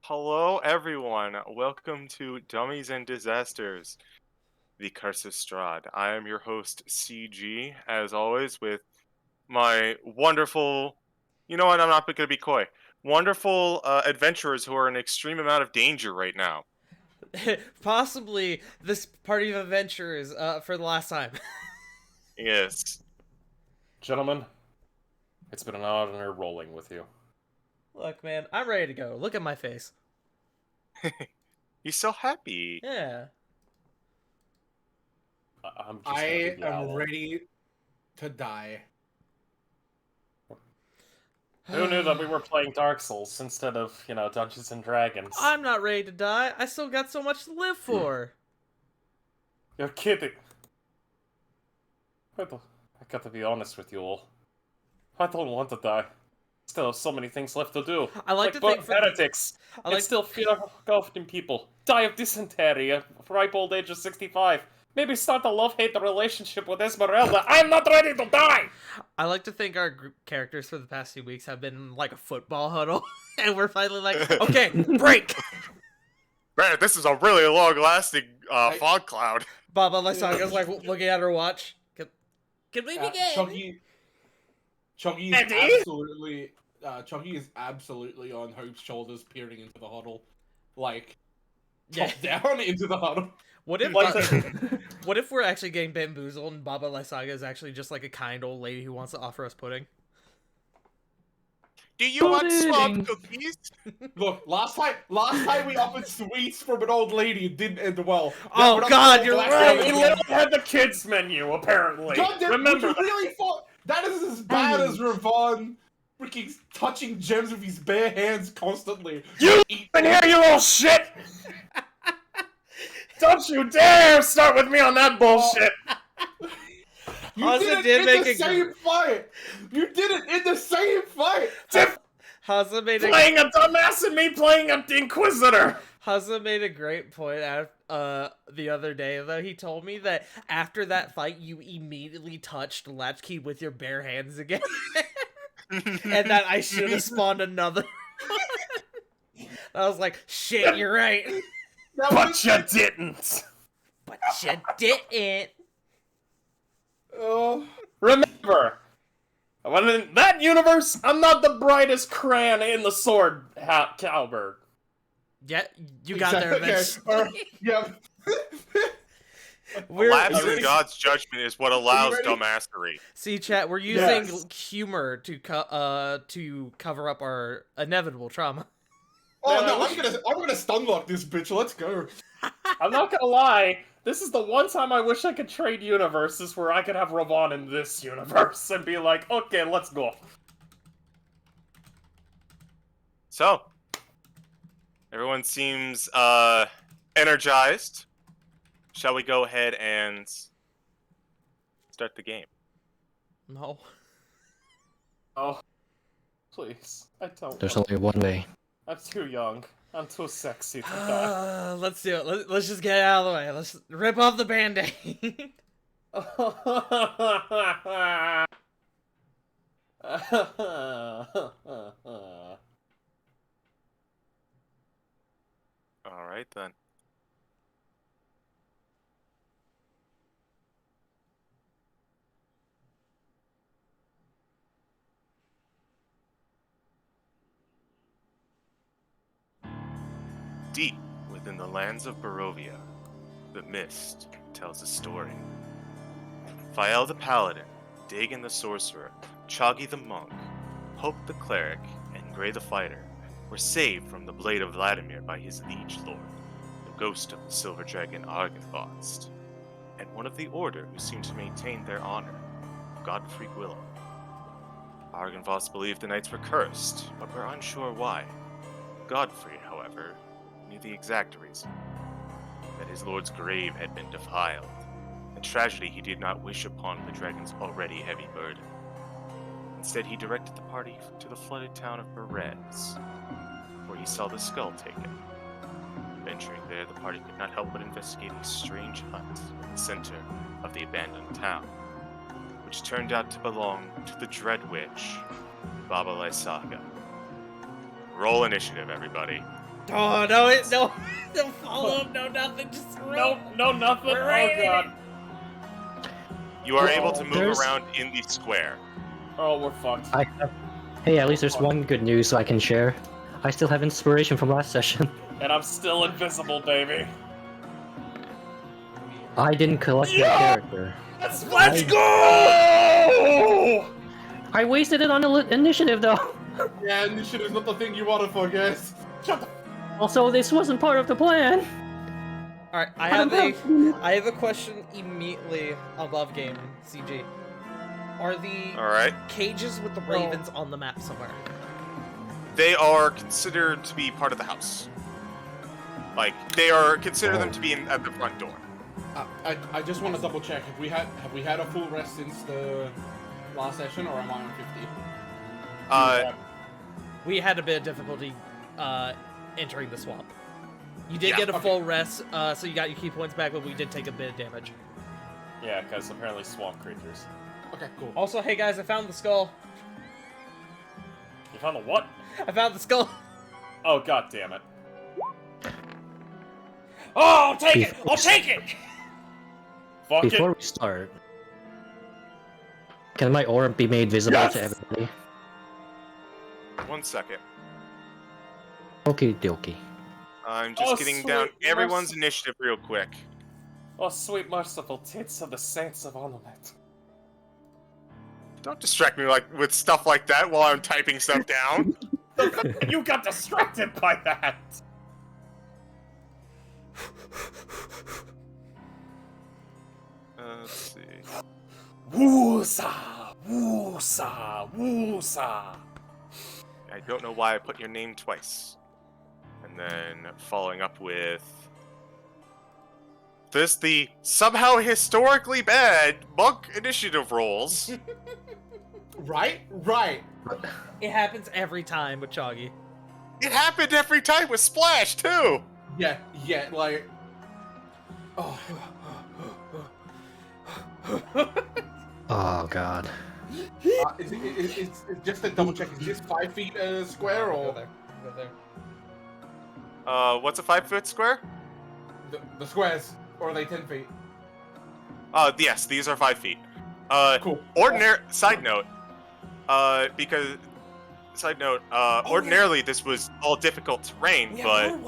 Hello, everyone. Welcome to Dummies and Disasters, the Curse of Strahd. I am your host, CG, as always, with my wonderful. You know what? I'm not going to be coy. Wonderful adventurers who are in extreme amount of danger right now. Possibly this party of adventurers for the last time. Yes. Gentlemen, it's been an honor rolling with you. Look, man, I'm ready to go. Look at my face. He's so happy. Yeah. I'm just I gonna be the am owl. ready to die. Who knew that we were playing Dark Souls instead of, Dungeons and Dragons? I'm not ready to die. I still got so much to live for. You're kidding. I gotta be honest with you all. I don't want to die. Still have so many things left to do. I like to think for heretics. I like And still fear golfing people. Die of dysentery at ripe old age of 65. Maybe start a love-hate relationship with Esmeralda. I'm not ready to die! I like to think our group characters for the past few weeks have been like a football huddle, and we're finally like, okay, break. Man, this is a really long-lasting fog cloud. Baba Lysaga's like looking at her watch. Can we begin? Chuggy is Eddie? absolutely on Hope's shoulders, peering into the huddle, like top down into the huddle. What if Like what if we're actually getting bamboozled and Baba Lysaga is actually just like a kind old lady who wants to offer us pudding? Do you want swamp cookies? Look, last time we offered sweets from an old lady, it didn't end well. Oh, We're not God, gonna you're last right. time We again. literally had the kids menu, apparently. God damn, Remember you that. really thought that is as bad as Ravon freaking touching gems with his bare hands constantly. You in here, you little shit! Don't you dare start with me on that bullshit! You Hansa did did it in make the a same fight! You did it in the same fight! Hansa made Playing a dumbass and me playing an inquisitor! Hansa made a great point the other day, though. He told me that after that fight, you immediately touched Latchkey with your bare hands again. And that I should have spawned another one. I was like, shit, you're right. But you didn't! But you didn't. Oh, Remember, when in that universe, I'm not the brightest crayon in the sword caliber. Yeah, you got there eventually. yeah. Lapse in God's judgment is what allows ready? dumbassery. See, chat, we're using humor to cover up our inevitable trauma. Oh no, I'm gonna stunlock this bitch. Let's go. I'm not gonna lie, this is the one time I wish I could trade universes where I could have Ravon in this universe and be like, okay, let's go. So, everyone seems energized. Shall we go ahead and start the game? No. Oh, please, I don't. There's only one way. I'm too young. I'm too sexy to die. Let's do it. Let's just get it out of the way. Let's rip off the band-aid. Alright then. Deep within the lands of Barovia, the mist tells a story. Fael the Paladin, Dagon the Sorcerer, Choggy the Monk, Hope the Cleric, and Grey the Fighter were saved from the blade of Vladimir by his liege lord, the ghost of the silver dragon Argynvost, and one of the Order who seemed to maintain their honor, Godfrey Gwilym. Argynvost believed the knights were cursed, but were unsure why. Godfrey, however, knew the exact reason, that his lord's grave had been defiled, a tragedy he did not wish upon the dragon's already heavy burden. Instead, he directed the party to the flooded town of Berez, where he saw the skull taken. Venturing there, the party could not help but investigate a strange hut in the center of the abandoned town, which turned out to belong to the Dread Witch, Baba Lysaga. Roll initiative, everybody. Oh no! No follow up, no nothing. Just roll. No, nothing. Oh god. You are able to move there's- around in the square. Oh, we're fucked. Hey, at least there's one good news I can share. I still have inspiration from last session. And I'm still invisible, baby. I didn't collect that character. Let's go! I wasted it on initiative though. Yeah, initiative is not the thing you want to forget. Shut the. Also, this wasn't part of the plan. All right, I have a question immediately above game CG. Are the All right. cages with the ravens on the map somewhere? They are considered to be part of the house. Like, they are consider them to be at the front door. I just want to double check. Have we had a full rest since the last session, or am I on 50? We had a bit of difficulty entering the swamp. You did Yeah, get a okay. full rest, so you got your key points back, but we did take a bit of damage. Yeah, because apparently swamp creatures. Okay, cool. Also, hey guys, I found the skull. You found the what? I found the skull. Oh, god damn it. Oh, I'll take it! I'll take it! Fuck Before it. we start, can my aura be made visible to everybody? 1 second. Okie dokie. I'm just Oh, getting sweet down everyone's mercy. initiative real quick. Oh, sweet merciful tits of the saints of ornament. Don't distract me with stuff like that while I'm typing stuff down. You got distracted by that! Let's see. Woosa! Woosa! Woosa! I don't know why I put your name twice. And then following up with the somehow historically bad monk initiative rolls. Right. It happens every time with Choggy. It happened every time with Splash too. Yeah, like. Oh. Oh god. It's just to double check. Is this 5 feet square Go or there. Go there. What's a 5-foot square? the squares? Or are they 10 feet? Yes, these are 5 feet. Cool. Side note, ordinarily this was all difficult terrain, but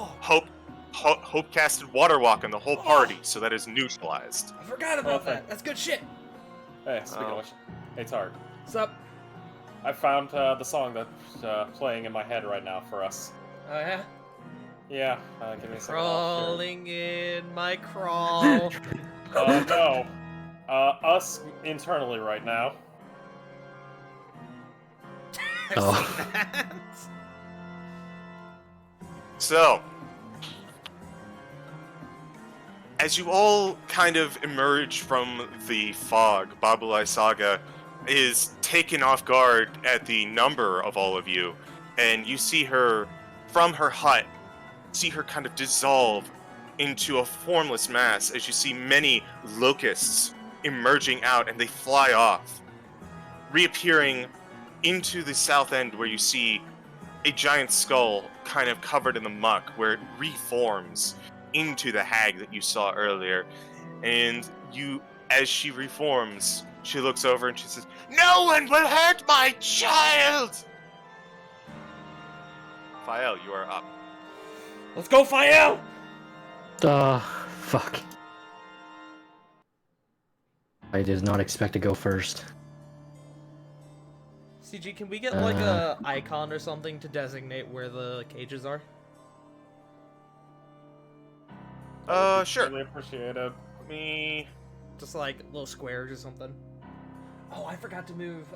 Hope casted Water Walk on the whole party, so that is neutralized. I forgot about Okay. that. That's good shit. Hey, speaking Oh. of which, hey Tard, What's up? I found the song that's playing in my head right now for us. Oh yeah? Yeah, give me a second. Crawling in my crawl. No. Us internally right now. I've Oh. seen that. So, as you all kind of emerge from the fog, Babulai Saga is taken off guard at the number of all of you, and you see her, from her hut, see her kind of dissolve into a formless mass as you see many locusts emerging out, and they fly off, reappearing into the south end where you see a giant skull kind of covered in the muck where it reforms into the hag that you saw earlier. And as she reforms, she looks over and she says, "No one will hurt my child!" Fael, you are up. Let's go, Fael! Fuck. I did not expect to go first. CG, can we get like a icon or something to designate where the cages are? Sure. Really appreciate it. Let me... Just like little squares or something. Oh, I forgot to move.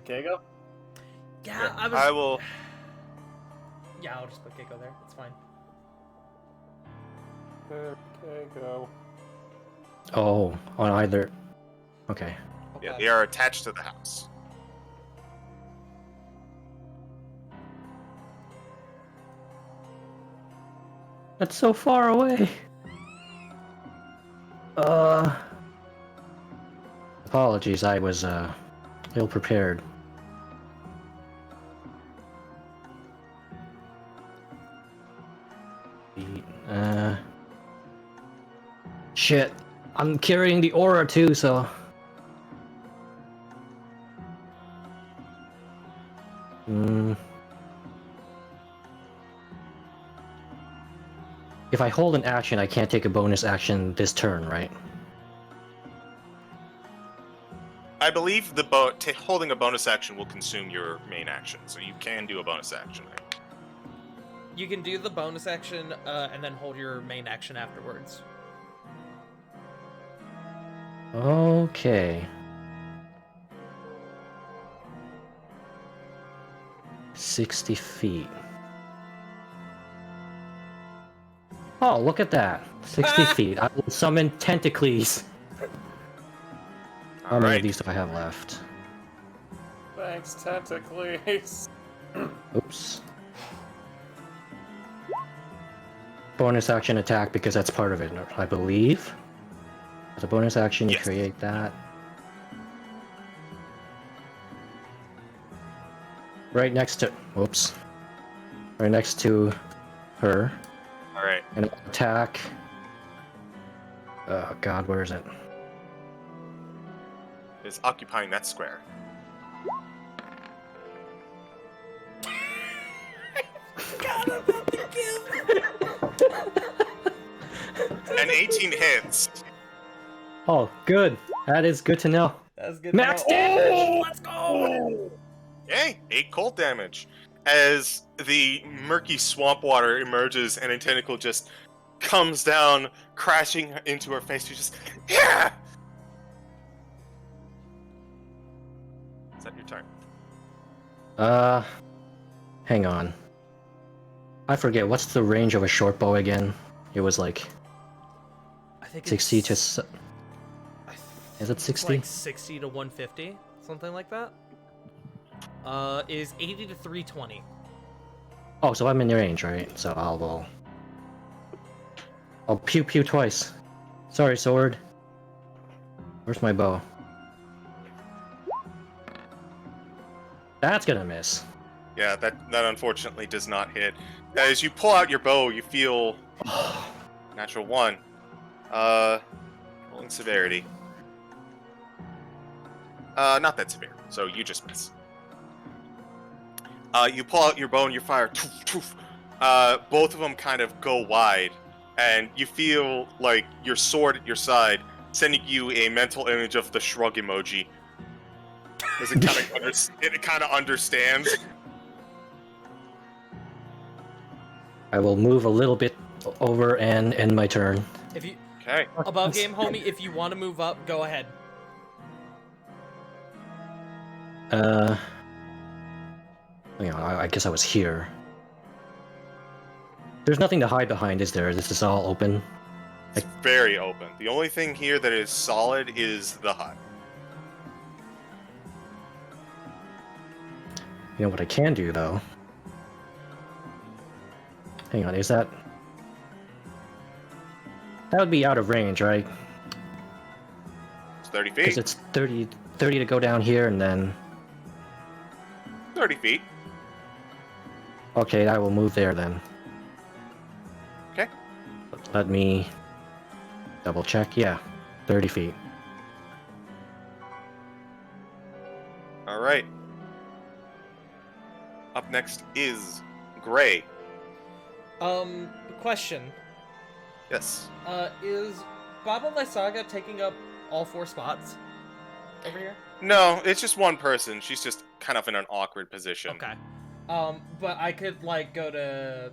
Kago? Yeah, I will... Yeah, I'll just put Keiko there. It's fine. Kago. Oh, on either. Okay. Yeah, Okay. they are attached to the house. That's so far away. Apologies, I was ill prepared. Shit. I'm carrying the aura too, so. If I hold an action, I can't take a bonus action this turn, right? I believe holding a bonus action will consume your main action, so you can do a bonus action. Right? You can do the bonus action and then hold your main action afterwards. Okay. 60 feet. Oh, look at that. 60 feet. I will summon Tentacles. How many of these do I have left? Thanks, Tentacles. Oops. Bonus action attack because that's part of it, I believe. As a bonus action, you create that. Right next to... Whoops. Right next to her. Alright. And attack... Oh god, where is it? Is occupying that square. And 18 hits. Oh, good. That is good to know. That's good. Max damage! Let's go! Yay! 8 cold damage. As the murky swamp water emerges and a tentacle just comes down, crashing into her face. She just... Yeah! Is that your turn? Hang on. I forget, what's the range of a short bow again? It was like... I think 60 to... it's... Is it 60? Like 60 to 150, something like that. Is 80 to 320. Oh, so I'm in the range, right? So I'll pew pew twice. Sorry, sword. Where's my bow? That's gonna miss. Yeah, that unfortunately does not hit. As you pull out your bow, you feel... Natural 1. Rolling severity. Not that severe, so you just miss. You pull out your bow and you fire. Toof, toof. Both of them kind of go wide, and you feel like your sword at your side sending you a mental image of the shrug emoji. As it kind of understands. I will move a little bit over and end my turn. If you Okay. above game, homie, if you want to move up, go ahead. Hang on, I guess I was here. There's nothing to hide behind, is there? This is all open. It's very open. The only thing here that is solid is the hut. You know what I can do, though? Hang on, is that... That would be out of range, right? It's 30 Because feet. it's 30 to go down here, and then... 30 feet. Okay, I will move there, then. Okay. Let me... double check. Yeah, 30 feet. Alright. Up next is Gray. Question. Yes. Is Baba Lysaga taking up all 4 spots over here? No, it's just one person. She's just kind of in an awkward position. Okay. But I could, like, go to...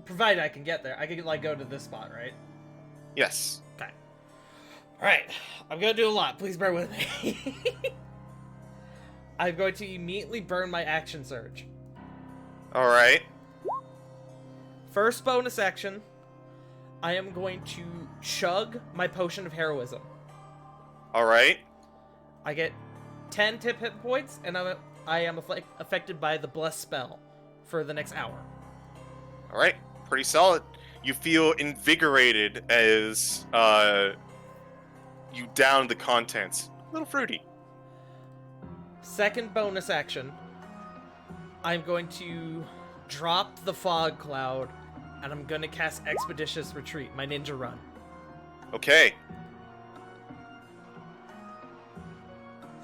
Provided I can get there, I could, like, go to this spot, right? Yes. Okay. Alright. I'm gonna do a lot. Please bear with me. I'm going to immediately burn my action surge. Alright. First bonus action, I am going to chug my potion of heroism. Alright. I get 10 hit points, and I am affected by the bless spell for the next hour. Alright. Pretty solid. You feel invigorated as you down the contents. A little fruity. Second bonus action, I'm going to drop the fog cloud and I'm gonna cast Expeditious Retreat, my ninja run. Okay.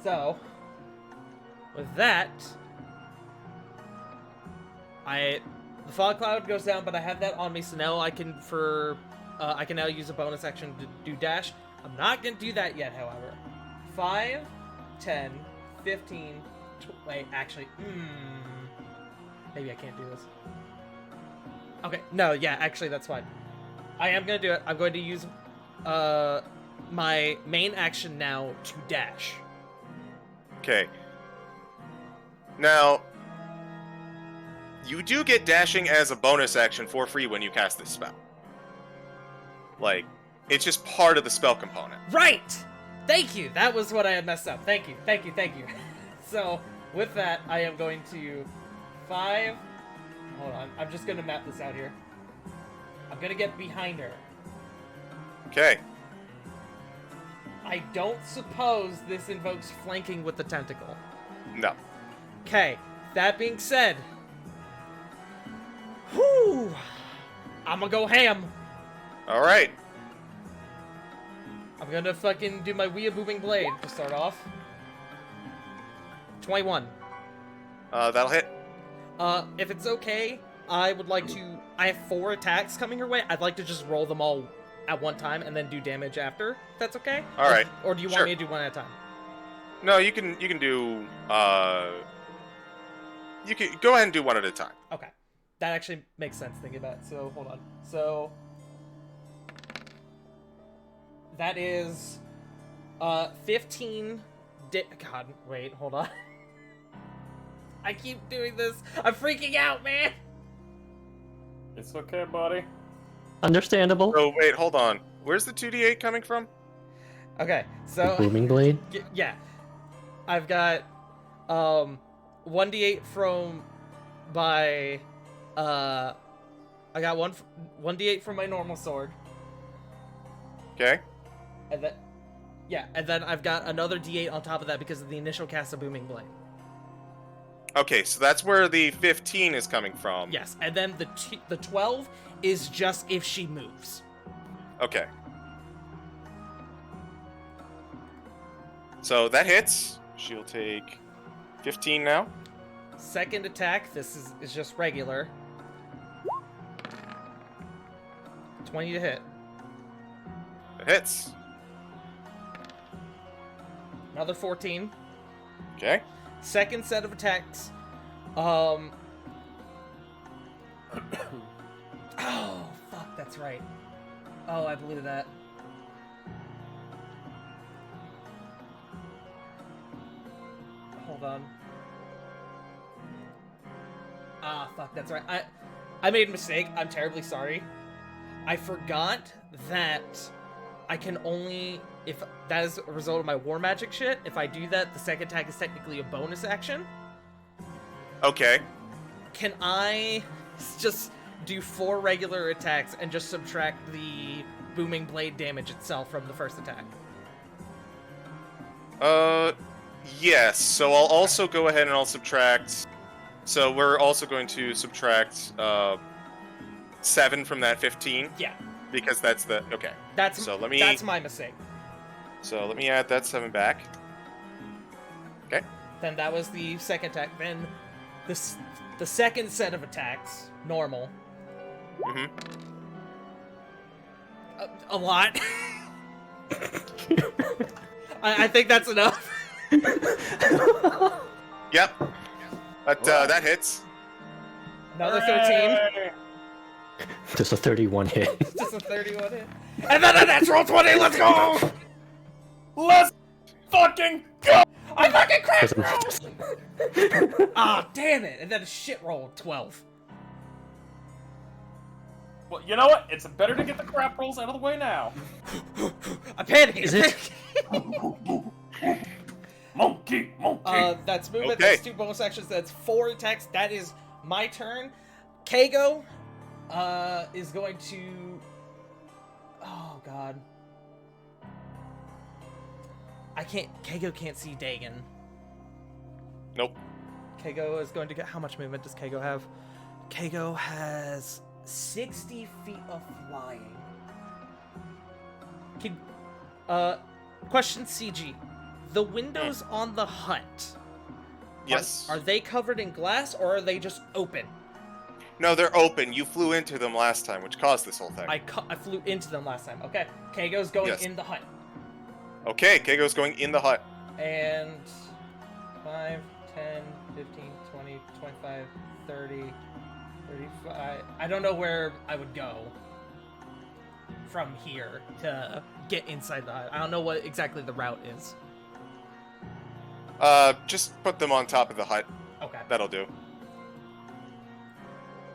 So, with that, the fog cloud goes down, but I have that on me, so now I can now use a bonus action to do dash. I'm not gonna do that yet, however. 5, 10, 15, wait, actually, maybe I can't do this. Okay, no, yeah, actually, that's fine. I am gonna do it. I'm going to use my main action now to dash. Okay. Now, you do get dashing as a bonus action for free when you cast this spell. Like, it's just part of the spell component. Right! Thank you! That was what I had messed up. Thank you. So, with that, I am going to 5... Hold on, I'm just gonna map this out here. I'm gonna get behind her. Okay. I don't suppose this invokes flanking with the tentacle. No. Okay, that being said... Whew! I'm gonna go ham. Alright. I'm gonna fucking do my Wea Booming Blade to start off. 21. That'll hit. If it's okay, I would like to... I have 4 attacks coming her way. I'd like to just roll them all at one time and then do damage after. If that's okay? Alright. Or do you want me to do one at a time? No, you can do, you can go ahead and do one at a time. Okay. That actually makes sense thinking about it. So, hold on. So... That is... 15... God, wait, hold on. I keep doing this. I'm freaking out, man! It's okay, buddy. Understandable. Oh, wait, hold on. Where's the 2d8 coming from? Okay, so... Booming blade. Yeah. I've got 1d8 from my I got 1d8 from my normal sword. Okay. And then and then I've got another d8 on top of that because of the initial cast of Booming Blade. Okay, so that's where the 15 is coming from. Yes, and then the 12 is just if she moves. Okay. So that hits. She'll take 15 now. Second attack, this is just regular. 20 to hit. It hits. Another 14. Okay. Second set of attacks. Oh, fuck, that's right. Oh, I blew that. Hold on. Ah, fuck, that's right. I made a mistake. I'm terribly sorry. I forgot that I can only... If that is a result of my war magic shit, if I do that, the second attack is technically a bonus action. Okay. Can I just do 4 regular attacks and just subtract the Booming Blade damage itself from the first attack? Yes. So I'll also go ahead and I'll subtract... So we're also going to subtract, 7 from that 15? Yeah. Because that's the... Okay. That's my mistake. So let me add that 7 back. Okay. Then that was the second attack. Then the second set of attacks, normal. Mm-hmm. A lot. I think that's enough. Yep. But that hits. Another 13. Just a 31 hit. Just a 31 hit. And then a natural 20. Let's go. Let's fucking go! I fucking crap! Ah, damn it! And then a shit roll, 12. Well, you know what? It's better to get the crap rolls out of the way now. I'm panicking. Is it? Monkey. That's movement. Okay. That's 2 bonus actions. That's 4 attacks. That is my turn. Kago, is going to... Oh, God. Kago can't see Dagon. Nope. Kago is going to get... How much movement does Kago have? Kago has 60 feet of flying. Question CG. The windows on the hut. Yes. Are they covered in glass or are they just open? No, they're open. You flew into them last time, which caused this whole thing. I flew into them last time. Okay. Keigo's going Yes. in the hut. Okay, Keigo's going in the hut. And 5, 10, 15, 20, 25, 30, 35. I don't know where I would go from here to get inside the hut. I don't know what exactly the route is. Just put them on top of the hut. Okay. That'll do.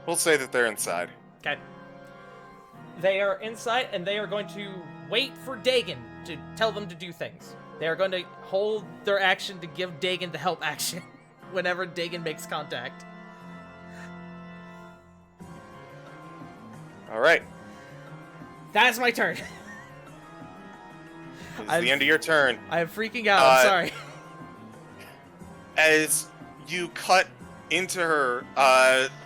We'll say that they're inside. Okay. They are inside, and they are going to wait for Dagon to tell them to do things. They are going to hold their action to give Dagon the help action whenever Dagon makes contact. Alright. That's my turn. This is the end of your turn. I am freaking out. I'm sorry. As you cut into her,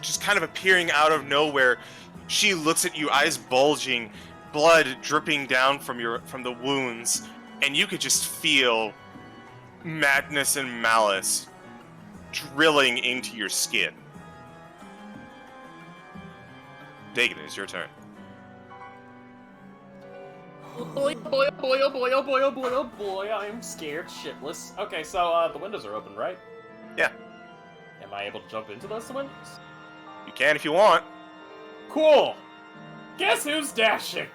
just kind of appearing out of nowhere, she looks at you, eyes bulging, blood dripping down from the wounds, and you could just feel madness and malice drilling into your skin. Dagon, it is your turn. Oh boy, oh boy, oh boy, oh boy, oh boy, oh boy, I'm scared shitless. Okay, so, the windows are open, right? Yeah. Am I able to jump into those windows? You can if you want. Cool! Guess who's dashing?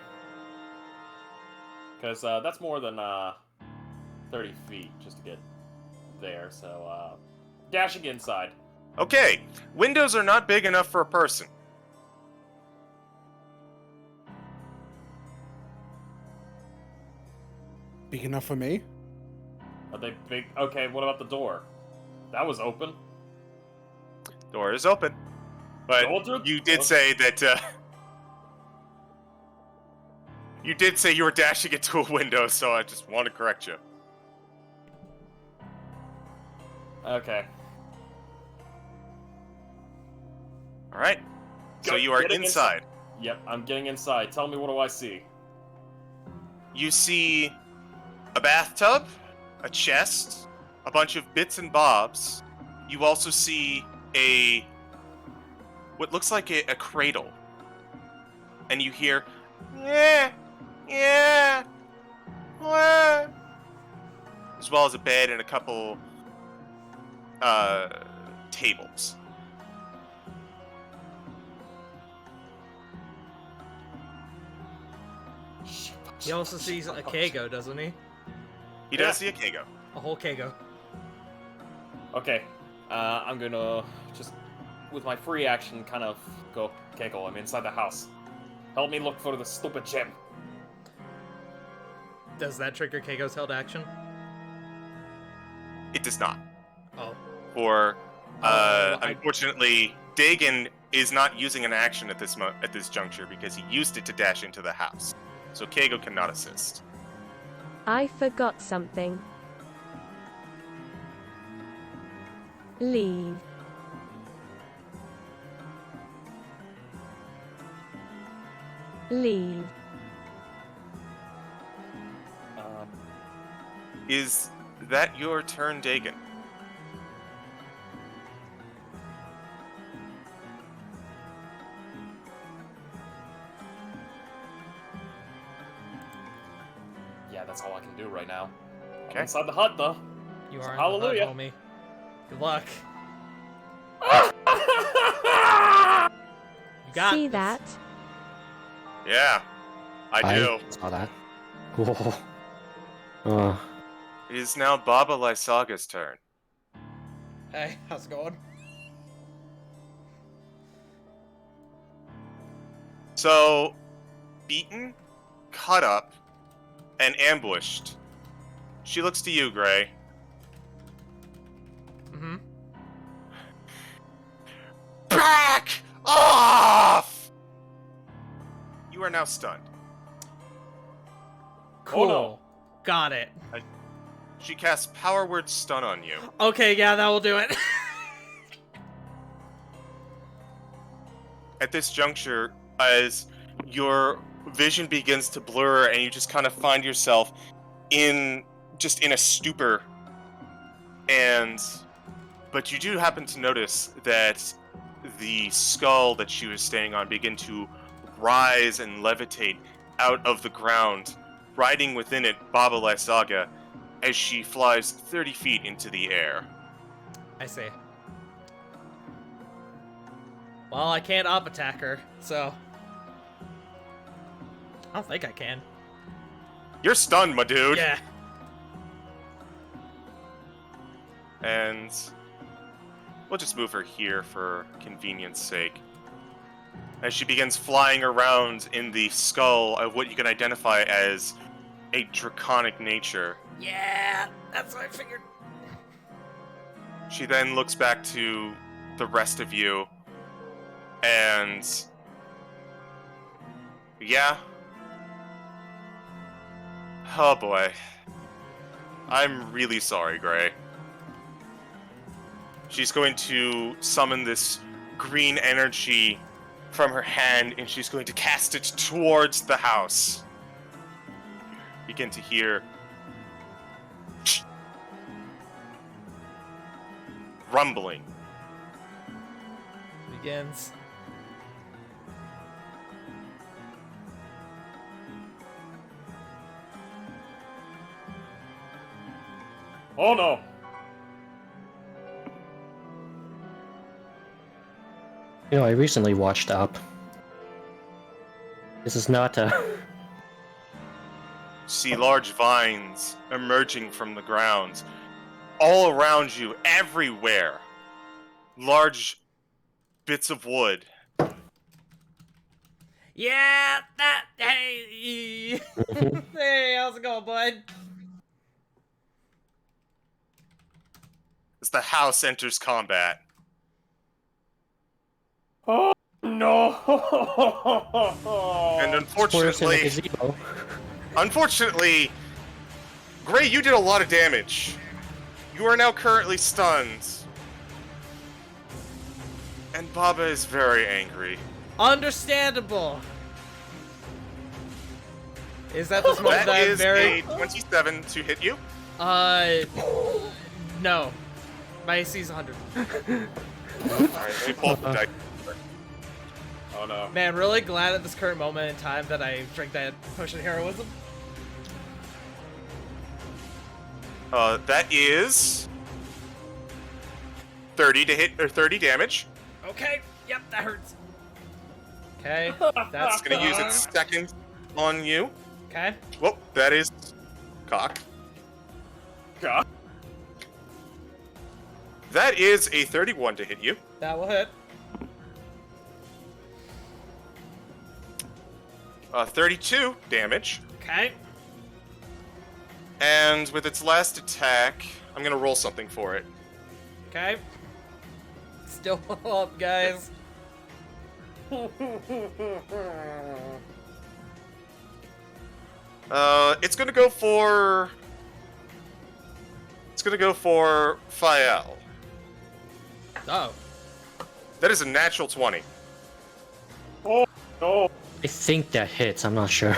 Because, that's more than, 30 feet just to get there, so, dashing inside. Okay, windows are not big enough for a person. Big enough for me? Are they big? Okay, what about the door? That was open. Door is open. But you did say that, you did say you were dashing into a window, so I just want to correct you. Okay. Alright. So you are inside. Yep, I'm getting inside. Tell me, what do I see? You see a bathtub, a chest, a bunch of bits and bobs. You also see what looks like a cradle. And you hear, yeah, what? As well as a bed and a couple tables. He also sees a Keigo, doesn't he? He does see a Keigo. A whole Keigo. Okay, I'm gonna just, with my free action, kind of go, Keiko, I'm inside the house. Help me look for the stupid gem. Does that trigger Keigo's held action? It does not. Oh. Or, unfortunately, Dagon is not using an action at this juncture because he used it to dash into the house. So Keigo cannot assist. I forgot something. Leave. Leave. Is that your turn, Dagon? Yeah, that's all I can do right now. Okay. I'm inside the hut, though. You So are hallelujah. in the hut, homie. Good luck. You got See this. that? Yeah, I do. saw that. Whoa. It is now Baba Lysaga's turn. Hey, how's it going? So, beaten, cut up, and ambushed. She looks to you, Gray. Mm-hmm. Back off! You are now stunned. Cool. no. Got it. She casts Power Word Stun on you. Okay, yeah, that will do it. At this juncture, as your vision begins to blur and you just kind of find yourself in a stupor. But you do happen to notice that the skull that she was standing on begin to rise and levitate out of the ground, riding within it Baba Lysaga as she flies 30 feet into the air. I see. Well, I can't up attack her, so I don't think I can. You're stunned, my dude. Yeah. And we'll just move her here for convenience sake. As she begins flying around in the skull of what you can identify as a draconic nature. Yeah, that's what I figured. She then looks back to the rest of you, and yeah. Oh boy. I'm really sorry, Gray. She's going to summon this green energy from her hand, and she's going to cast it towards the house. Begin to hear rumbling. Begins. Oh no! You know, I recently watched Up. This is not See large vines emerging from the ground. All around you, everywhere. Large bits of wood. Yeah, that. Hey. Hey, how's it going, bud? As the house enters combat. Oh no! And Spoilers in the unfortunately, gazebo. Gray, you did a lot of damage. You are now currently stunned. And Baba is very angry. Understandable. Is that this moment That I'm is very... a 27 to hit you. No. My AC is 100. Alright, let me pull up the dice. Oh no. Man, really glad at this current moment in time that I drank that potion of heroism. That is 30 to hit, or 30 damage. Okay, yep, that hurts. Okay, that's It's gonna use gone. its second on you. Okay, Well, that is cock. God. That is a 31 to hit you. that will hit. 32 damage. Okay, And with its last attack, I'm gonna roll something for it. okay. Still up, guys. It's gonna go for... It's gonna go for Fael. Oh, That is a natural 20. Oh no! I think that hits, I'm not sure.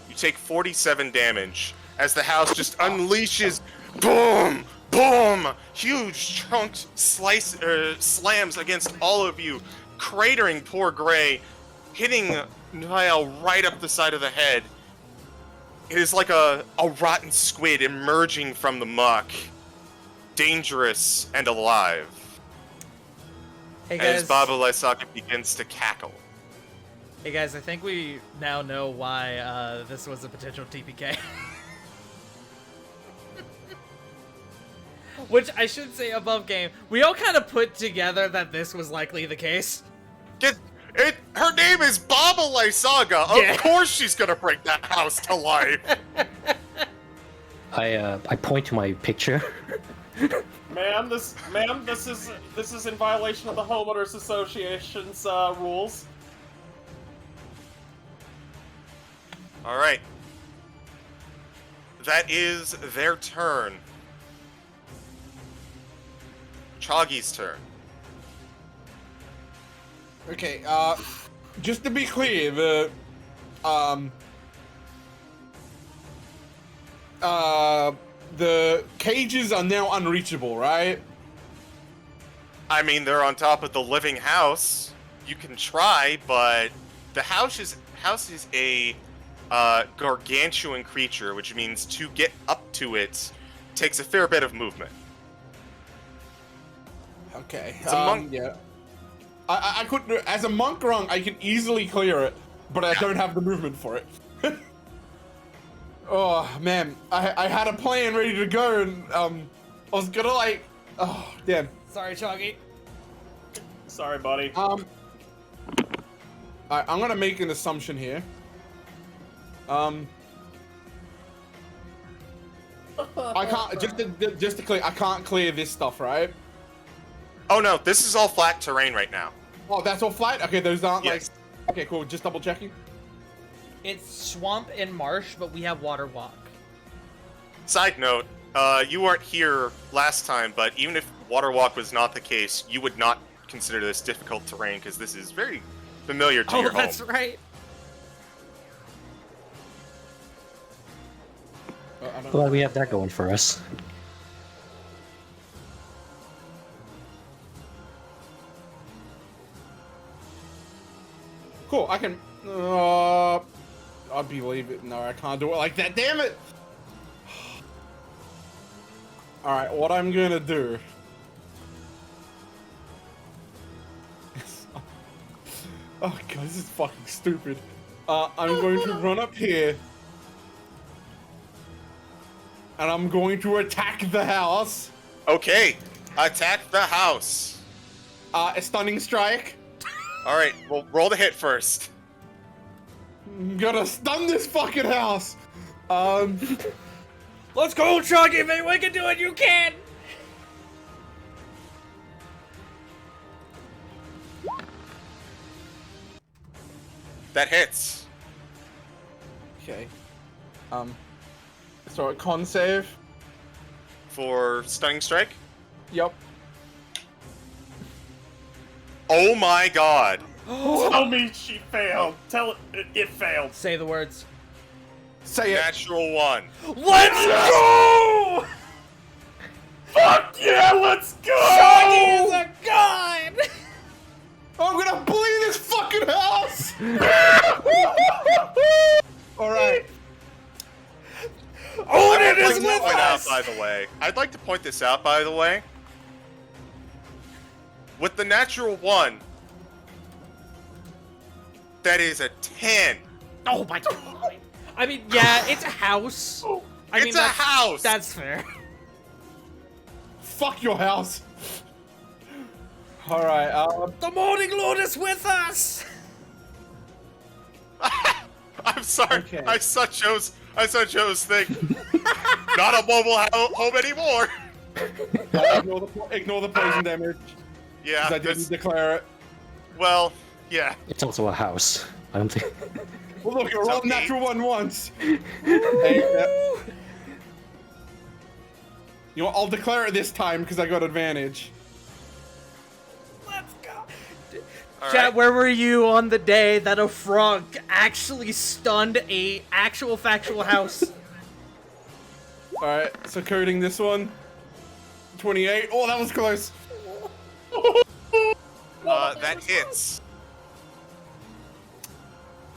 You take 47 damage as the house just unleashes, boom, boom, huge chunks slams against all of you, cratering poor Gray, hitting Niall right up the side of the head. It is like a rotten squid emerging from the muck, dangerous and alive, hey as guys. Baba Lysaga begins to cackle. Hey guys, I think we now know why this was a potential TPK. Which I should say above game, we all kind of put together that this was likely the case. Her name is Baba Lysaga. Yeah. Of course she's gonna bring that house to life. I point to my picture. Ma'am, this is in violation of the homeowners association's rules. All right. That is their turn. Choggy's turn. Okay, just to be clear, the cages are now unreachable, right? I mean, they're on top of the living house. You can try, but the house is a gargantuan creature, which means to get up to it takes a fair bit of movement. Okay. It's a monk. Yeah. I could, as a monk rung, I can easily clear it, but I don't have the movement for it. Oh man, I had a plan ready to go, and I was gonna like, oh damn. Sorry, Choggy. Sorry, buddy. I'm gonna make an assumption here. I can't just to clear. I can't clear this stuff, right? Oh no, this is all flat terrain right now. Oh, that's all flat. Okay, those aren't Yes. like. Okay, cool. Just double checking. It's swamp and marsh, but we have water walk. Side note, you weren't here last time, but even if water walk was not the case, you would not consider this difficult terrain because this is very familiar to your Oh, that's home. right. I don't Glad we have that going for us. Cool. I can. I believe it. No, I can't do it like that. Damn it! All right, what I'm gonna do. Oh god, this is fucking stupid. I'm going to run up here. And I'm going to attack the house. Okay, attack the house. A stunning strike. All right, well, roll the hit first. I'm gonna stun this fucking house. Let's go, Choggy, man. We can do it. You can. That hits. Okay. So a con save. For stunning strike. Yep. Oh my god. Tell me she failed. Tell it failed. Say the words. Say it. Natural one. Let's go! Fuck yeah, let's go! Choggy is a god! I'm gonna bleed this fucking house! Alright. Odin is I'd like to with point out, us! by the way. I'd like to point this out, by the way. With the natural one, that is a 10. Oh my god. I mean, yeah, it's a house. I mean, It's a house! That's fair. Fuck your house. Alright, The Morning Lord is with us! I'm sorry. Okay. I saw Joe's thing. Not a mobile home anymore. ignore the poison damage. Yeah. 'Cause I that's- didn't declare it. Well, yeah. It's also a house. I don't think. Well, look, I rolled okay. natural one once. Hey, you know what, I'll declare it this time because I got advantage. Let's go. All Chat, right. where were you on the day that a frog actually stunned a actual factual house? Alright, so coding this one. 28. Oh, that was close. That hits.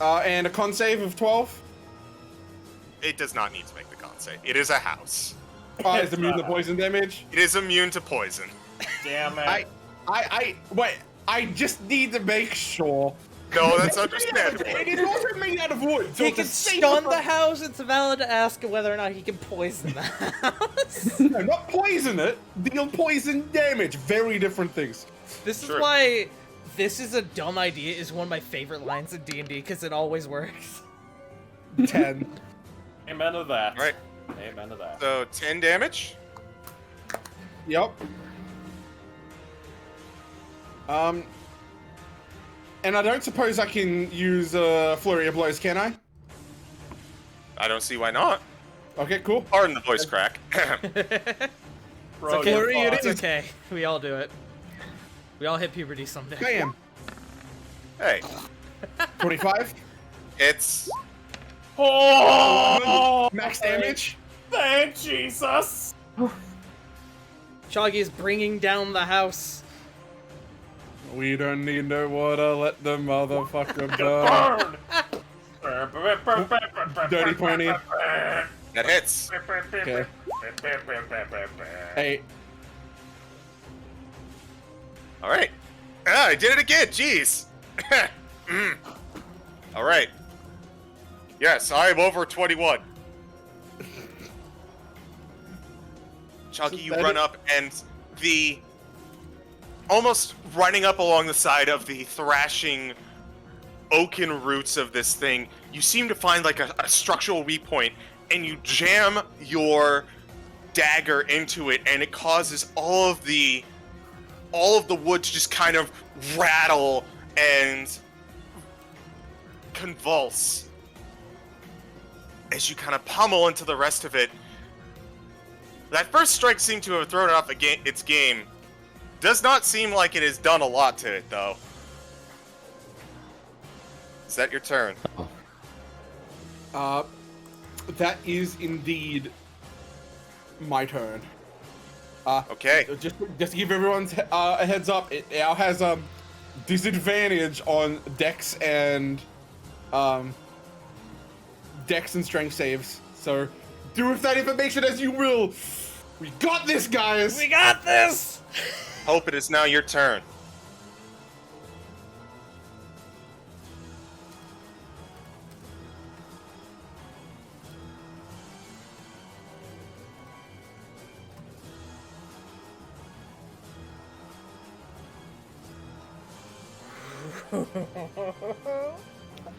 And a con save of 12. It does not need to make the con save. It is a house. Is immune to poison damage. It is immune to poison. Damn it. Wait, I just need to make sure. No, that's understandable. It is also made out of wood. So He it's can a safe stun the approach. house. It's valid to ask whether or not he can poison the house. No, not poison it. Deal poison damage. Very different things. This is Sure. why this is a dumb idea is one of my favorite lines in D&D because it always works. 10. Amen to that. All right. Amen to that. So 10 damage. Yep. And I don't suppose I can use Flurry of Blows, can I? I don't see why not. Okay, cool. Pardon the voice crack. Bro, okay. you're Flurry it fucked. It's okay. We all do it. We all hit puberty someday. Bam. Hey, 25. it's Oh! Max damage. Thank Jesus! Choggy is bringing down the house. We don't need no water. Let the motherfucker burn. Burn! Dirty 20. that hits. Okay. 8. All right. Ah, I did it again. Jeez. All right. Yes, I'm over 21. Chunky, you run up, and the almost running up along the side of the thrashing oaken roots of this thing, you seem to find like a structural weak point, and you jam your dagger into it, and it causes all of the wood to just kind of rattle and convulse as you kind of pummel into the rest of it. That first strike seemed to have thrown off its game. Does not seem like it has done a lot to it, though. Is that your turn? That is indeed my turn. Okay. Just to give everyone a heads up, it now has disadvantage on Dex and strength saves. So do with that information as you will. We got this, guys. We got this! Hope it is now your turn.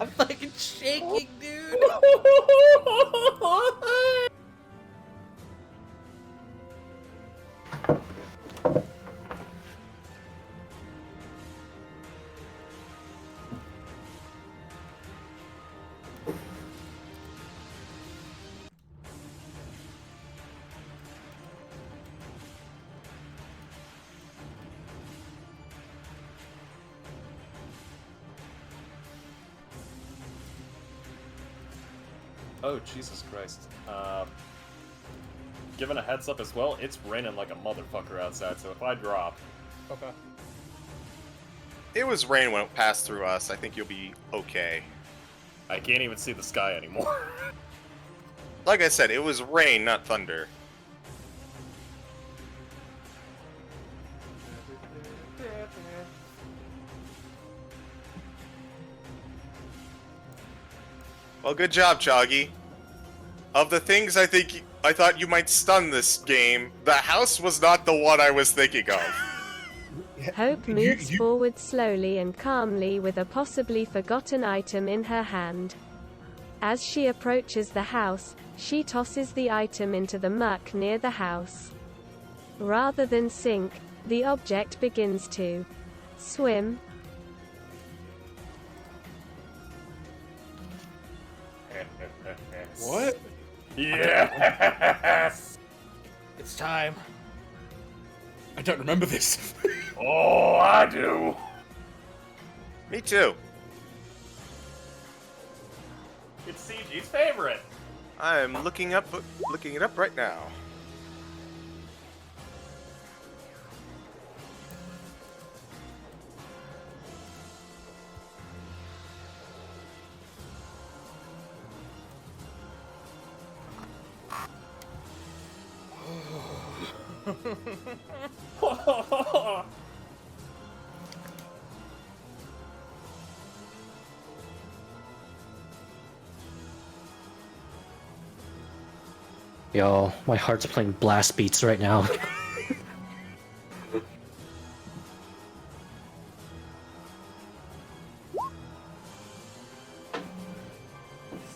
I'm fucking shaking, dude. Oh, Jesus Christ. Given a heads up as well, it's raining like a motherfucker outside, so if I drop... Okay. It was rain when it passed through us. I think you'll be okay. I can't even see the sky anymore. Like I said, it was rain, not thunder. Well, good job, Choggy. Of the things I thought you might stun this game, the house was not the one I was thinking of. Hope moves forward slowly and calmly with a possibly forgotten item in her hand. As she approaches the house, she tosses the item into the muck near the house. Rather than sink, the object begins to swim. What? Yes! It's time. I don't remember this. Oh, I do! Me too. It's CG's favorite! I'm looking it up right now. Yo, my heart's playing blast beats right now.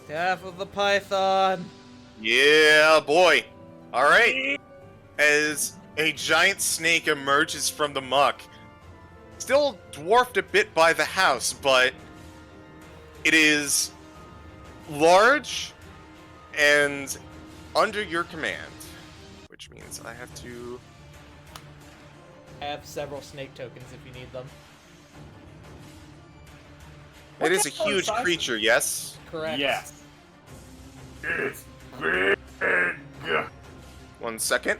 Staff of the Python. Yeah, boy. All right. As a giant snake emerges from the muck, still dwarfed a bit by the house, but it is large and under your command, which means I have to I have several snake tokens if you need them. It is a What kind of huge size? creature, yes? Correct. Yes. It's big. 1 second.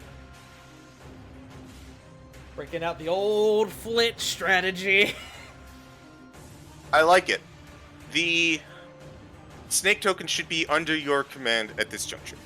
Breaking out the old Flit strategy. I like it. The snake token should be under your command at this juncture.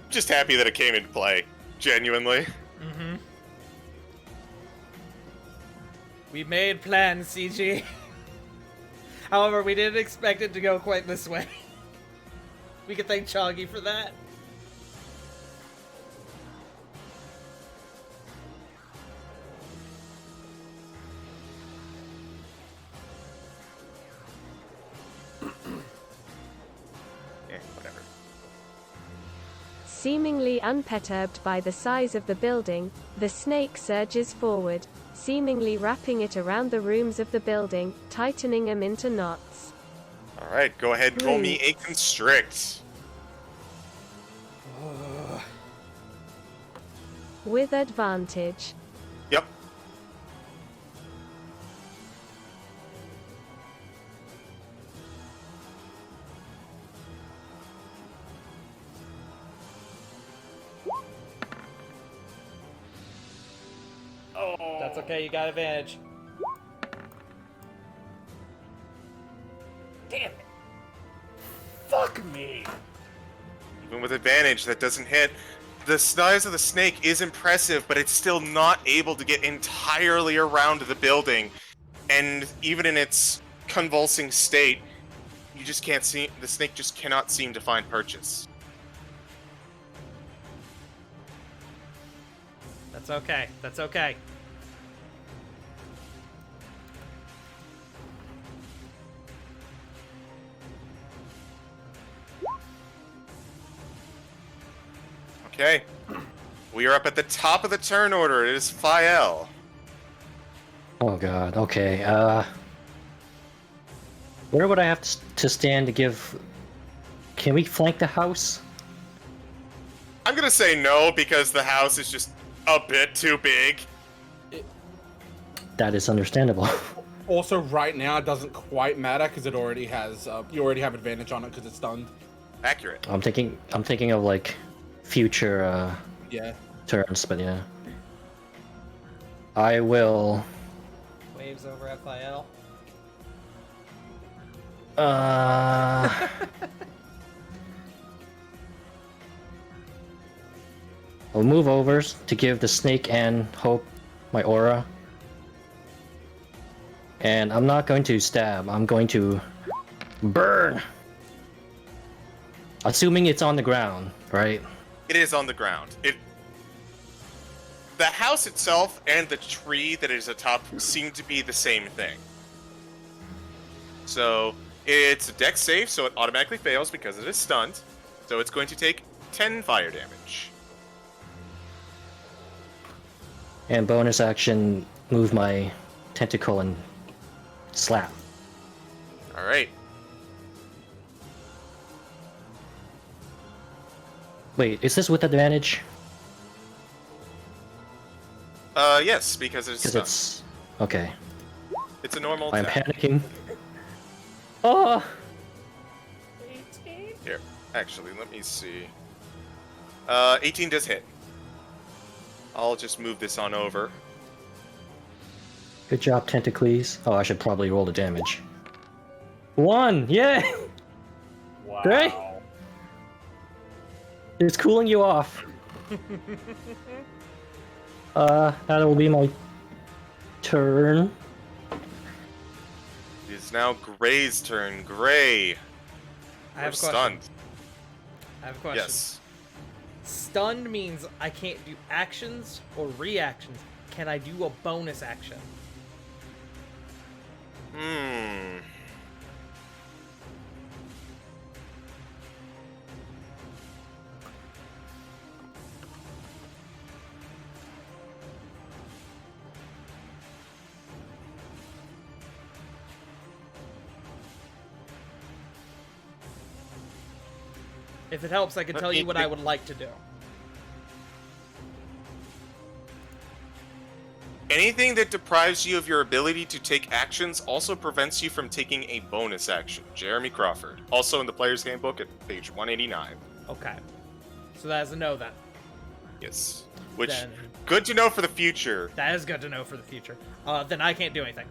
Just happy that it came into play. Genuinely. Mm-hmm. We made plans, CG. However, we didn't expect it to go quite this way. We can thank Choggy for that. Yeah, whatever. Seemingly unperturbed by the size of the building, the snake surges forward, seemingly wrapping it around the rooms of the building, tightening them into knots. Alright, go ahead and roll me a constrict. With advantage. Yep. Oh. That's okay, you got advantage. Damn it. Fuck me. Even with advantage, that doesn't hit. The size of the snake is impressive, but it's still not able to get entirely around the building. And even in its convulsing state, you just can't see. The snake just cannot seem to find purchase. That's okay. That's okay. Okay. We are up at the top of the turn order. It is Fael. Oh god, okay, where would I have to stand to give... Can we flank the house? I'm gonna say no because the house is just a bit too big. That is understandable. Also, right now it doesn't quite matter because it already has. You already have advantage on it because it's stunned. Accurate. I'm thinking of, like, future, Yeah. turns, but yeah. I will... Waves over FIL. I'll move over to give the snake and Hope my aura. And I'm not going to stab, I'm going to burn. Assuming it's on the ground, right? It is on the ground. The house itself and the tree that is atop seem to be the same thing. So it's a dex save, so it automatically fails because it is stunned. So it's going to take 10 fire damage. And bonus action, move my tentacle and slap. All right. Wait, is this with advantage? Yes, because it's Because stunned. it's... Okay. It's a normal I'm attack. panicking. Oh! Here, actually, let me see. 18 does hit. I'll just move this on over. Good job, Tentacles. Oh, I should probably roll the damage. 1! Yay! Wow. Great. It's cooling you off. That will be my turn. is now Gray's turn. Gray, I have a we're question. stunned. I have a question. Yes. Stunned means I can't do actions or reactions. Can I do a bonus action? Hmm. If it helps, I can tell you what I would like to do. Anything that deprives you of your ability to take actions also prevents you from taking a bonus action. Jeremy Crawford. Also in the Player's Handbook at page 189. Okay. So that is a no then. Yes. Which, Then- good to know for the future. That is good to know for the future. Then I can't do anything.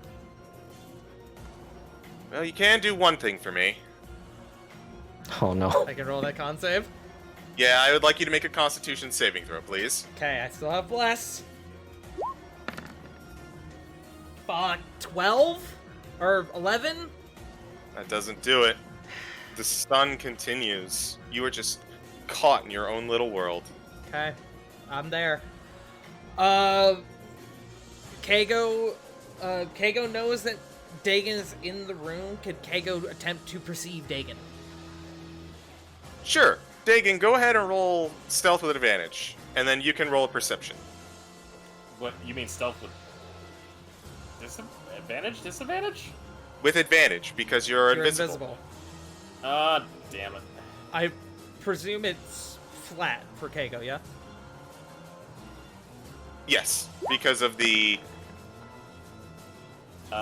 Well, you can do one thing for me. Oh no. I can roll that con save. Yeah, I would like you to make a Constitution saving throw, please. Okay, I still have bless. 12 or 11. That doesn't do it. The stun continues. You are just caught in your own little world. Okay, I'm there. Kago knows that Dagon is in the room. Could Kago attempt to perceive Dagon? Sure. Dagon, go ahead and roll stealth with advantage. And then you can roll a perception. What, you mean stealth with advantage? Disadvantage? With advantage, because you're invisible. Ah, damn it. I presume it's flat for Kago, yeah? Yes, because of the...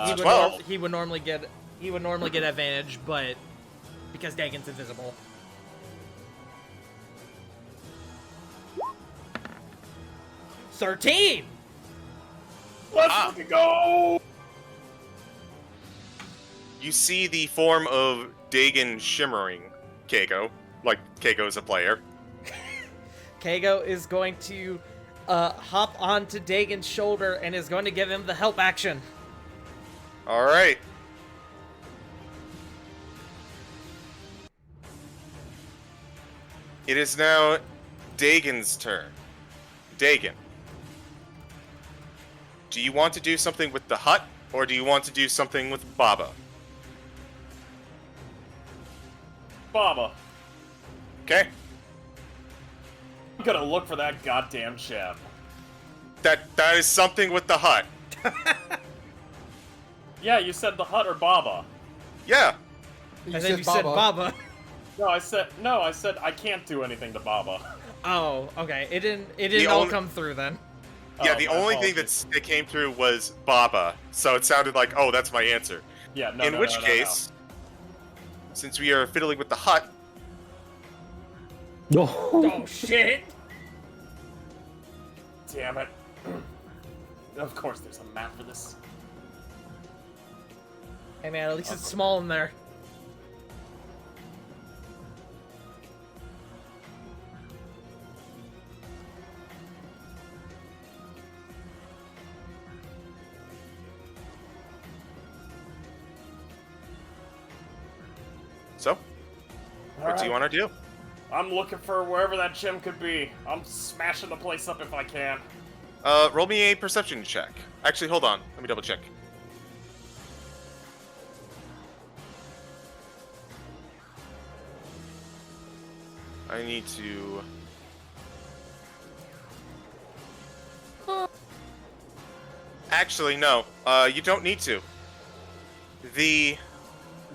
He would 12. He would normally get advantage, but because Dagon's invisible. $13! Let's fucking go! You see the form of Dagon shimmering Keiko, like Keiko's a player. Kago is going to hop onto Dagon's shoulder and is going to give him the help action. Alright. It is now Dagon's turn. Dagon. Do you want to do something with the hut, or do you want to do something with Baba? Baba. Okay? I'm gonna look for that goddamn gem. That is something with the hut. Yeah, you said the hut or Baba. Yeah. And then you said Baba. No, I said I can't do anything to Baba. Oh, okay. It didn't all come through then. Yeah, Oh, the my only thing apologies. that came through was Baba, so it sounded like, oh, that's my answer. Yeah, no, In no, which no, no, case, since we are fiddling with the hut, No. Oh shit! no. Damn it. Of course there's a map for this. Hey man, at least it's small in there. so, what do you want to do? I'm looking for wherever that gem could be. I'm smashing the place up if I can. Roll me a perception check. Actually, hold on. Let me double check. I need to... Actually, no. You don't need to. The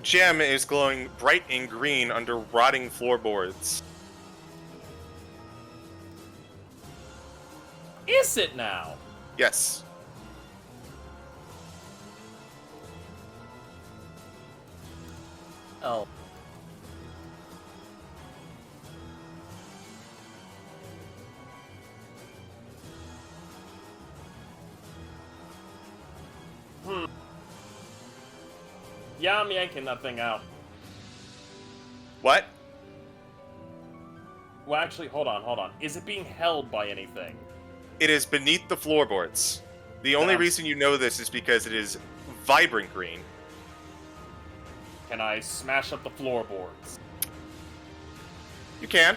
gem is glowing bright and green under rotting floorboards. Is it now? Yes. Oh. Yeah, I'm yanking that thing out. What? Well, actually, hold on. Is it being held by anything? It is beneath the floorboards. The only Damn. reason you know this is because it is vibrant green. can I smash up the floorboards? You can.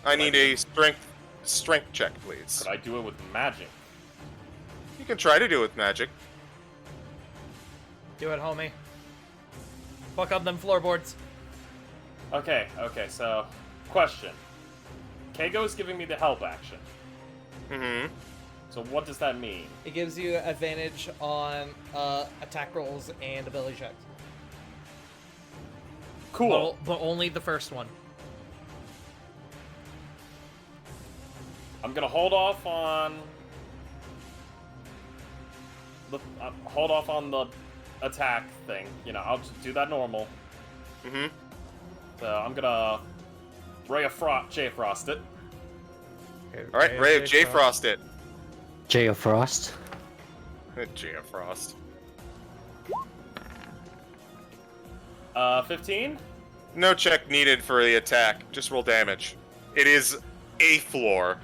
I need a strength check, please. Could I do it with magic? You can try to do it with magic. Do it, homie. Fuck up them floorboards. Okay, so, question. Keigo's giving me the help action. Mm-hmm. So what does that mean? It gives you advantage on attack rolls and ability checks. Cool. But only the first one. I'm gonna hold off on the attack thing. You know, I'll just do that normal. Mm-hmm. So I'm gonna Ray of J-Frost it. Alright, Ray of J-Frost it. Jay of Frost. J-Frost. 15? No check needed for the attack. Just roll damage. It is a floor.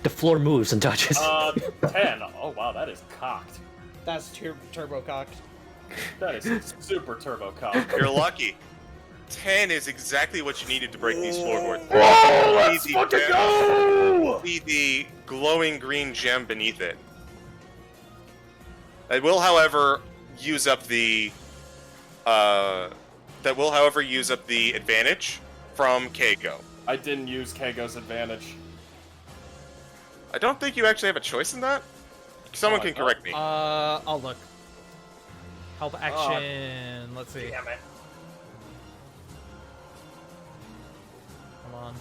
The floor moves and touches. 10. Oh wow, that is cocked. That's turbo cocked. That is super turbo cocked. You're lucky. 10 is exactly what you needed to break these floorboards. Whoa, let's fucking go! See the glowing green gem beneath it. It will, however, use up the advantage from Keigo. I didn't use Keigo's advantage. I don't think you actually have a choice in that. Someone can correct me. I'll look. Help action. Let's see. Damn it. Come on.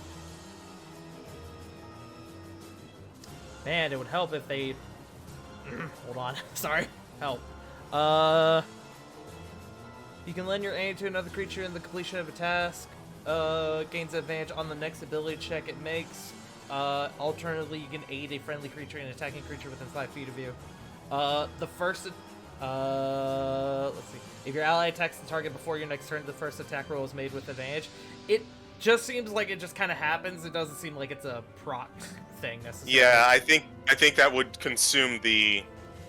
Man, it would help if they... Hold on. Sorry. Help. You can lend your aid to another creature in the completion of a task. Gains advantage on the next ability check it makes. Alternatively, you can aid a friendly creature and attacking creature within 5 feet of you. The first... let's see. If your ally attacks the target before your next turn, the first attack roll is made with advantage. It just seems like it just kind of happens. It doesn't seem like it's a proc thing necessarily. Yeah, I think that would consume the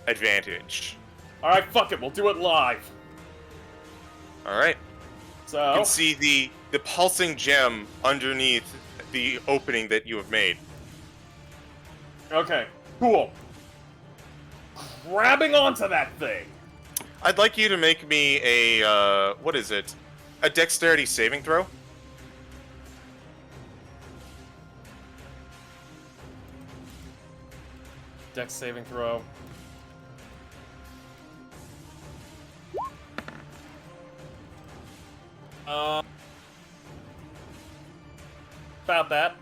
advantage. Alright, fuck it, we'll do it live. Alright. So... You can see the pulsing gem underneath the opening that you have made. Okay, cool. Grabbing onto that thing. I'd like you to make me a, what is it? A dexterity saving throw? Dex saving throw. About that.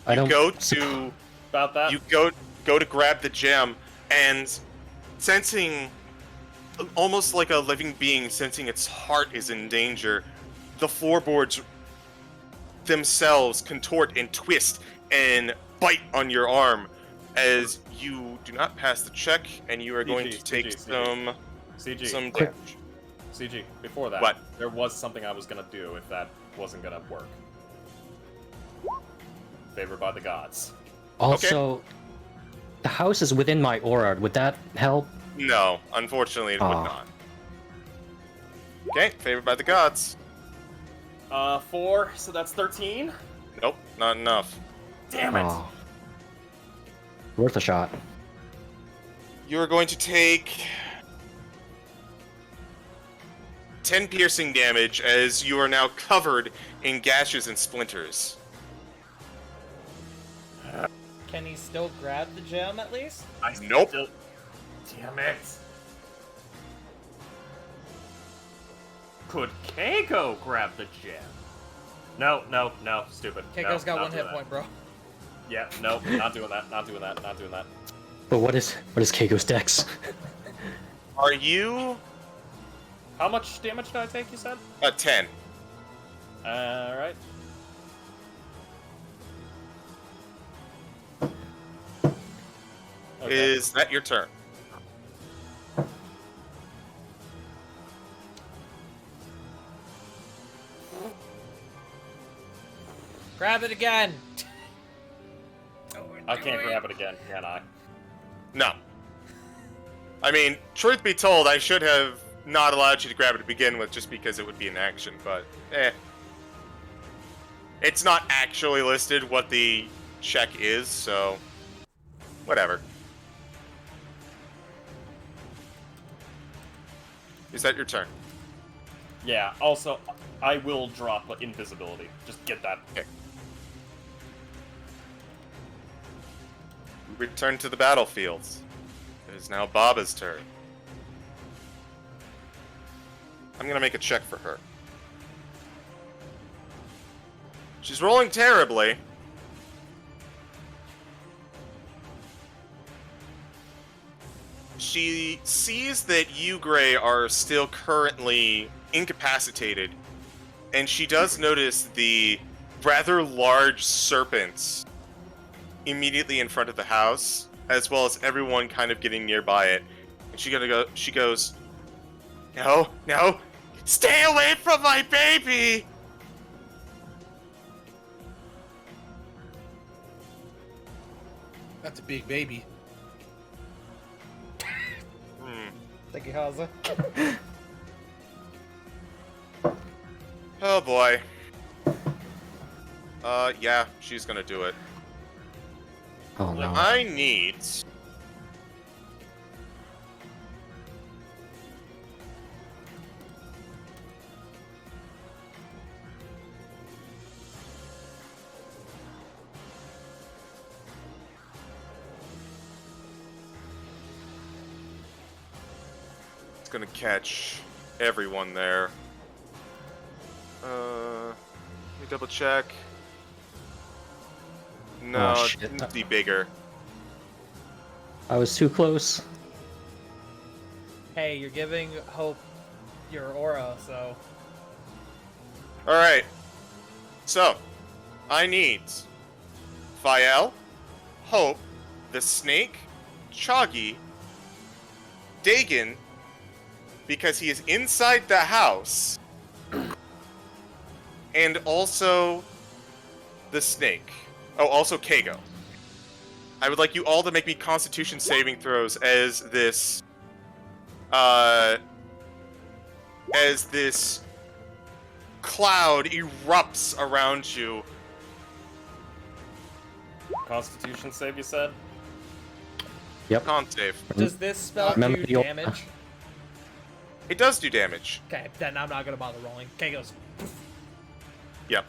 I don't. About that. You go to grab the gem, and sensing, almost like a living being, sensing its heart is in danger, the floorboards themselves contort and twist and bite on your arm as you do not pass the check, and you are going to take some damage. CG, before that, What? there was something I was gonna do if that wasn't gonna work. Favored by the gods. Also, the house is within my aura. Would that help? No, unfortunately it would Aw. not. Okay, favored by the gods. 4, so that's 13. Nope, not enough. Damn it! Aw. Worth a shot. You are going to take 10 piercing damage as you are now covered in gashes and splinters. Can he still grab the gem at least? Nope. Damn it! Could Keiko grab the gem? No, stupid. Keiko's No, got not 1 hit doing point, bro. that. Yeah, no, not doing that, not doing that. But what is Keiko's dex? Are you... How much damage did I take, you said? 10. Alright. Okay. Is that your turn? Grab it again! I can't grab it again, can I? No. I mean, truth be told, I should have not allowed you to grab it to begin with just because it would be an action, but it's not actually listed what the check is, so whatever. Is that your turn? Yeah, also, I will drop invisibility. Just get that. Okay. We return to the battlefields. It is now Baba's turn. I'm gonna make a check for her. She's rolling terribly. She sees that you, Gray, are still currently incapacitated, and she does notice the rather large serpents immediately in front of the house, as well as everyone kind of getting nearby it. And she goes, no, stay away from my baby! That's a big baby. Thank you, Haza. Oh boy. Yeah, she's gonna do it. Oh no. I need... It's gonna catch everyone there. Let me double check. No, Oh, it shit. needs to be bigger. I was too close. Hey, you're giving Hope your aura, so... Alright. So, I need Fael, Hope, the Snake, Choggy, Dagon, because he is inside the house, and also the Snake. Oh, also Kago. I would like you all to make me Constitution saving throws as this cloud erupts around you. Constitution save, you said? Yep. Con save. Does this spell Remember do the old- damage? It does do damage. Okay, then I'm not gonna bother rolling. Okay, goes. Yep.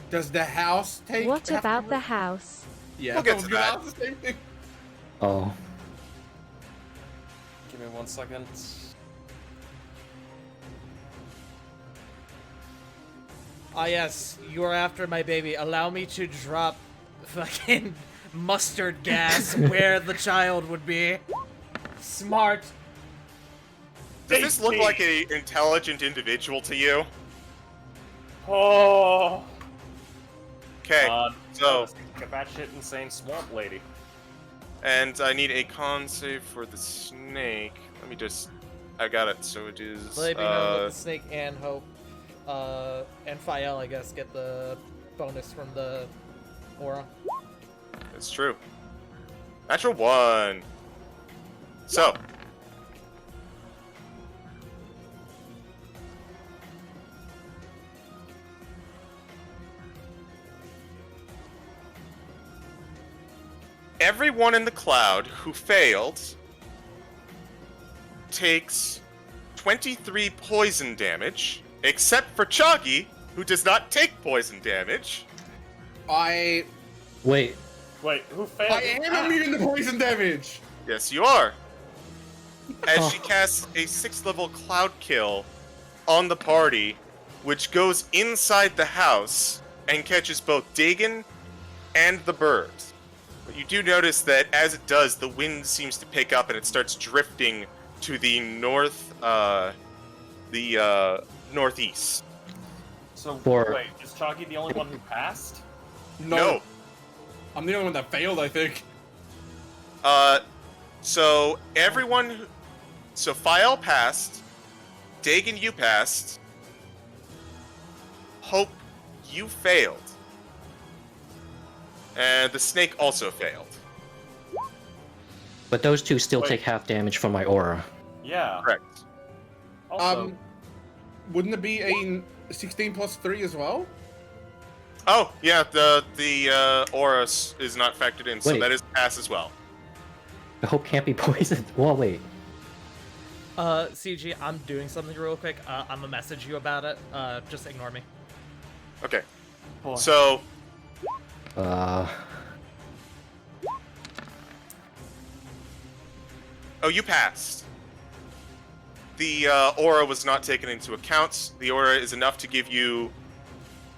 Does the house take? What have to about the roll? house? Yeah, We'll get I was to gonna that. ask the same thing. Oh. Give me 1 second. Ah, yes, you are after my baby. Allow me to drop fucking mustard gas where the child would be. Smart. Does this look like an intelligent individual to you? Oh! Okay, so, Like a batshit insane swamp lady. and I need a con save for the snake. Let me just, I got it, so it is, Let me know that the Snake and Hope, and Fael, I guess, get the bonus from the aura. it's true. Natural 1. So, everyone in the cloud who failed takes 23 poison damage, except for Choggy, who does not take poison damage. I Wait. Wait, who failed? am immune to poison damage. Yes, you are. As she casts a 6th level cloud kill on the party, which goes inside the house and catches both Dagon and the bird. But you do notice that as it does, the wind seems to pick up and it starts drifting to the northeast. So, For- wait, is Choggy the only one who passed? No. I'm the only one that failed, I think. So everyone, so Fael passed, Dagon, you passed, Hope, you failed, and the snake also failed. But those two still Wait. take half damage from my aura. Yeah. Correct. Also, Wouldn't it be a 16 plus 3 as well? Oh, yeah, the aura is not factored in, so Wait. that is pass as well. I hope can't be poisoned. Well, wait. CG, I'm doing something real quick. I'm gonna message you about it. Just ignore me. Okay. boy. So, Uh, oh, you passed. The aura was not taken into account. The aura is enough to give you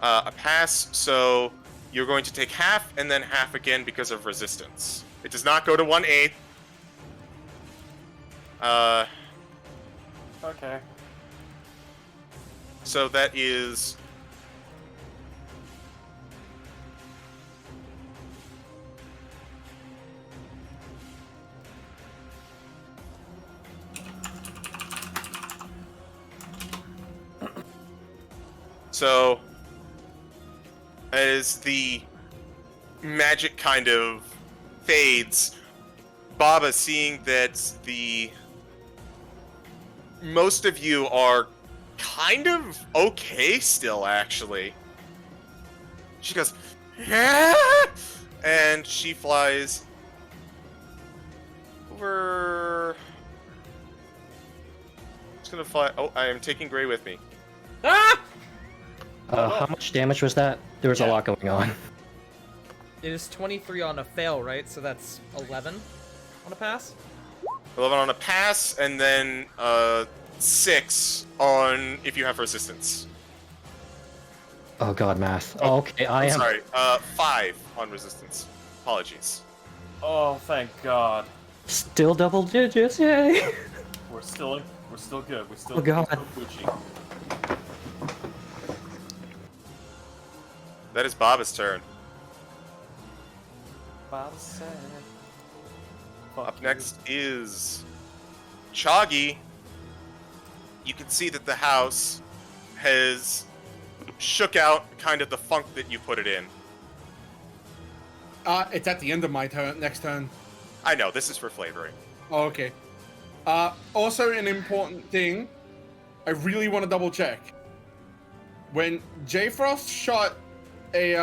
a pass, so you're going to take half and then half again because of resistance. It does not go to 1/8. Okay. So that is... So, as the magic kind of fades, Baba, seeing that most of you are kind of okay still, actually. She goes, "Yeah!" And she flies over... Just gonna fly... Oh, I am taking Gray with me. Ah! how much damage was that? There was a Yeah. lot going on. It is 23 on a fail, right? So that's 11 on a pass. 11 on a pass, and then 6 on if you have resistance. Oh god, math. Oh, okay, I I'm am. sorry, 5 on resistance. Apologies. Oh, thank God. Still double digits, yay! We're still good. We're still, Oh, God. we're still Gucci. That is Baba's turn. Baba said, fuck Up you. next is Choggy. You can see that the house has shook out kind of the funk that you put it in. It's at the end of my turn. Next turn. I know, this is for flavoring. Oh, okay. Also an important thing. I really want to double check. When J-Frost shot a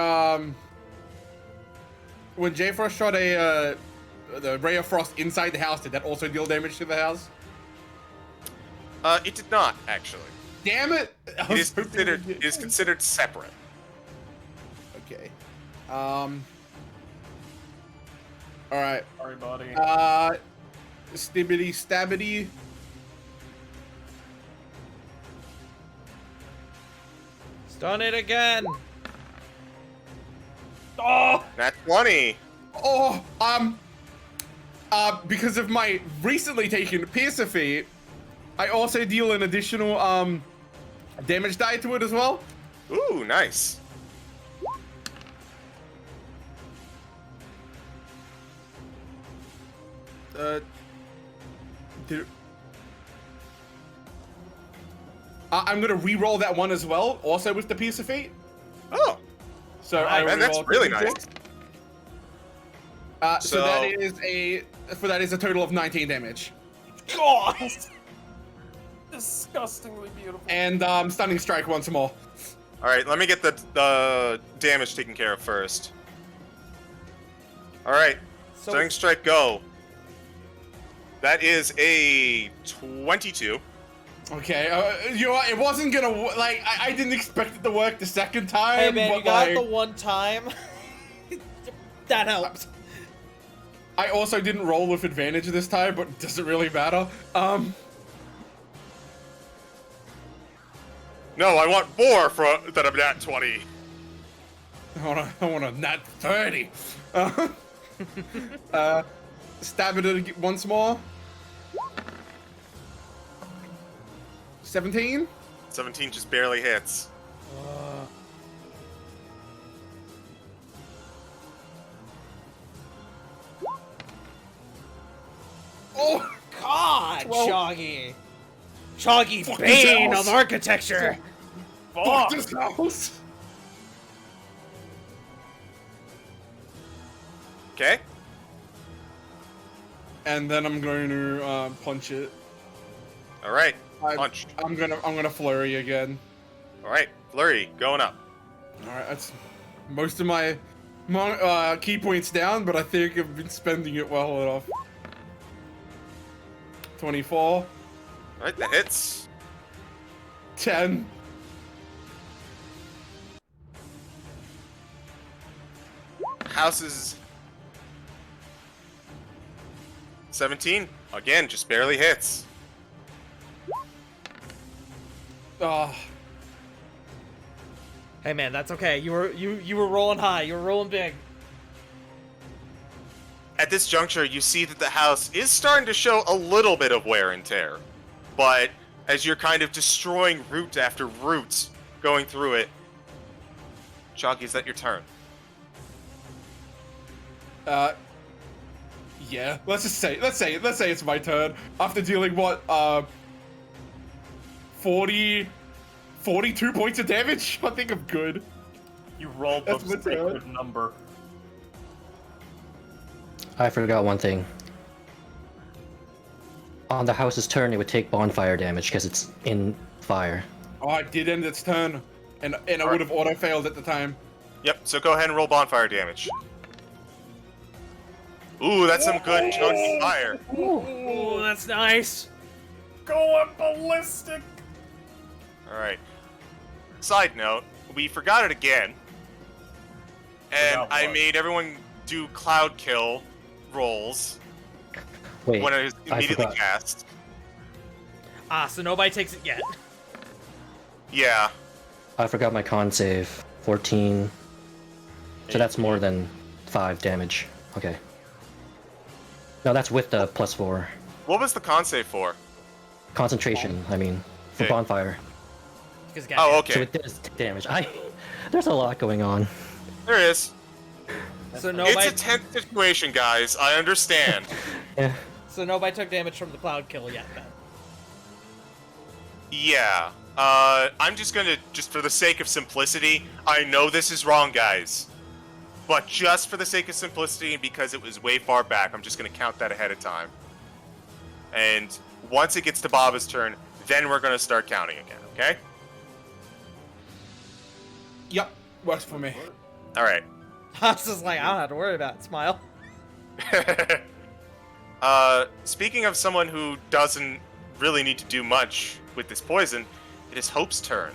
the ray of frost inside the house, did that also deal damage to the house? It did not, actually. Damn it! I was hoping it It is considered separate. Okay. All right. Sorry, buddy. Stibbity stabbity. Stun it again. Oh, Nat 20. oh, because of my recently taken Piercer feat, I also deal an additional damage die to it as well. Ooh, nice. I'm gonna re-roll that one as well, also with the Piercer feat. Oh, So man, that's re-roll really 2d6. nice. So that is a total of 19 damage. God! Disgustingly beautiful. And stunning strike once more. Alright, let me get the damage taken care of first. Alright, So Stunning Strike, go. That is a 22. Okay, you know what? It wasn't gonna like I didn't expect it to work the second time. hey man, but you got like, the one time. That helps. I also didn't roll with advantage this time, but it doesn't really matter. No, I want more that I'm nat 20. I want a nat 30. Stab it once more. 17. 17 just barely hits. Oh, God, Well- Choggy. Choggy, Fuck bane this house. of architecture. fuck this house. Okay? And then I'm going to punch it. Alright. Punch. I'm gonna flurry again. All right, flurry going up. All right, that's most of my key points down, but I think I've been spending it well enough. 24, All right, that hits. 10. House is 17. Again, just barely hits. Hey man, that's okay. You were rolling high. You were rolling big. At this juncture, you see that the house is starting to show a little bit of wear and tear. But as you're kind of destroying root after root going through it, Chalky, is that your turn? Yeah. Let's say it's my turn. After dealing what 42 points of damage? I think I'm good. You rolled That's the my turn. sacred number. I forgot one thing. On the house's turn, it would take bonfire damage because it's in fire. Oh, I did end its turn, and I would have auto failed at the time. Yep, so go ahead and roll bonfire damage. Ooh, that's some good chunky fire. Ooh, that's nice. Going ballistic! Alright. Side note, we forgot it again. And Forgot I what? made everyone do cloud kill rolls Wait, when it was I immediately forgot. cast. Ah, so nobody takes it yet. Yeah. I forgot my con save. 14. So that's more than 5 damage. Okay. No, that's with the +4. What was the con save for? Concentration, I mean, for Okay. bonfire. Because Oh, So okay. it does damage. There's a lot going on. There is. So nobody, It's a tense situation, guys. I understand. Yeah. so nobody took damage from the cloud kill yet. Then. Yeah. I'm just gonna, just for the sake of simplicity, I know this is wrong, guys. But just for the sake of simplicity and because it was way far back, I'm just gonna count that ahead of time. And once it gets to Baba's turn, then we're gonna start counting again, okay? Yep, works for me. Alright. I was just like, I don't have to worry about it. Smile. Speaking of someone who doesn't really need to do much with this poison, it is Hope's turn.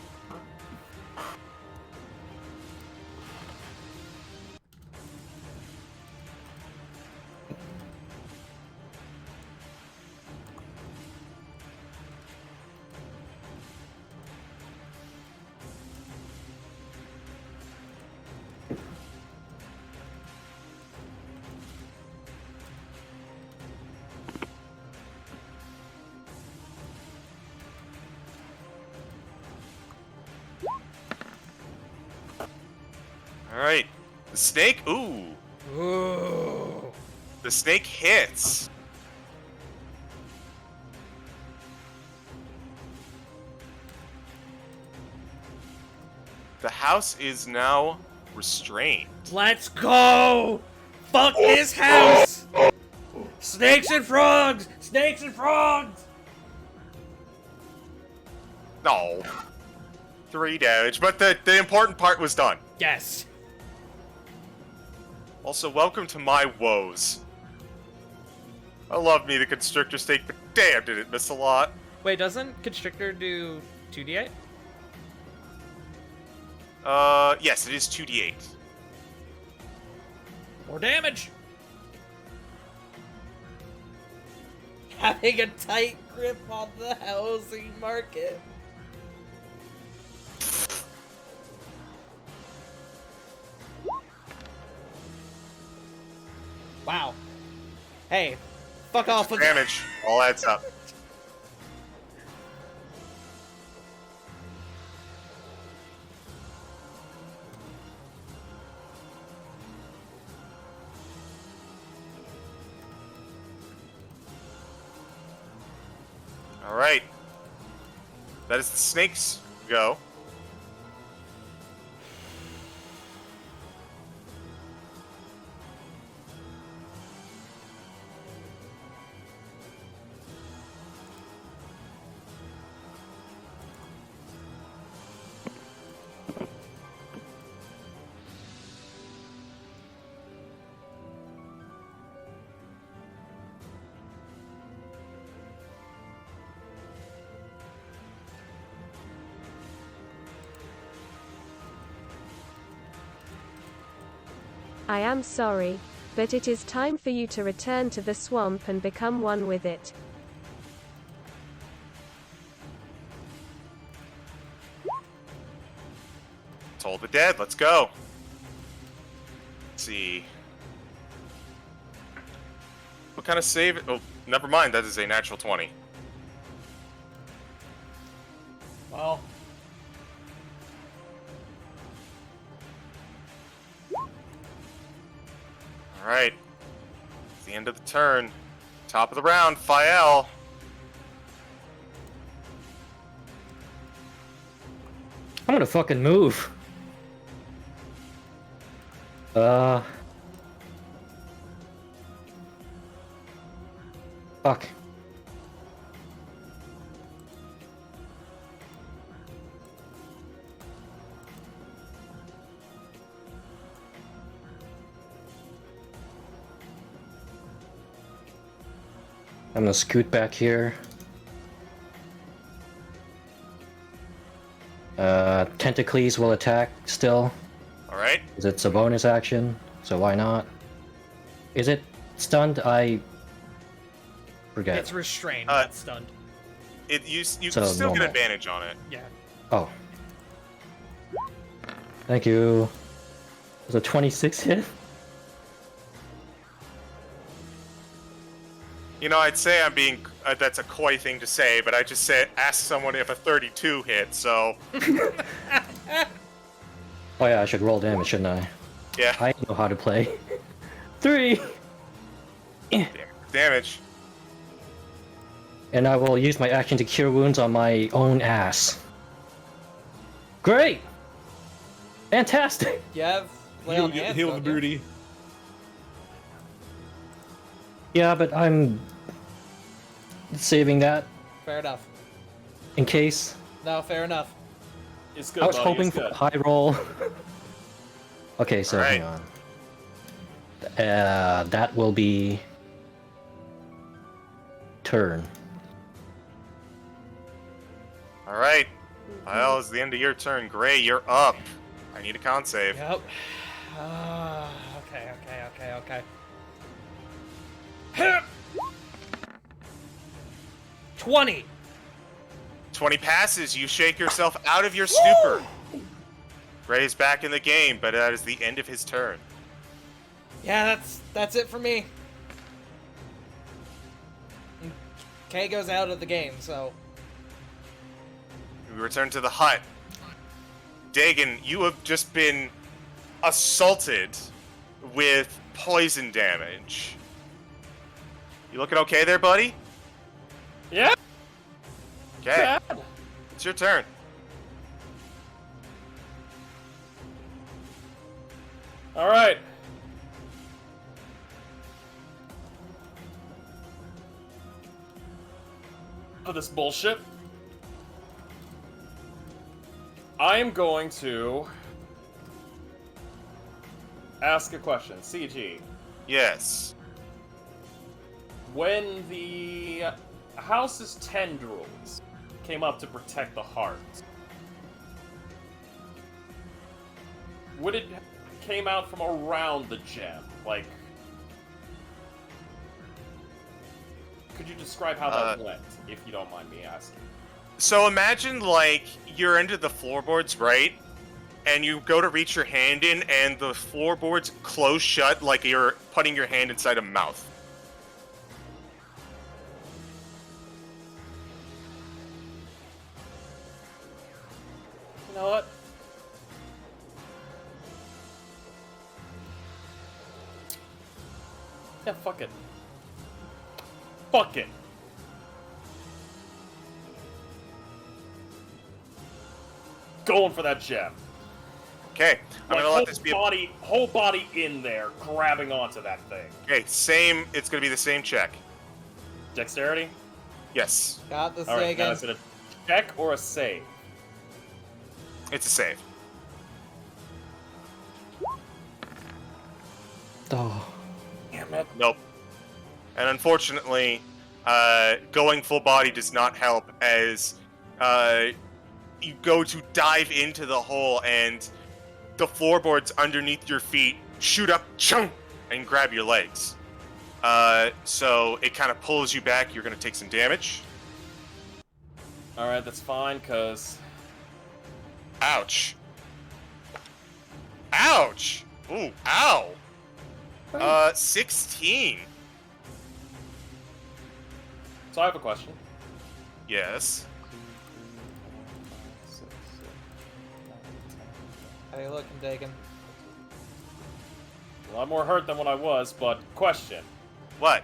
Alright. The snake, ooh. Ooh. The snake hits. The house is now restrained. Let's go! Fuck this house! Snakes and frogs! Snakes and frogs! No. 3 damage, but the important part was done. Yes. Also, welcome to my woes. I love me the constrictor snake, but damn, did it miss a lot. Wait, doesn't Constrictor do 2d8? Yes, it is 2d8. More damage! Having a tight grip on the housing market. Wow. Hey, fuck off with Damage, all adds up. Alright. That is the snake's go. I am sorry, but it is time for you to return to the swamp and become one with it. Toll the Dead, let's go. Let's see. What kind of save? Oh, never mind, that is a natural 20. Well. Alright. It's the end of the turn. Top of the round, Fael. I'm gonna fucking move. Fuck. I'm gonna scoot back here. Tentacles will attack still. Alright. It's a bonus action, so why not? Is it stunned? I forget. It's restrained, not stunned. You So still normal. get advantage on it. Yeah. Oh. Thank you. Was a 26 hit? You know, I'd say I'm being... that's a coy thing to say, but I just said ask someone if a 32 hit, so... Oh yeah, I should roll damage, shouldn't I? Yeah. I know how to play. 3! Damage. And I will use my action to cure wounds on my own ass. Great! Fantastic! You have lay on hands, Heal the don't you? booty. Yeah, but I'm saving that Fair enough. in case. No, fair enough. It's good, I was buddy, hoping it's for good. a high roll. Okay, so Alright. hang on. That will be turn. Alright. Well, it's the end of your turn. Gray, you're up. I need a con save. Yep. Okay. 20. 20 passes. You shake yourself out of your stupor. Gray's back in the game, but that is the end of his turn. Yeah, that's it for me. Kay goes out of the game, so We return to the hut. Dagon, you have just been assaulted with poison damage. You looking okay there, buddy? Yeah. Okay. It's your turn. All right. For this bullshit, I am going to ask a question. CG, Yes. when the house's tendrils came up to protect the heart, would it came out from around the gem? Like, could you describe how that went, if you don't mind me asking? So imagine, like, you're into the floorboards, right? And you go to reach your hand in, and the floorboards close shut like you're putting your hand inside a mouth. You know what? Yeah, fuck it. Fuck it. Going for that gem. Okay, I'm Like, gonna let this be. whole body in there, grabbing onto that thing. Okay, same. It's gonna be the same check. Dexterity? Yes, got this Alright, now again. is it a check or a save? it's a save. Oh. Damn it. Nope. And unfortunately, going full body does not help as you go to dive into the hole and the floorboards underneath your feet shoot up, chung, and grab your legs. So it kind of pulls you back. You're going to take some damage. Alright, that's fine, cause... Ouch. Ouch! Ooh, ow! 16. So I have a question. Yes. How you looking, Dagon? A lot more hurt than what I was, but question. What?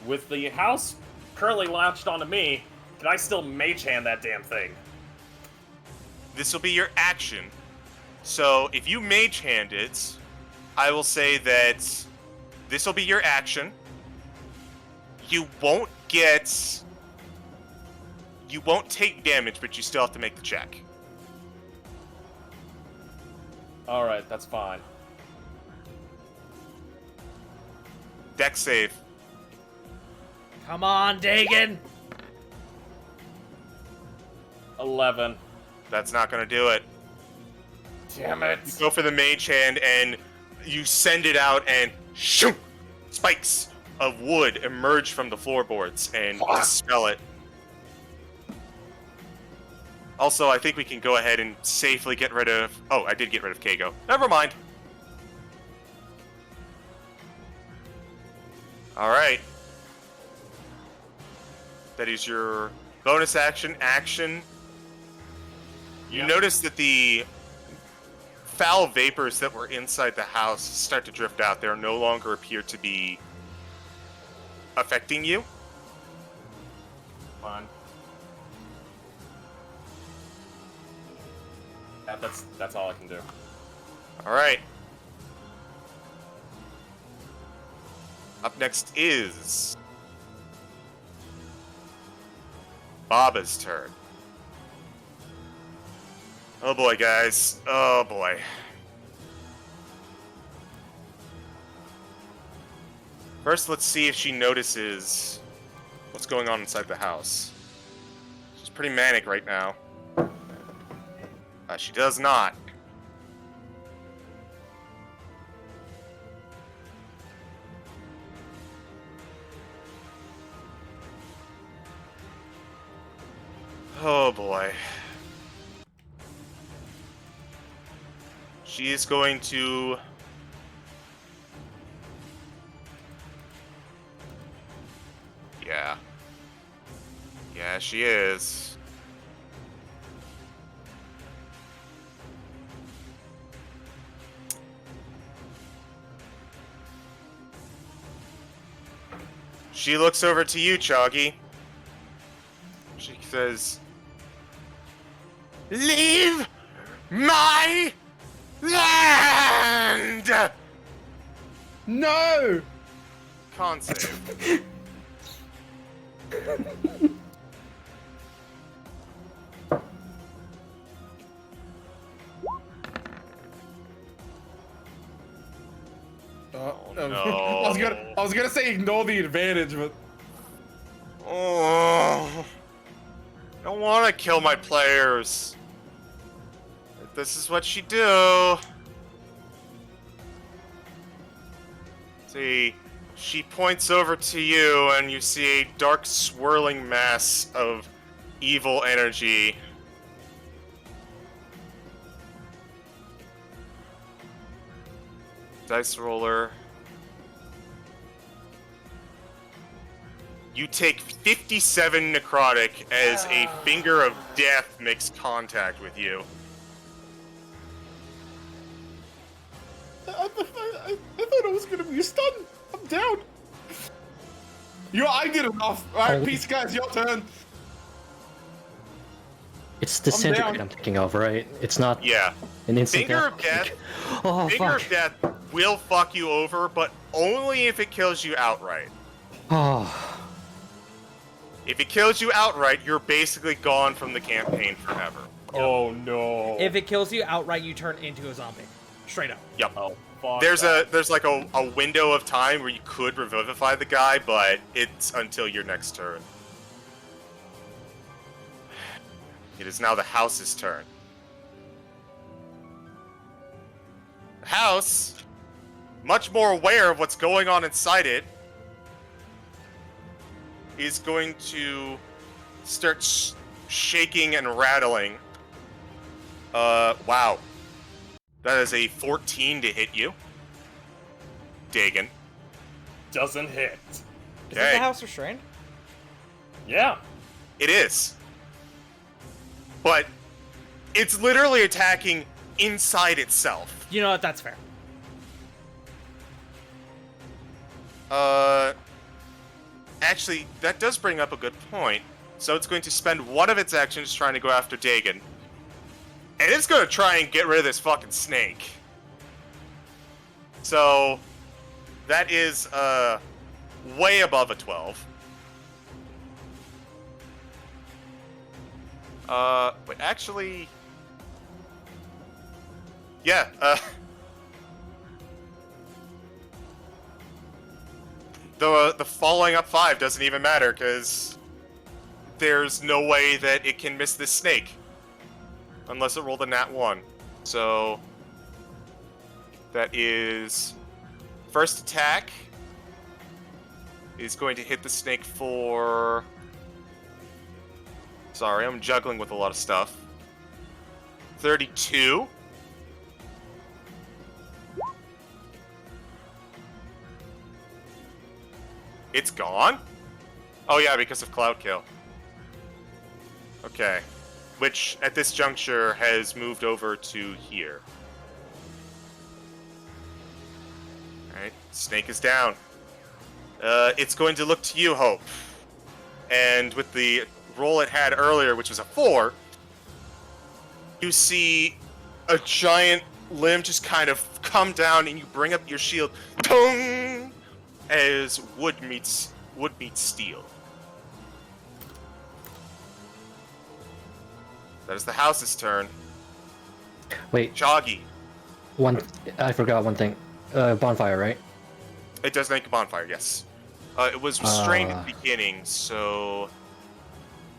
With the house currently latched onto me, can I still mage hand that damn thing? This will be your action. So if you mage hand it, I will say that this will be your action. You won't take damage, but you still have to make the check. Alright, that's fine. Dex save. Come on, Dagon! 11. That's not gonna do it. Damn it! You go for the mage hand and you send it out and shoot! Spikes of wood emerge from the floorboards and dispel it. Also, I think we can go ahead and safely get rid of... Oh, I did get rid of Kago. Never mind. Alright. That is your bonus action. You notice that the foul vapors that were inside the house start to drift out. They no longer appear to be affecting you. Fine. Yeah, that's all I can do. Alright. Up next is Baba's turn. Oh boy, guys. Oh boy. First, let's see if she notices what's going on inside the house. She's pretty manic right now. She does not. Oh boy. She is going to... Yeah. Yeah, she is. She looks over to you, Choggy. She says, "Leave my land!" No! Con save. no. I was gonna say ignore the advantage, but Oh, I don't want to kill my players. If this is what she do. See, she points over to you, and you see a dark, swirling mass of evil energy. Dice roller. You take 57 necrotic as a finger of death makes contact with you. I thought it was gonna be a stun. I'm down. I did enough. Alright, peace, guys. Your turn. It's disintegrate I'm thinking of, right? It's not Yeah. an instant Finger death. of death. Oh, Finger fuck. of death will fuck you over, but only if it kills you outright. Oh. If it kills you outright, you're basically gone from the campaign forever. Oh no. If it kills you outright, you turn into a zombie. Straight up. Yep. Oh, fuck There's that. like a window of time where you could revivify the guy, but it's until your next turn. It is now the house's turn. The house much more aware of what's going on inside it, is going to start shaking and rattling. Wow. That is a 14 to hit you. Dagon. Doesn't hit. Is it Okay. the house restrained? Yeah. It is. But it's literally attacking inside itself. You know what? That's fair. Actually, that does bring up a good point. So it's going to spend one of its actions trying to go after Dagon. And it's going to try and get rid of this fucking snake. So that is way above a 12. Wait, actually... Yeah, the following up 5 doesn't even matter, because there's no way that it can miss this snake. Unless it rolled a nat 1. So... that is... First attack is going to hit the snake for... Sorry, I'm juggling with a lot of stuff. 32. It's gone? Oh yeah, because of Cloud Kill. Okay. Which, at this juncture, has moved over to here. Alright, snake is down. It's going to look to you, Hope. And with the roll it had earlier, which was a 4, you see a giant limb just kind of come down, and you bring up your shield. Tung! As wood meets steel. That is the house's turn. Wait, Joggy. I forgot one thing. Bonfire, right? It does make a bonfire, yes. It was restrained at the beginning, so...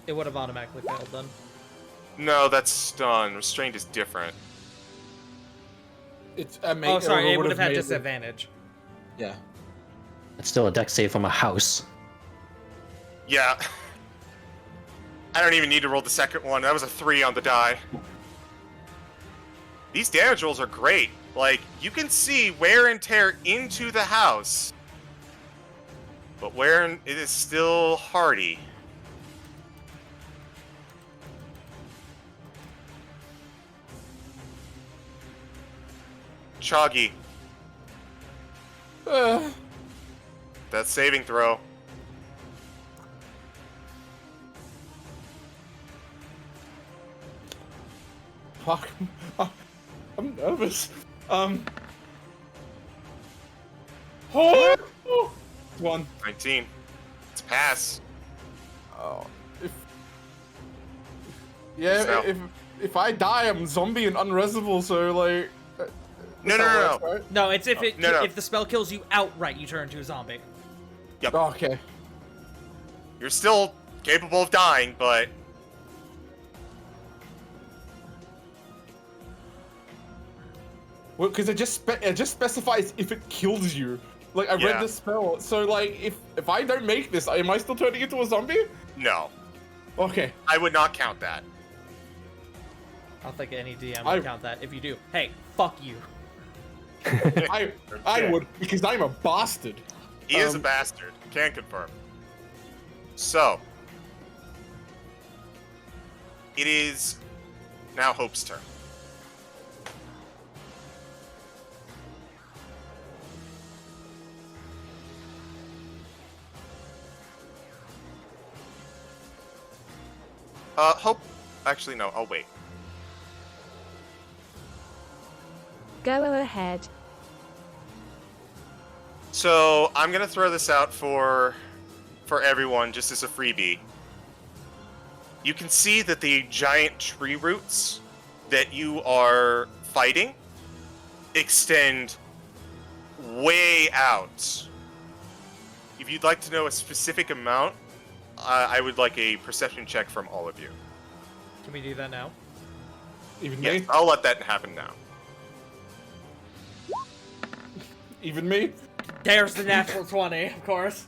It would have automatically failed then. No, that's stun. Restrained is different. It's Oh, sorry, it would have had made it- disadvantage. Yeah. It's still a dex save from a house. Yeah. I don't even need to roll the second one. That was a 3 on the die. These damage rolls are great. Like, you can see wear and tear into the house. But it is still hardy. Choggy. That saving throw. Fuck. I'm nervous. Oh! 1. 19. It's a pass. Oh. Yeah, So- if I die, I'm zombie and unresable, so like. No, that's how no, it no, works, no. right? No, it's if no. if the spell kills you outright, you turn into a zombie. Oh, okay. You're still capable of dying, but... Well, because it just specifies if it kills you. Like I Yeah. read the spell, so like if I don't make this, am I still turning into a zombie? No. Okay. I would not count that. I don't think any DM I- would count that. If you do, hey, fuck you. I would, because I'm a bastard. He is a bastard. Can confirm. So. It is now Hope's turn. Hope... Actually, no. I'll wait. Go ahead. So, I'm gonna throw this out for everyone, just as a freebie. You can see that the giant tree roots that you are fighting extend way out. If you'd like to know a specific amount, I would like a perception check from all of you. Can we do that now? Even Yes, me? I'll let that happen now. Even me? There's the natural 20, of course.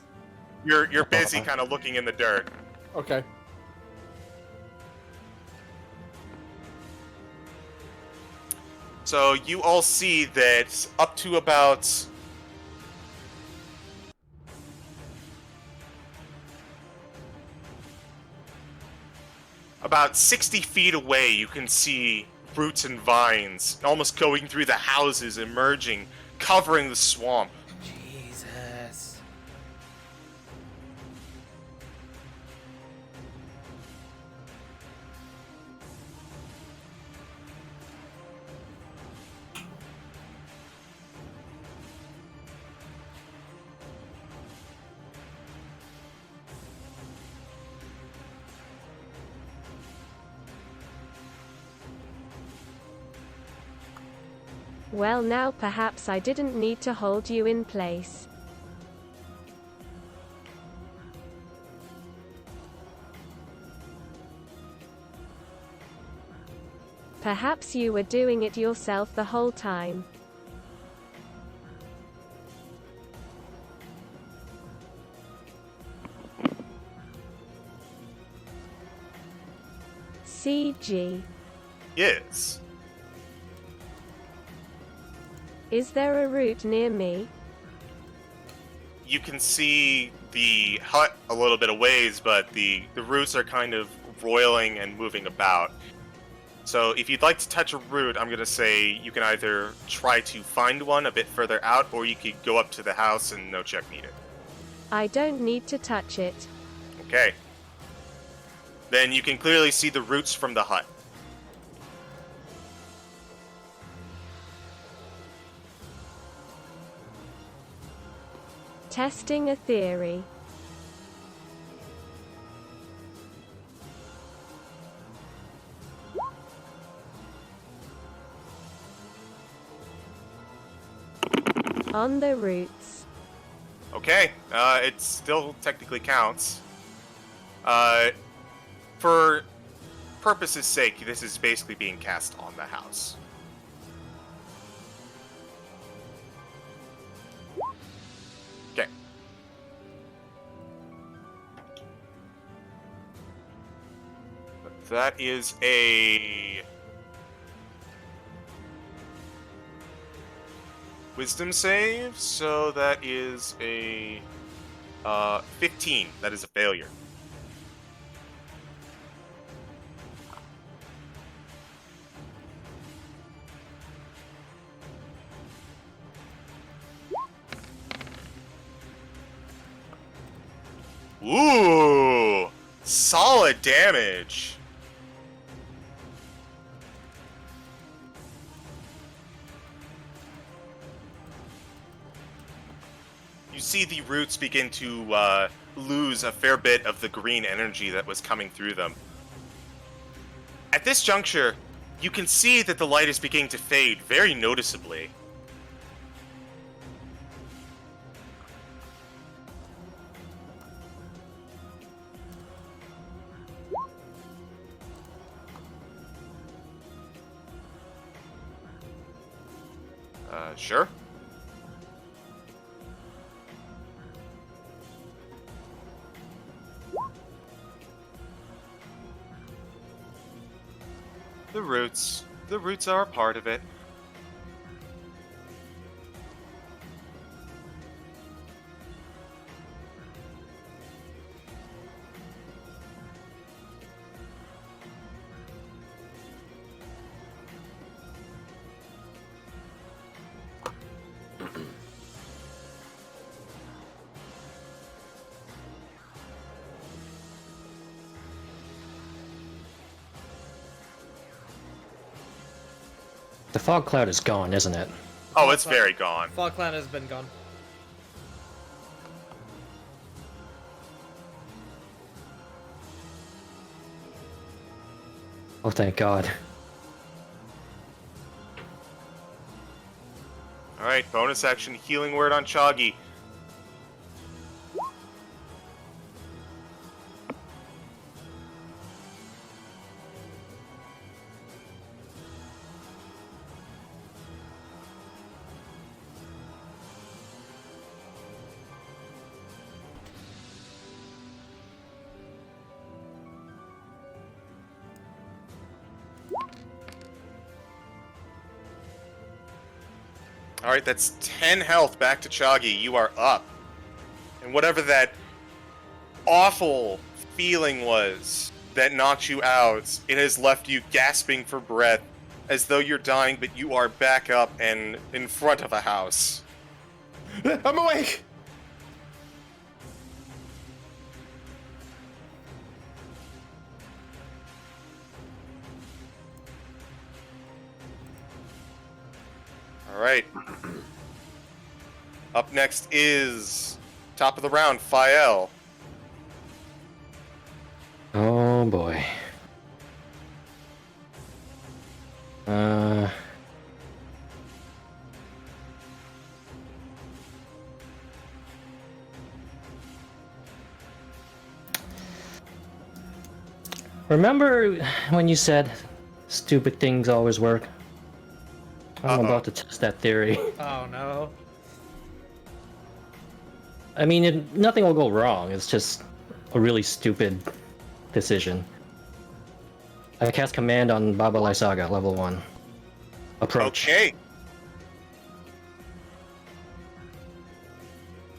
You're busy kind of looking in the dirt. Okay. So you all see that up to about 60 feet away, you can see roots and vines almost going through the houses, emerging, covering the swamp. Jesus. Well, now perhaps I didn't need to hold you in place. Perhaps you were doing it yourself the whole time. CG. Yes. Is there a route near me? You can see the hut a little bit a ways, but the roots are kind of roiling and moving about. So if you'd like to touch a root, I'm going to say you can either try to find one a bit further out, or you could go up to the house and no check needed. I don't need to touch it. Okay. Then you can clearly see the roots from the hut. Testing a theory. On the roots. Okay, it still technically counts. For purposes' sake, this is basically being cast on the house. Okay. That is a wisdom save, so that is a 15. That is a failure. Ooh, solid damage. You see the roots begin to lose a fair bit of the green energy that was coming through them. At this juncture, you can see that the light is beginning to fade very noticeably. Sure. The roots are a part of it. The fog cloud is gone, isn't it? Oh, it's very gone. Fog cloud has been gone. Oh, thank God. Alright, bonus action, healing word on Choggy. Alright, that's 10 health back to Choggy. You are up. And whatever that awful feeling was that knocked you out, it has left you gasping for breath as though you're dying, but you are back up and in front of a house. I'm awake! Alright. Up next is top of the round, Fael. Oh boy. Remember when you said stupid things always work? I'm about to test that theory. Oh no. I mean, nothing will go wrong. It's just a really stupid decision. I cast command on Baba Lysaga, level 1. Approach. Okay.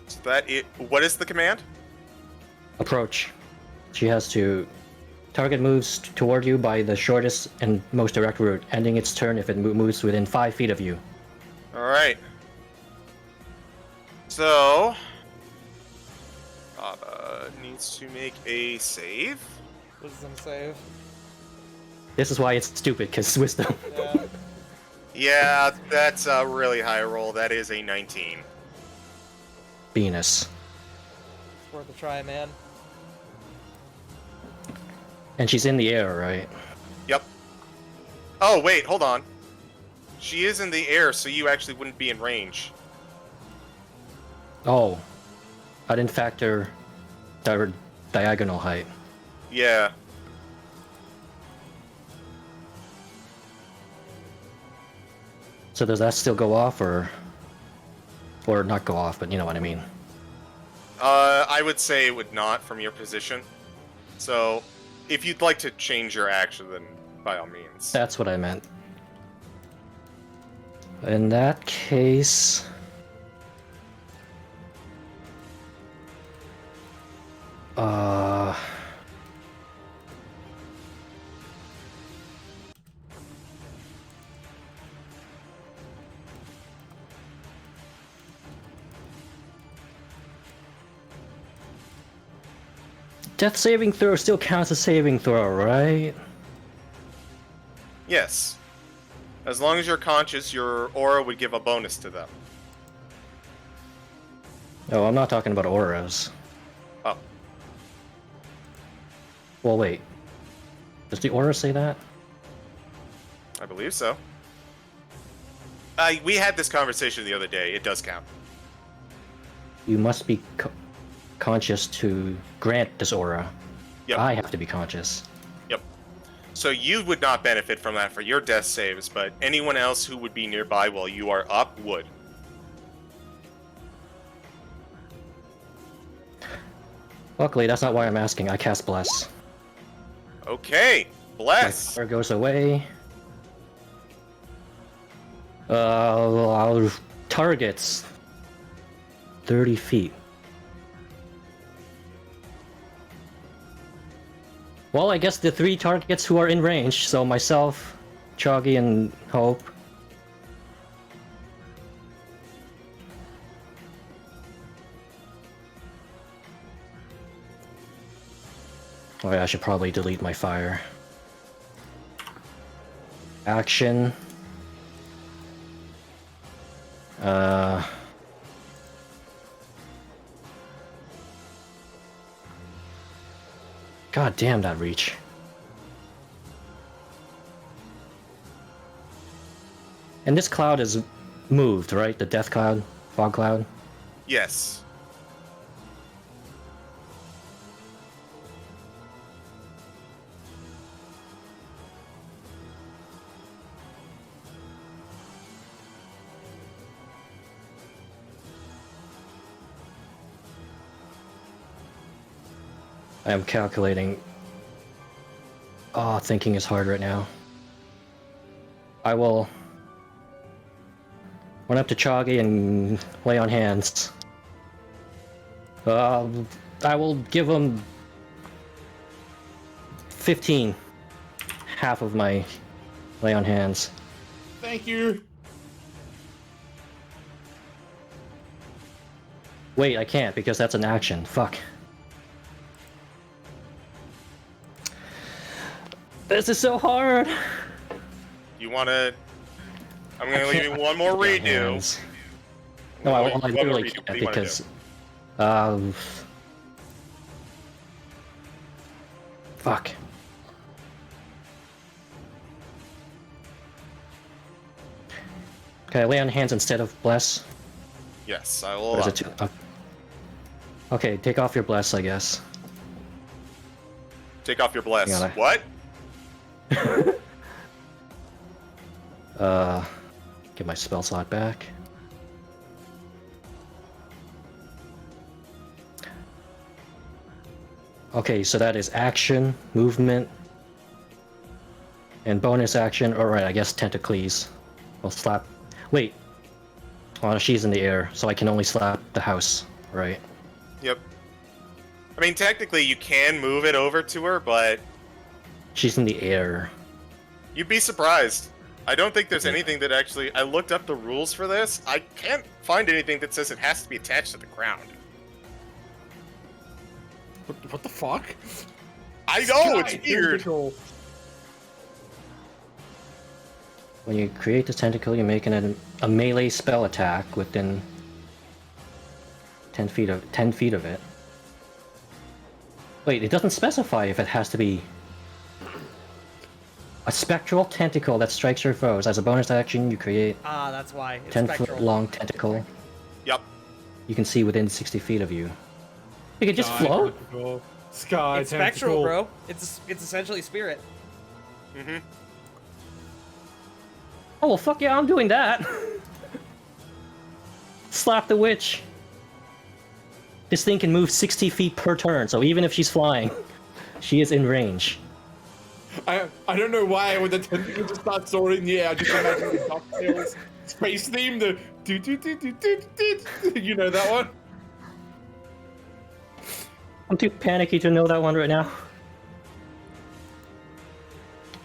So what is the command? Approach. She has to target moves toward you by the shortest and most direct route, ending its turn if it moves within 5 feet of you. Alright. So... needs to make a save. Wisdom save. This is why it's stupid, because wisdom. Yeah. Yeah, that's a really high roll. That is a 19. Venus. It's worth a try, man. And she's in the air, right? Yep. Oh, wait, hold on. She is in the air, so you actually wouldn't be in range. Oh. I didn't factor diagonal height. Yeah. So does that still go off, or not go off, but you know what I mean? I would say it would not from your position. So, if you'd like to change your action, then by all means. That's what I meant. In that case... Death saving throw still counts as saving throw, right? Yes. As long as you're conscious, your aura would give a bonus to them. Oh, I'm not talking about auras. Oh. Well, wait. Does the aura say that? I believe so. We had this conversation the other day. It does count. You must be conscious to grant this aura. Yep. I have to be conscious. Yep. So you would not benefit from that for your death saves, but anyone else who would be nearby while you are up would. Luckily, that's not why I'm asking. I cast Bless. Okay. Bless. There goes away. Targets 30 feet. Well, I guess the 3 targets who are in range, so myself, Choggy, and Hope. Oh yeah, I should probably delete my fire. Action. God damn that reach. And this cloud is moved, right? The death cloud? Fog cloud? Yes. I am calculating. Oh, thinking is hard right now. I will... Run up to Choggy and lay on hands. I will give him 15. Half of my lay on hands. Thank you. Wait, I can't because that's an action. Fuck. This is so hard. You wanna? I'm gonna I leave can't- you one more lay on redo. hands. No, I One more literally redo. What can't do you wanna because. do? Fuck. Can I lay on hands instead of bless? Yes, I Or will. is it too... Okay, take off your bless, I guess. Take off your bless. Yeah, What? Get my spell slot back. Okay, so that is action, movement, and bonus action. Alright, I guess Tentacles. I'll slap... Wait. Oh, she's in the air, so I can only slap the house, right? Yep. I mean, technically, you can move it over to her, but She's in the air. you'd be surprised. I don't think there's anything that actually... I looked up the rules for this. I can't find anything that says it has to be attached to the ground. What the fuck? I know, it's Sky weird. tentacle. When you create the tentacle, you make a melee spell attack within 10 feet of it. Wait, it doesn't specify if it has to be a spectral tentacle that strikes your foes. As a bonus action, you create Ah, that's why. It's 10-foot spectral. long tentacle Yep. you can see within 60 feet of you. You can just Sky float? tentacle. Sky It's spectral, tentacle. bro. It's essentially spirit. Mm-hmm. Oh, well, fuck yeah, I'm doing that. Slap the witch. This thing can move 60 feet per turn, so even if she's flying, she is in range. I don't know why when the tentacle just starts soaring in the air, I just imagine the DuckTales space theme, the do do do do do do. You know that one? I'm too panicky to know that one right now.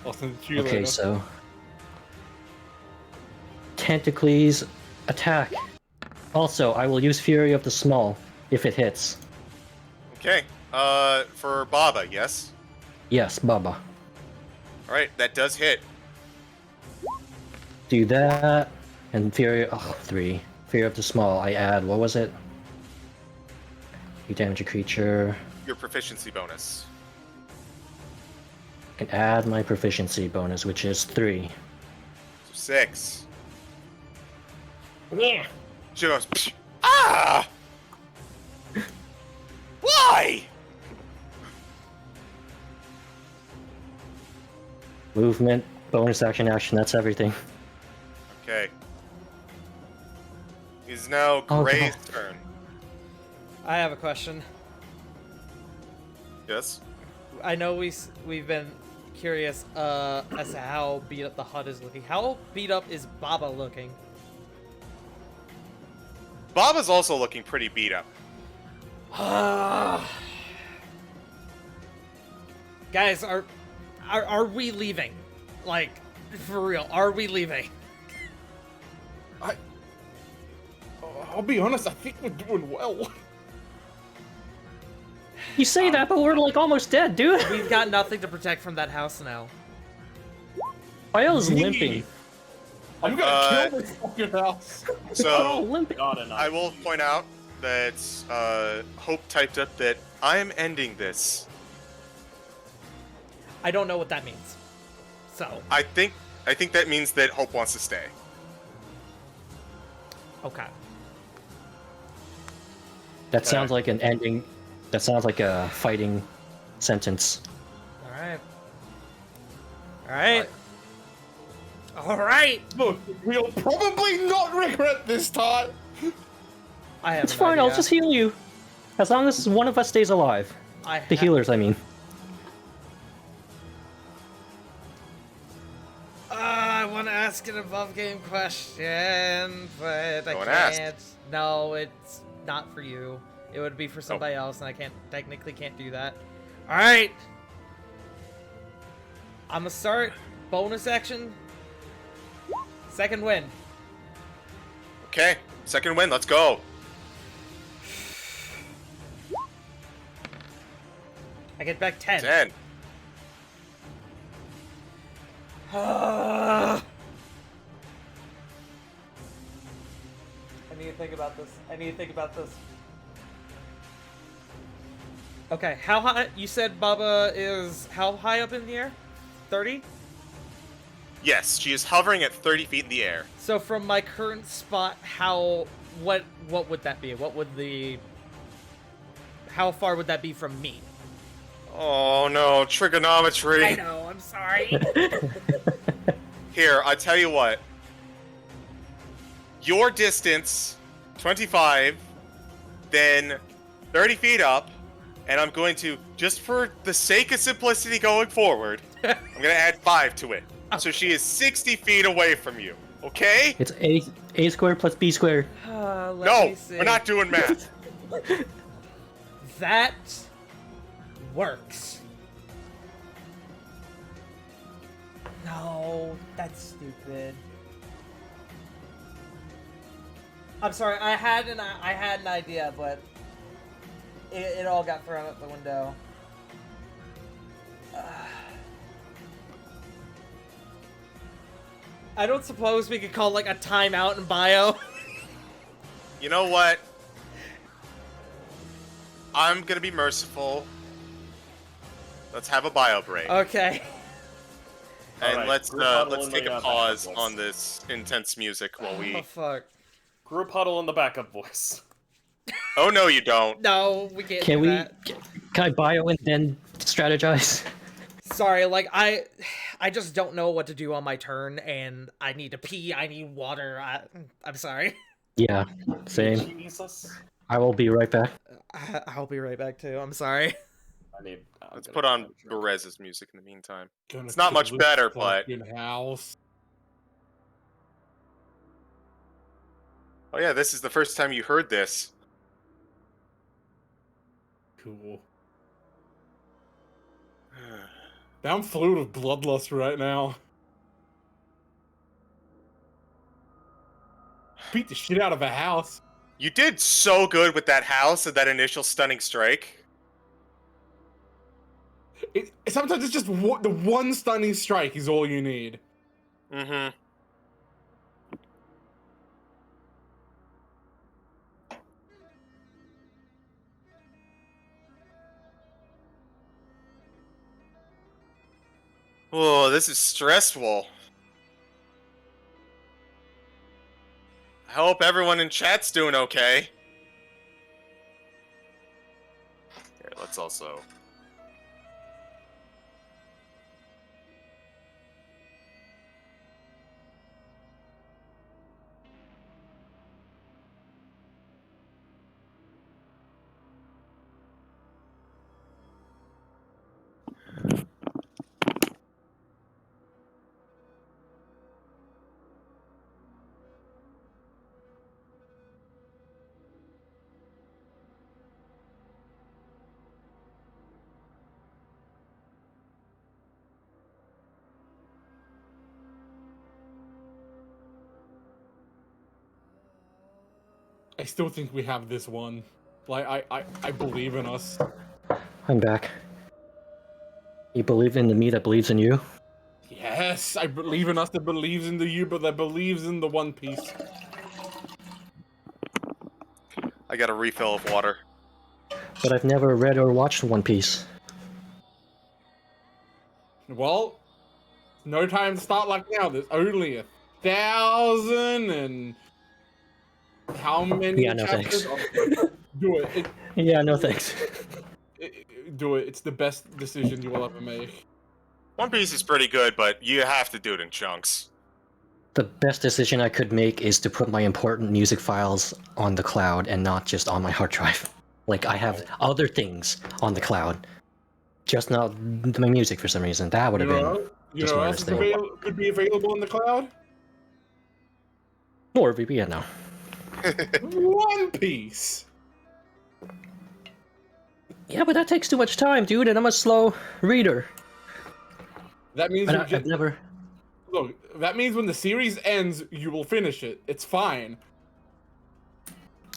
I'll send it to you Okay, later. so... Tentacles attack. Also, I will use Fury of the Small if it hits. Okay. For Baba, yes? Yes, Baba. Alright, that does hit. Do that, and Fury... Oh, 3. Fury of the Small, I add... What was it? You damage a creature... Your proficiency bonus. I can add my proficiency bonus, which is 3. So 6. Yeah. She goes, "Psh, ah! Why? Movement, bonus action, that's everything. Okay. It's now Oh, Gray's God. turn. I have a question. Yes? I know we've been curious as to how beat up the HUD is looking. How beat up is Baba looking? Baba's also looking pretty beat up. Guys, are we leaving? Like, for real, are we leaving? I'll be honest, I think we're doing well. You say that, but we're like almost dead, dude. We've got nothing to protect from that house now. Viola's limping. I'm gonna kill this fucking house. Oh, So, limping. God, and I will point out that Hope typed up that I am ending this. I don't know what that means. So, I think that means that Hope wants to stay. okay. That sounds like an ending. That sounds like a fighting sentence. Alright. Alright. Alright! Look, we'll probably not regret this time. I have It's an fine, I'll idea. just heal you. As long as one of us stays alive. I The ha- healers, I mean. I want to ask an above game question, but I Go and can't. ask. No, it's not for you. It would be for somebody else, and I technically can't do that. All right. I'm gonna start bonus action. Second win. Okay, second win. Let's go. I get back 10. 10. I need to think about this. Okay, how high? You said Bubba is how high up in the air? 30? Yes, she is hovering at 30 feet in the air. So from my current spot, what would that be? How far would that be from me? Oh no, trigonometry. I know, I'm sorry. Here, I tell you what. Your distance, 25, then 30 feet up, and I'm going to, just for the sake of simplicity going forward, I'm going to add 5 to it. So she is 60 feet away from you, okay? It's a squared plus b squared. No, we're not doing math. That works. No, that's stupid. I'm sorry. I had an idea, but it all got thrown out the window. I don't suppose we could call like a timeout in bio. You know what? I'm gonna be merciful. Let's have a bio break. Okay. And Alright, let's group huddle let's in take the, a backup pause voice. on this intense music while Oh we. fuck. Group huddle in the backup voice. Oh no, you don't. No, we can't. Can do we? that. Can I bio and then strategize? Sorry, like I just don't know what to do on my turn, and I need to pee. I need water. I'm sorry. Yeah, same. Jesus. I will be right back. I'll be right back too. I'm sorry. Let's put on Berez's music in the meantime. Gonna It's not much kill this better, but- fucking house. Oh yeah, this is the first time you heard this. Cool. I'm fluid of bloodlust right now. Beat the shit out of a house. You did so good with that house and that initial stunning strike. Sometimes it's just the one stunning strike is all you need. Mm-hmm. Oh, this is stressful. I hope everyone in chat's doing okay. Here, let's also... I still think we have this one. Like, I believe in us. I'm back. You believe in the me that believes in you? Yes, I believe in us that believes in the you, but that believes in the One Piece. I got a refill of water. But I've never read or watched One Piece. Well, no time to start like now. There's only 1,000 and how many Yeah, no chapters? thanks. Do it. Yeah, no thanks. Do it. It's the best decision you will ever make. One Piece is pretty good, but you have to do it in chunks. The best decision I could make is to put my important music files on the cloud and not just on my hard drive. Like, I have other things on the cloud, just not my music for some reason. That would have been You the know what else smartest thing. could be available in the cloud? Or VPN now. One Piece. Yeah, but that takes too much time, dude, and I'm a slow reader. That means And you I've never. look. That means when the series ends, you will finish it. It's fine.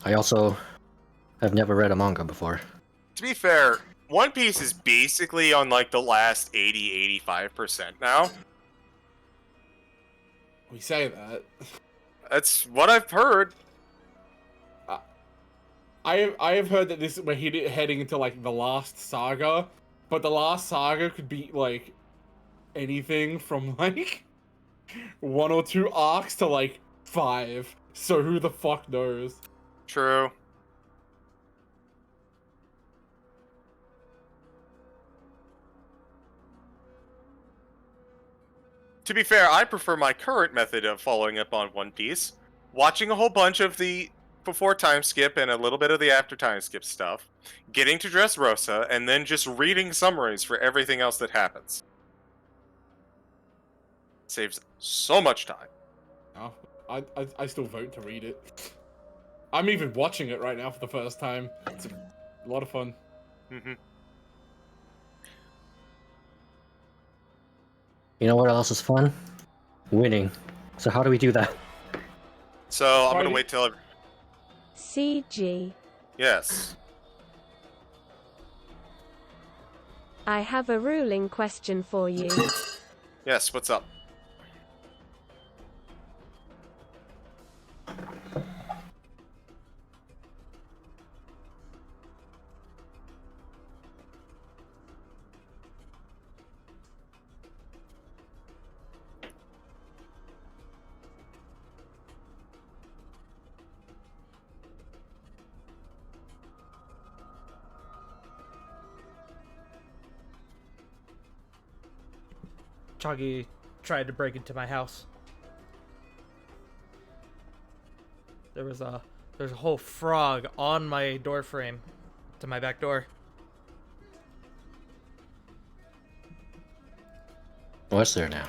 I also have never read a manga before. To be fair, One Piece is basically on like the last 80-85% now. We say that. That's what I've heard. I have heard that we're heading into like the last saga, but the last saga could be like anything from like 1 or 2 arcs to like 5. So who the fuck knows? True. To be fair, I prefer my current method of following up on One Piece. Watching a whole bunch of the before time skip and a little bit of the after time skip stuff, getting to Dressrosa, and then just reading summaries for everything else that happens. Saves so much time. Oh, I still vote to read it. I'm even watching it right now for the first time. It's a lot of fun. Mm-hmm. You know what else is fun? Winning. So how do we do that? So I'm gonna Friday? wait till. CG. Yes. I have a ruling question for you. Yes. What's up? Choggy tried to break into my house. There's a whole frog on my door frame to my back door. What's there now?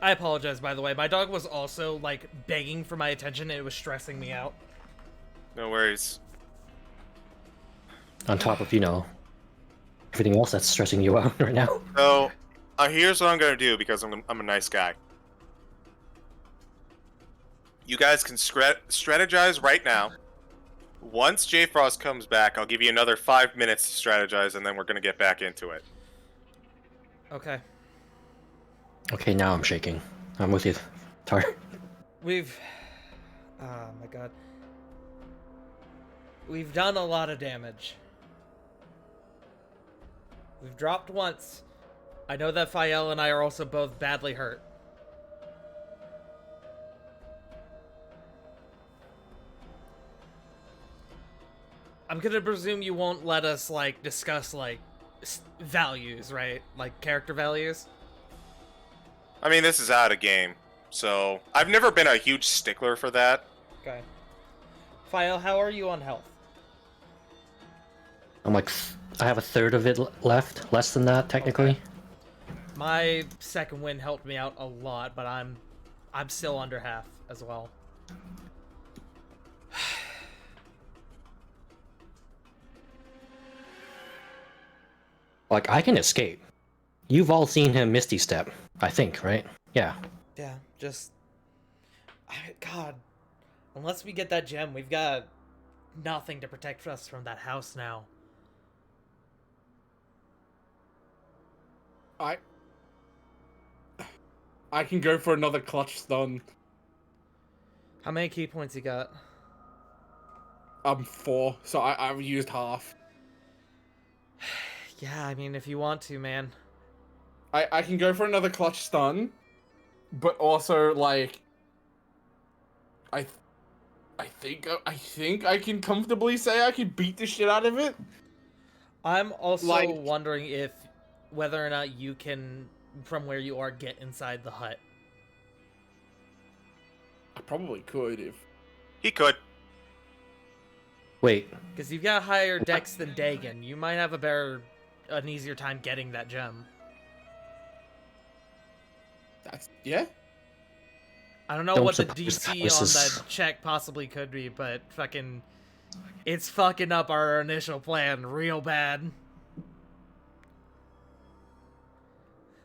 I apologize, by the way. My dog was also, like, begging for my attention, and it was stressing me out. No worries. On top of, everything else that's stressing you out right now. So, here's what I'm gonna do because I'm a nice guy. You guys can strategize right now. Once J Frost comes back, I'll give you another 5 minutes to strategize, and then we're gonna get back into it. Okay. Okay, now I'm shaking. I'm with you, Tar. We've... Oh, my God. We've done a lot of damage. We've dropped once. I know that Fael and I are also both badly hurt. I'm gonna presume you won't let us, like, discuss, like, values, right? Like, character values? I mean, this is out of game, so I've never been a huge stickler for that. Okay. Fael, how are you on health? I'm like, I have a third of it left. Less than that, technically. Okay. My second win helped me out a lot, but I'm still under half as well. Like, I can escape. You've all seen him Misty Step, I think, right? Yeah. Yeah, just... God. Unless we get that gem, we've got nothing to protect us from that house now. I can go for another clutch stun. How many key points you got? 4, so I've used half. Yeah, I mean, if you want to, man. I can go for another clutch stun, but also like I think I can comfortably say I can beat the shit out of it. I'm also Like- wondering if whether or not you can, from where you are, get inside the hut. I probably could if. He could. Wait, Because you've got higher dex than Dagon. You might have an easier time getting that gem. Yeah. I don't know Don't what the suppose DC this on is- that check possibly could be, but it's fucking up our initial plan real bad.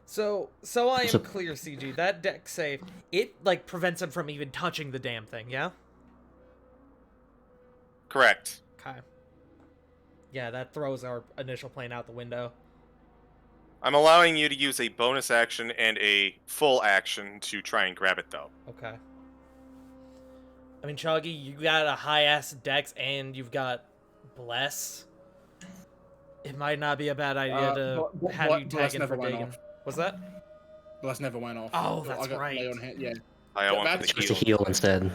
So I am So- clear, CG. That deck save, it like prevents him from even touching the damn thing, yeah? Correct. Okay. Yeah, that throws our initial plan out the window. I'm allowing you to use a bonus action and a full action to try and grab it, though. Okay. I mean, Choggy, you got a high-ass dex and you've got Bless. It might not be a bad idea to have you Bless tag in never for went Dagon. off. What's that? Bless never went off. Oh, that's I got right. my own hand. Yeah. I want that's the just a heal. heal instead.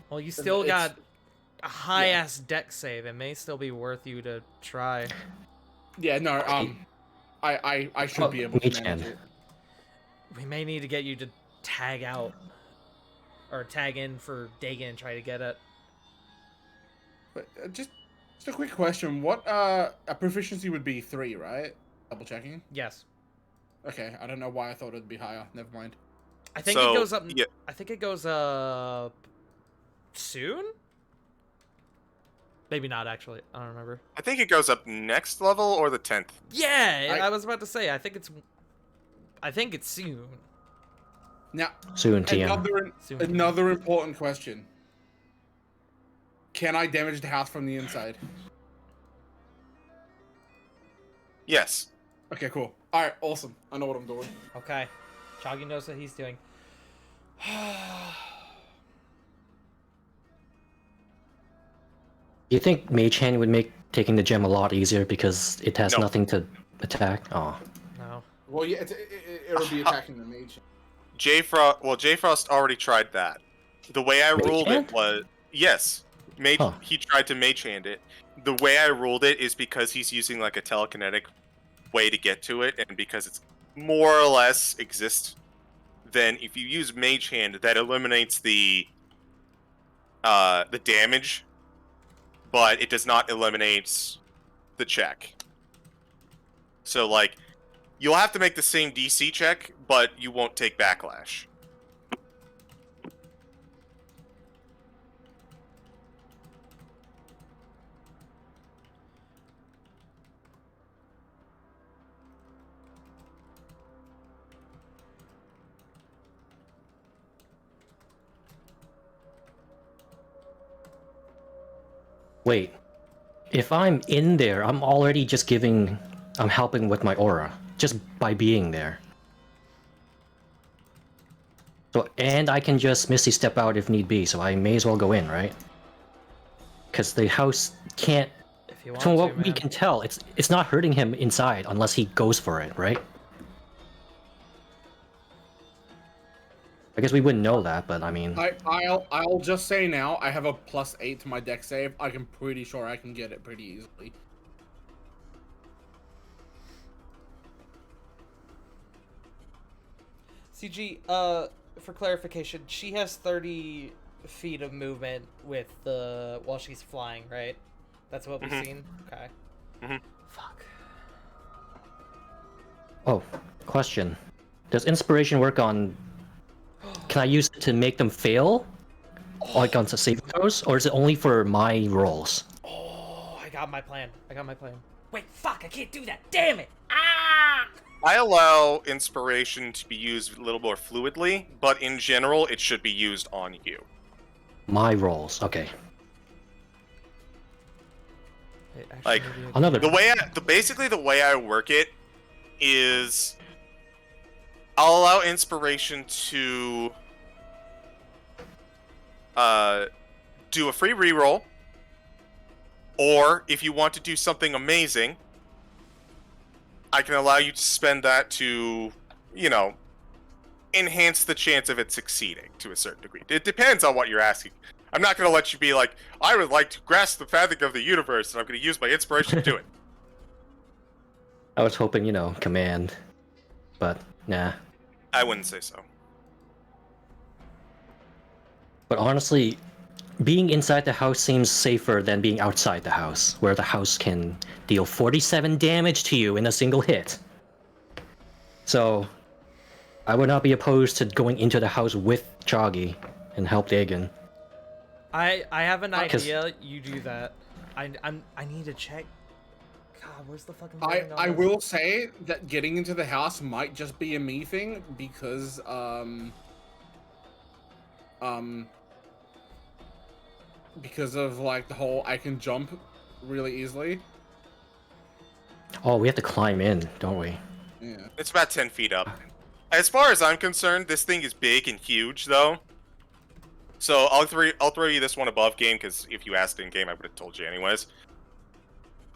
Well, you still It's- got a high-ass dex save. It may still be worth you to try. Yeah. No. I should be able to Mage manage hand. it. We may need to get you to tag out. Or tag in for Dagon and try to get it. But just a quick question. What a proficiency would be 3, right? Double checking. Yes. Okay. I don't know why I thought it'd be higher. Never mind. I think So, it goes up. yeah. I think it goes up soon. Maybe not actually. I don't remember. I think it goes up next level or the 10th. Yeah, I was about to say. I think it's soon. Now, Soon, TM. Soon. another important question. Can I damage the house from the inside? Yes. Okay, cool. All right, awesome. I know what I'm doing. Okay. Choggy knows what he's doing. Do you think Mage Hand would make taking the gem a lot easier because it has No. nothing to attack? Oh. No. Well, yeah, it'll be attacking the mage. Jfrost already tried that. The way I Mage ruled hand? it was yes. Huh. He tried to mage hand it. The way I ruled it is because he's using like a telekinetic way to get to it, and because it's more or less exist. Then if you use mage hand, that eliminates the damage, but it does not eliminate the check. So like, you'll have to make the same DC check, but you won't take backlash. Wait. If I'm in there, I'm already just I'm helping with my aura. Just by being there. So, and I can just Misty Step out if need be, so I may as well go in, right? Because the house can't... If you want From to, what we man. can tell, it's not hurting him inside unless he goes for it, right? I guess we wouldn't know that, but I mean... I'll just say now, I have a +8 to my deck save. I'm pretty sure I can get it pretty easily. CG, for clarification, she has 30 feet of movement with while she's flying, right? That's what we've seen? Okay. Mhm. Fuck. Oh, question. Does inspiration work on... Can I use it to make them fail? Like on saving throws? Or is it only for my rolls? Oh, I got my plan. Wait, fuck, I can't do that. Damn it. Ah! I allow inspiration to be used a little more fluidly, but in general, it should be used on you. My rolls, okay. Wait, actually, Like, maybe I Another... Basically the way I work it is I'll allow inspiration to do a free reroll, or if you want to do something amazing, I can allow you to spend that to, enhance the chance of it succeeding to a certain degree. It depends on what you're asking. I'm not going to let you be like, I would like to grasp the fabric of the universe, and I'm going to use my inspiration to do it. I was hoping, command. But, nah. I wouldn't say so. But honestly, being inside the house seems safer than being outside the house, where the house can deal 47 damage to you in a single hit. So, I would not be opposed to going into the house with Choggy and help Dagon. I have an 'Cause- idea. You do that. I need to check. God, where's the fucking I building on I this? will say that getting into the house might just be a me thing because because of like the whole I can jump really easily. Oh, we have to climb in, don't we? Yeah. It's about 10 feet up. As far as I'm concerned, this thing is big and huge, though. So I'll throw you this one above game, because if you asked in game, I would have told you anyways.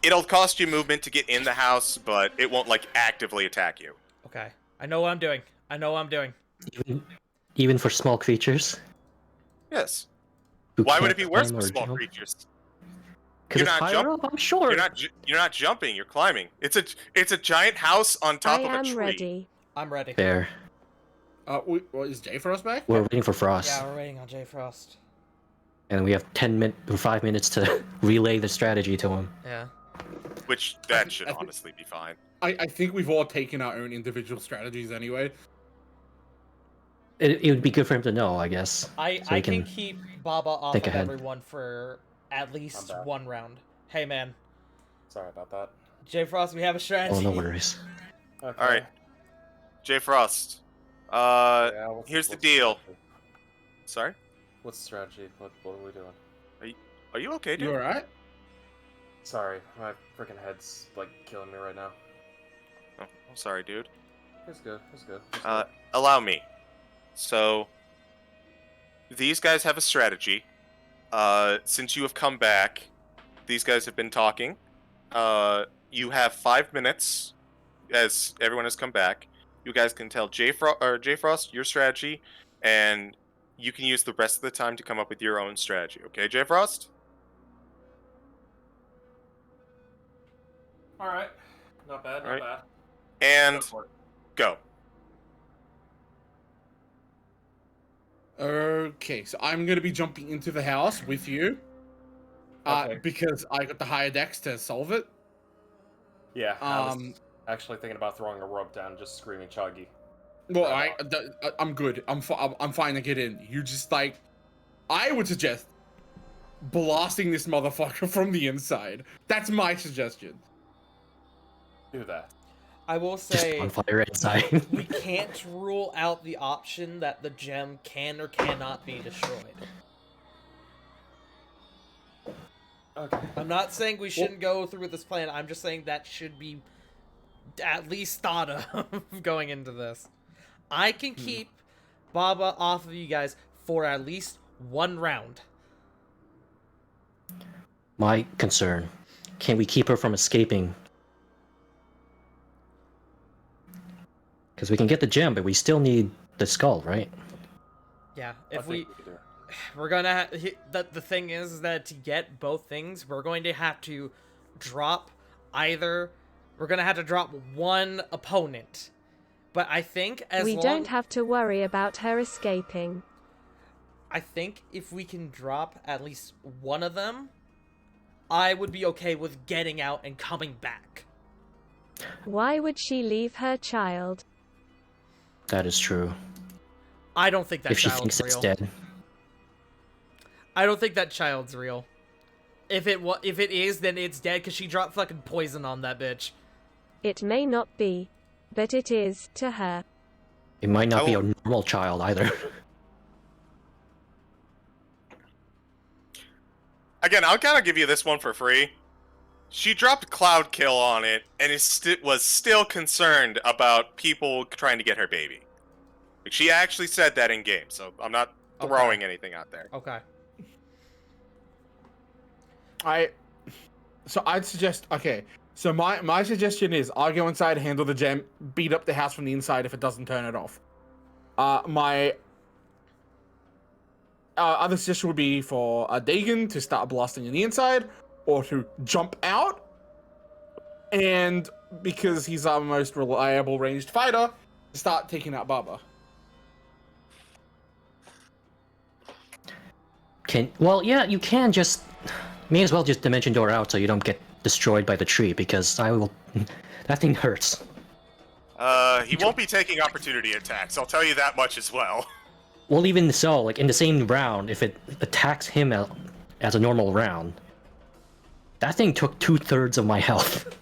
It'll cost you movement to get in the house, but it won't like actively attack you. Okay, I know what I'm doing. I know what I'm doing. Even for small creatures? Yes. Who Why would can't it be worse climb for or small jump? creatures? Because You're it's not higher jump- up, I'm sure. You're not jumping. You're climbing. It's a giant house on top I of a am tree. ready. I'm ready. Fair. What is Jay for us back? We're waiting for Frost. Yeah, we're waiting on Jay Frost. And we have 5 minutes to relay the strategy to him. Yeah. Which I that think- should I think- honestly be fine. I think we've all taken our own individual strategies anyway. It would be good for him to know, I guess. I So he can can keep Baba off think of ahead. everyone for at least back. one round. Hey man, Sorry about that. Jay Frost, we have a strategy. Oh, no worries. Okay. All right, Jay Frost. Yeah, here's the what's deal. strategy? Sorry, What's the strategy? What are we doing? are you okay, dude? You alright? Sorry, my freaking head's like killing me right now. Oh, I'm sorry, dude. It's good. It's good. It's Allow me. So, these guys have a strategy. Since you have come back, these guys have been talking. You have 5 minutes, as everyone has come back. You guys can tell Jay Frost your strategy, and you can use the rest of the time to come up with your own strategy. Okay, Jay Frost? All right. Not bad. All right. Not And bad. Go for it. go. Okay, so I'm gonna be jumping into the house with you. Okay. Because I got the higher dex to solve it. Yeah. I was actually thinking about throwing a rope down, and just screaming Chuggy. Well, Right I'm good. I'm fine to get in. You just like, I would suggest blasting this motherfucker from the inside. That's my suggestion. Do that. I will Just say on fire inside. we can't rule out the option that the gem can or cannot be destroyed. Okay. I'm not saying we shouldn't go through with this plan. I'm just saying that should be at least thought of going into this. I can keep Baba off of you guys for at least one round. My concern. Can we keep her from escaping? Because we can get the gem, but we still need the skull, right? Yeah, I if we think could do it. we're gonna the thing is that to get both things, we're going to have to drop we're gonna have to drop one opponent. But I think We don't have to worry about her escaping. I think if we can drop at least one of them, I would be okay with getting out and coming back. Why would she leave her child? That is true. I don't think that If she child's thinks it's real. dead. I don't think that child's real. If it is, then it's dead because she dropped fucking poison on that bitch. It may not be, but it is to her. It might not be a will- normal child either. Again, I'll kind of give you this one for free. She dropped Cloud Kill on it, and was still concerned about people trying to get her baby. Like, she actually said that in game, so I'm not throwing anything out there. Okay. So I'd suggest, okay, so my suggestion is I'll go inside, handle the gem, beat up the house from the inside if it doesn't turn it off. My other suggestion would be for Dagon to start blasting in the inside, or to jump out, and because he's our most reliable ranged fighter, start taking out Baba. Well, yeah, you can just... May as well just Dimension Door out so you don't get destroyed by the tree, because I will... That thing hurts. He won't be taking opportunity attacks, I'll tell you that much as well. Well, even so, like, in the same round, if it attacks him as a normal round, that thing took 2/3 of my health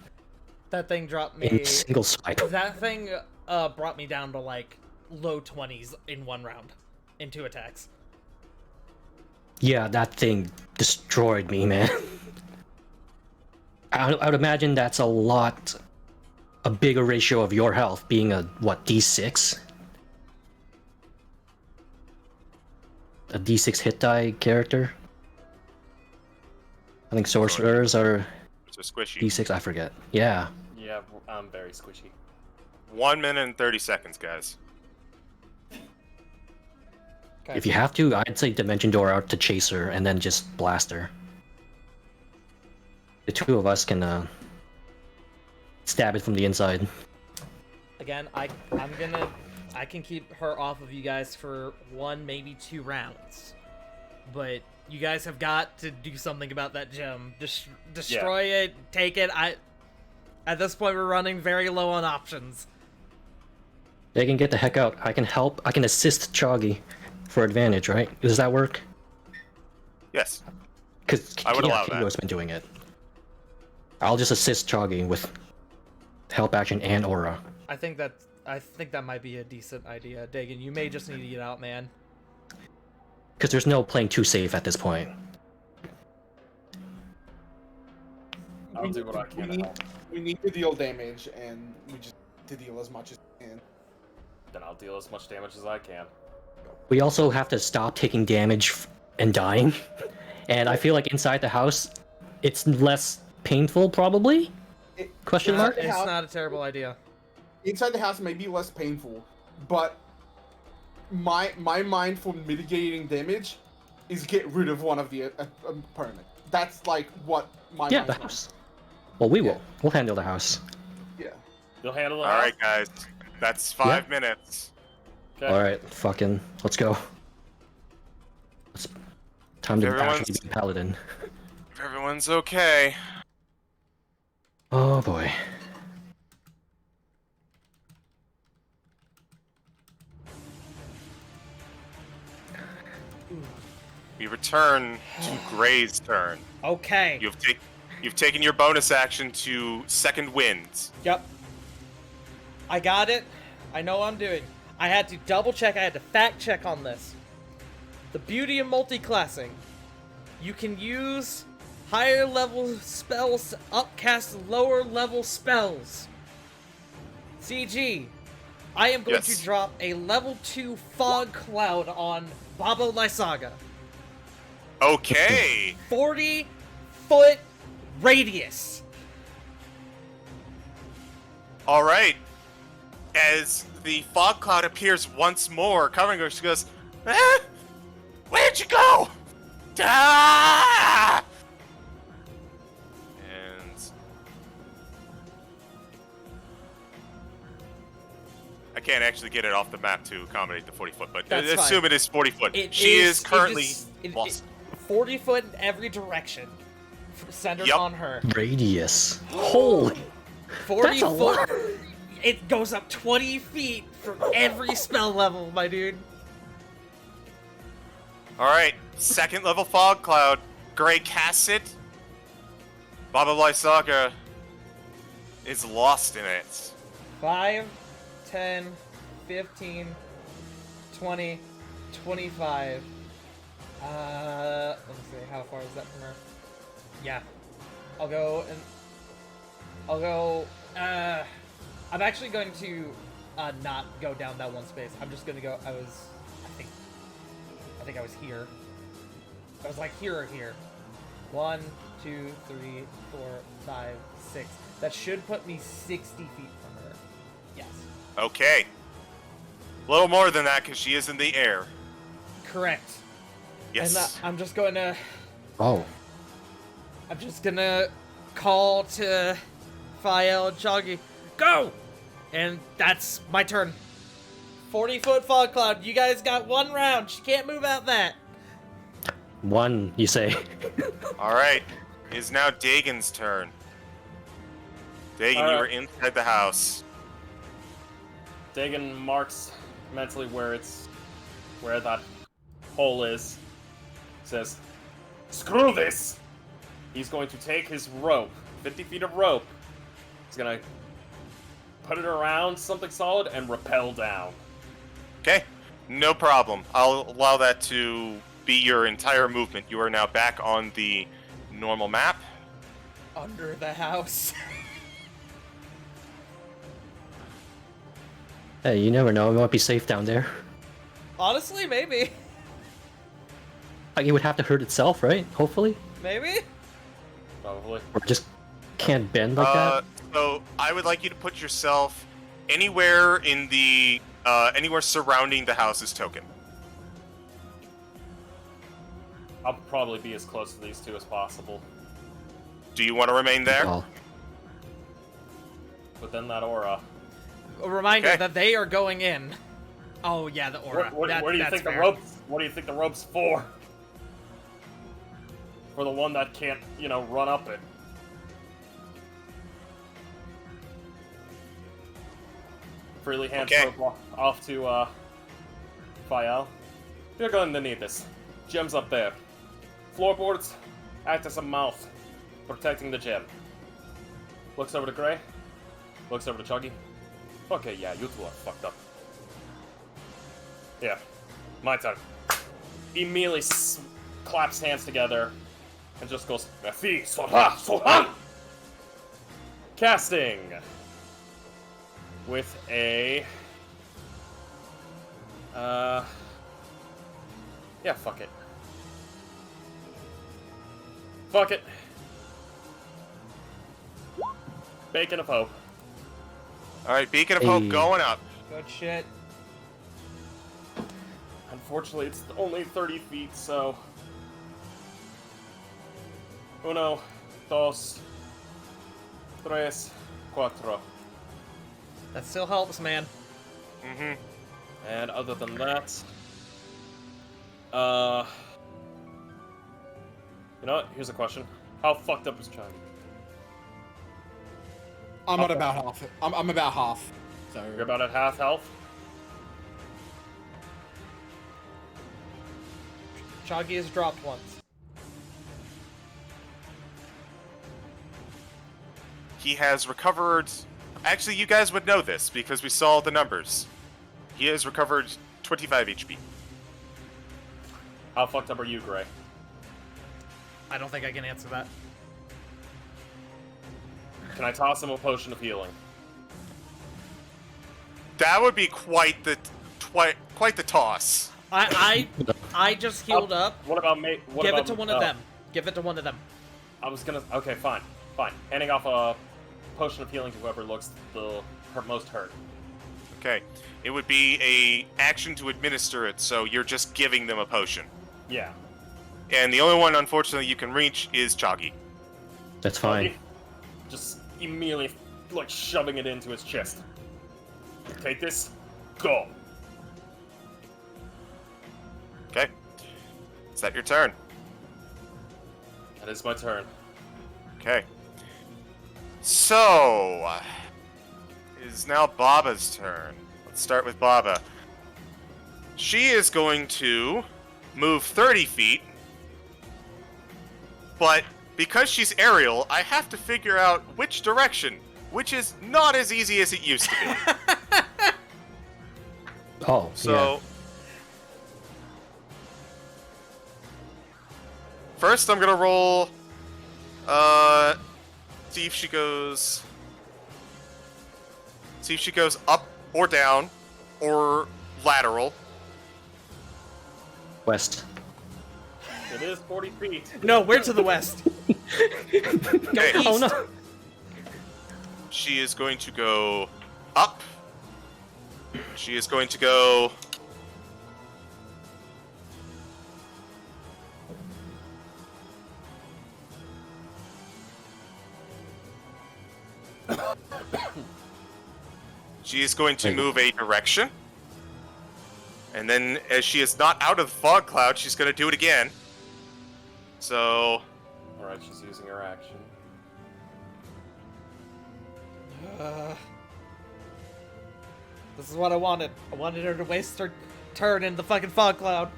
That thing dropped in me. a single swipe. That thing brought me down to like low 20s in one round, in 2 attacks. Yeah, that thing destroyed me, man. I would imagine that's a bigger ratio of your health being a, what, D6? A D6 hit die character? I think sorcerers are It's a squishy. D6, I forget. Yeah. Yeah, I'm very squishy. 1 minute and 30 seconds, guys. Okay. If you have to, I'd say Dimension Door out to chase her and then just blast her. The two of us can stab it from the inside. Again, I can keep her off of you guys for 1, maybe 2 rounds. But you guys have got to do something about that gem. Destroy it, take it. At this point, we're running very low on options. They can get the heck out. I can help. I can assist Choggy for advantage, right? Does that work? Yes. Because I would allow that. Kingo's been doing it. I'll just assist Choggy with help action and aura. I think that might be a decent idea. Dagan, you may just need to get out, man. Because there's no playing too safe at this point. I'll do what I can to help. We need to deal damage, and we just need to deal as much as we can. Then I'll deal as much damage as I can. We also have to stop taking damage and dying. And I feel like inside the house, it's less painful, probably? Question mark? It's not a terrible idea. Inside the house may be less painful, but my mind for mitigating damage is get rid of one of the opponent. That's like what my Yeah, mind the house. Well, we will. We'll handle the house. Yeah. You'll handle it. Alright, guys. That's 5 minutes. Okay. Alright, fucking, let's go. Time to Everyone's- actually be a paladin. If everyone's okay. Oh boy. We return to Gray's turn. Okay. You've taken your bonus action to second wind. Yep. I got it. I know what I'm doing. I had to double check. I had to fact check on this. The beauty of multi-classing. You can use higher level spells to upcast lower level spells. CG. I am going Yes. to drop a level 2 fog cloud on Babo Lysaga. Okay. 40-foot radius. Alright. As the fog cloud appears once more, covering her, she goes, "Ah! Where'd you go? Ah!" And I can't actually get it off the map to accommodate the 40-foot, but That's assume fine. it is 40 foot. It She is it currently just- it- lost. 40 foot in every direction, centered Yep. on her. Radius. Holy. 40 That's a foot. lot. It goes up 20 feet for every spell level, my dude. Alright, second level fog cloud. Gray casts it. Baba Lysaga is lost in it. 5, 10, 15, 20, 25. Let's see, how far is that from her? Yeah. I'll go. I'm actually going to not go down that one space. I'm just gonna go. I think I was here. I was like here or here. 1, 2, 3, 4, 5, 6. That should put me 60 feet from her. Yes. Okay. A little more than that because she is in the air. Correct. Yes. And I'm just going to. Oh. I'm just gonna call to Fael Choggy. Go! And that's my turn. 40-foot fog cloud. You guys got 1 round. She can't move out that. One, you say. Alright. It is now Dagon's turn. Dagon, you are Alright. inside the house. Dagon marks mentally where that hole is. Says, "Screw this!" He's going to take his rope, 50 feet of rope. He's gonna put it around something solid and rappel down. Okay, no problem. I'll allow that to be your entire movement. You are now back on the normal map. Under the house. Hey, you never know. It might be safe down there. Honestly, maybe. Like, it would have to hurt itself, right? Hopefully? Maybe? Probably. Or just can't bend like that? So I would like you to put yourself anywhere in the anywhere surrounding the house's token. I'll probably be as close to these two as possible. Do you want to remain there? Well, Within that aura. A reminder Okay. that they are going in. Oh yeah, the aura. What do you That's think the fair. ropes? What do you think the ropes for? For the one that can't, run up it. Freely hands Okay. rope off to Fael. You're going to need this. Gem's up there. Floorboards act as a mouth, protecting the gem. Looks over to Gray. Looks over to Chuggy. Okay, yeah, you two are fucked up. Yeah, my turn. Immediately claps hands together and just goes, "Fi, soha, soha!" Casting with a yeah, fuck it. Fuck it. Bacon of Hope. Alright, Beacon of Hope Hey. going up. Good shit. Unfortunately, it's only 30 feet, so. Uno, dos, tres, cuatro. That still helps, man. Mm-hmm. And other than that, you know what? Here's a question: how fucked up is Chuggy? I'm at about half. I'm about half. So You're about at half health. Choggy has dropped once. He has recovered. Actually, you guys would know this because we saw the numbers. He has recovered 25 HP. How fucked up are you, Gray? I don't think I can answer that. Can I toss him a potion of healing? That would be quite the toss. I just healed up. What about me? Give it to one of them. Give it to one of them. I was gonna. Okay, fine. Handing off a potion of healing to whoever looks most hurt. Okay. It would be a action to administer it, so you're just giving them a potion. Yeah. And the only one, unfortunately, you can reach is Choggy. That's fine. Just immediately, shoving it into his chest. Take this. Go. Okay. Is that your turn? That is my turn. Okay. So, it is now Baba's turn. Let's start with Baba. She is going to move 30 feet, but because she's aerial, I have to figure out which direction, which is not as easy as it used to be. Oh, So, first I'm gonna roll, see if she goes up or down, or lateral. yeah. West. It is 40 feet. No, we're to the west. Okay. Go Oh east. no! She is going to go up. She is going to go she is going to move a direction. And then, as she is not out of the fog cloud, she's going to do it again. So, Alright, she's using her action. This is what I wanted. I wanted her to waste her turn in the fucking fog cloud.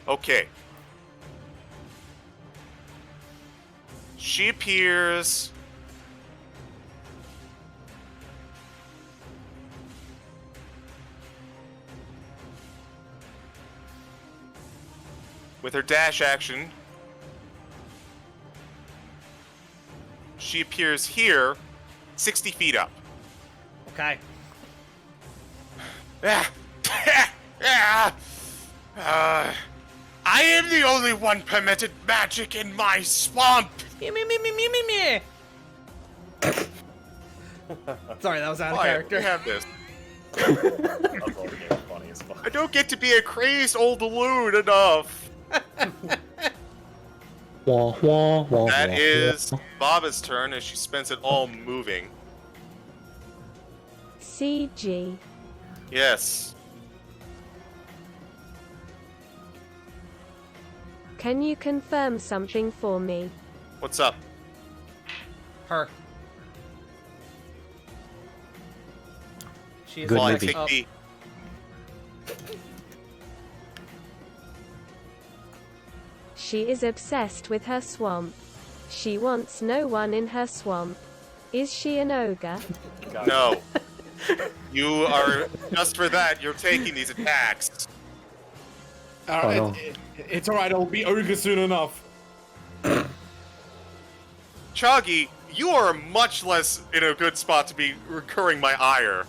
okay. She appears. With her dash action, she appears here, 60 feet up. Okay. I am the only one permitted magic in my swamp. Me. Sorry, that was out of Quiet, character. we have this. That's all the game funny as fuck. I don't get to be a crazed old loon enough. Wah, wah, wah, That wah, is wah. Baba's turn as she spends it all moving. CG. Yes. Can you confirm something for me? What's up? Her. She is Good Well, I movie. take the She is obsessed with her swamp. She wants no one in her swamp. Is she an ogre? no. You are just for that. You're taking these attacks. no. It's alright, it'll be ogre soon enough. Choggy, you are much less in a good spot to be recurring my ire.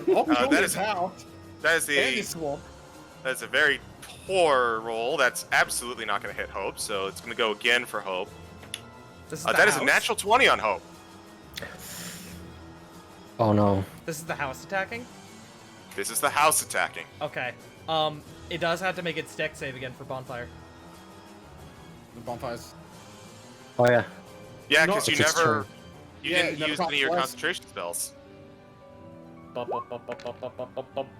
Oh, that is- how. That is And a his swamp. that's a very poor roll. That's absolutely not going to hit Hope. So it's going to go again for Hope. This is That is a natural 20 on Hope. Oh no. This is the house attacking? This is the house attacking. Okay. It does have to make its deck save again for bonfire. The bonfires. Oh yeah. Yeah, No, because you it's its never turn. you Yeah, didn't it never use any of your costs less. concentration spells.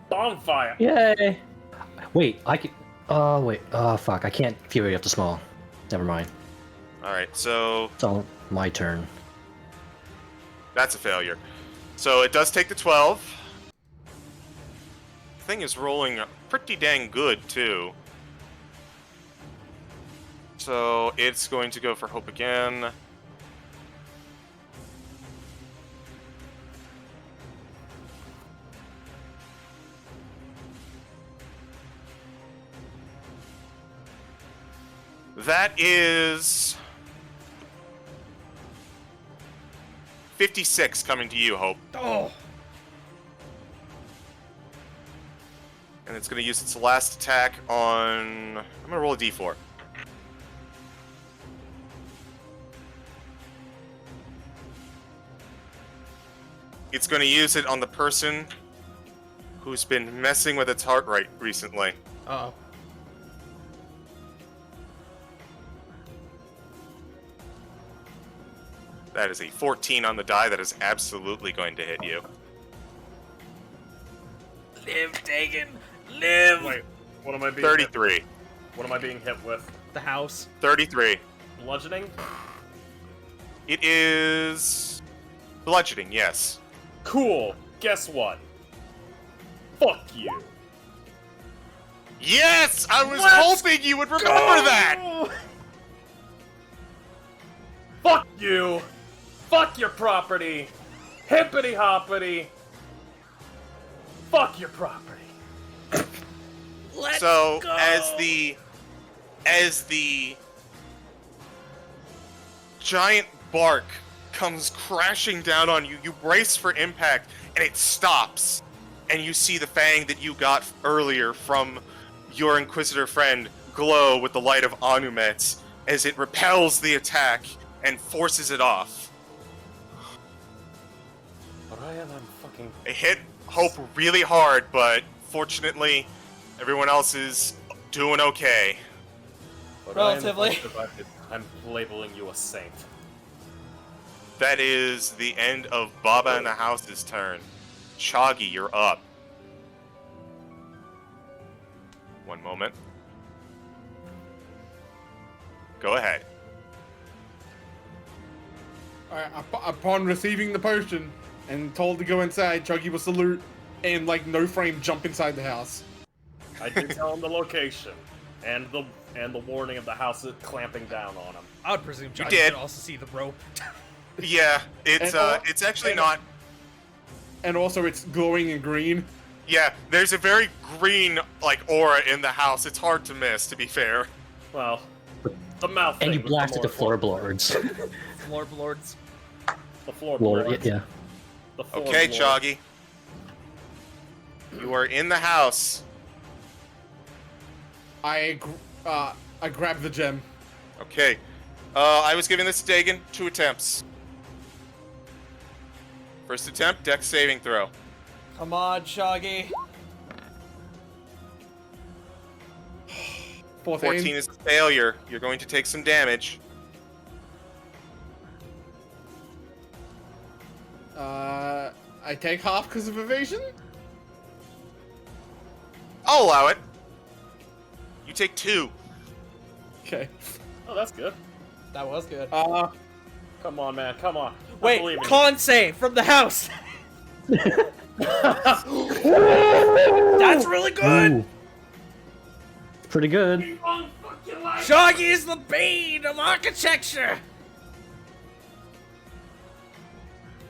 Bonfire! Yay! Wait, I can. Wait. Fuck. I can't Fury up to small. Never mind. All right, so It's all my turn. that's a failure. So it does take the 12. Thing is rolling pretty dang good too. So it's going to go for Hope again. That is 56 coming to you, Hope. Oh! And it's going to use its last attack on... I'm going to roll a d4. It's going to use it on the person who's been messing with its heart rate recently. Uh-oh. That is a 14 on the die. That is absolutely going to hit you. Live, Dagon! Live! Wait, what am I being hit? 33. What am I being hit with? The house. 33. Bludgeoning? It is... bludgeoning, yes. Cool. Guess what? Fuck you. Yes! I was Let's hoping you would remember that! Fuck you! Fuck your property! Hippity hoppity! Fuck your property! Let's So go! as the giant bark comes crashing down on you, you brace for impact and it stops, and you see the fang that you got earlier from your Inquisitor friend glow with the light of Anumet as it repels the attack and forces it off. Orion, I'm fucking... It hit Hope really hard, but fortunately everyone else is doing okay. Orion, Relatively. if I survived it, I'm labeling you a saint. That is the end of Baba in the House's turn. Choggy, you're up. One moment. Go ahead. Upon receiving the potion and told to go inside, Chuggy will salute and, like, no frame jump inside the house. I did tell him the location and the warning of the house clamping down on him. I would presume Johnny did. could also see the rope. Yeah, it's actually not. And also, it's glowing in green. Yeah, there's a very green like aura in the house. It's hard to miss, to be fair. Well, the mouth. And thing you was blasted the more floorboards. Floorboards. The floorboards. Yeah. The Okay, floorboards. Choggy. You are in the house. I grab the gem. Okay. I was giving this to Dagon 2 attempts. First attempt, dex saving throw. Come on, Shoggy. 14 is a failure. You're going to take some damage. I take half because of evasion? I'll allow it. You take 2. Okay. Oh, that's good. That was good. Come on, man. Come on. I Wait, believe in you. con save from the house. That's really good. Ooh. Pretty good. Shoggy is the bane of architecture.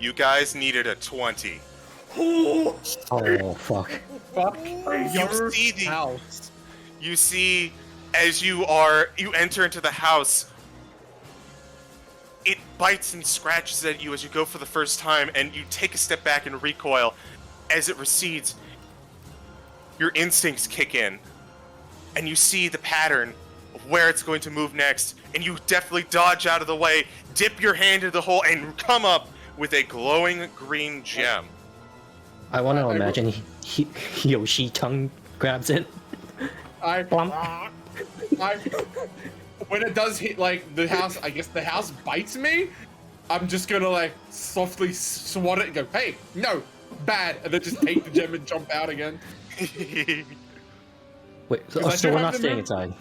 You guys needed a 20. Ooh. Oh, fuck. Fuck You see the house. You see, as you enter into the house, it bites and scratches at you as you go for the first time, and you take a step back and recoil. As it recedes, your instincts kick in, and you see the pattern of where it's going to move next, and you definitely dodge out of the way, dip your hand into the hole, and come up with a glowing green gem. I want to imagine Yoshi tongue grabs it. When it does hit, like, the house, I guess the house bites me, I'm just gonna, like, softly swat it and go, hey, no, bad, and then just take the gem and jump out again. Wait, so, I so still we're have not the staying move. inside.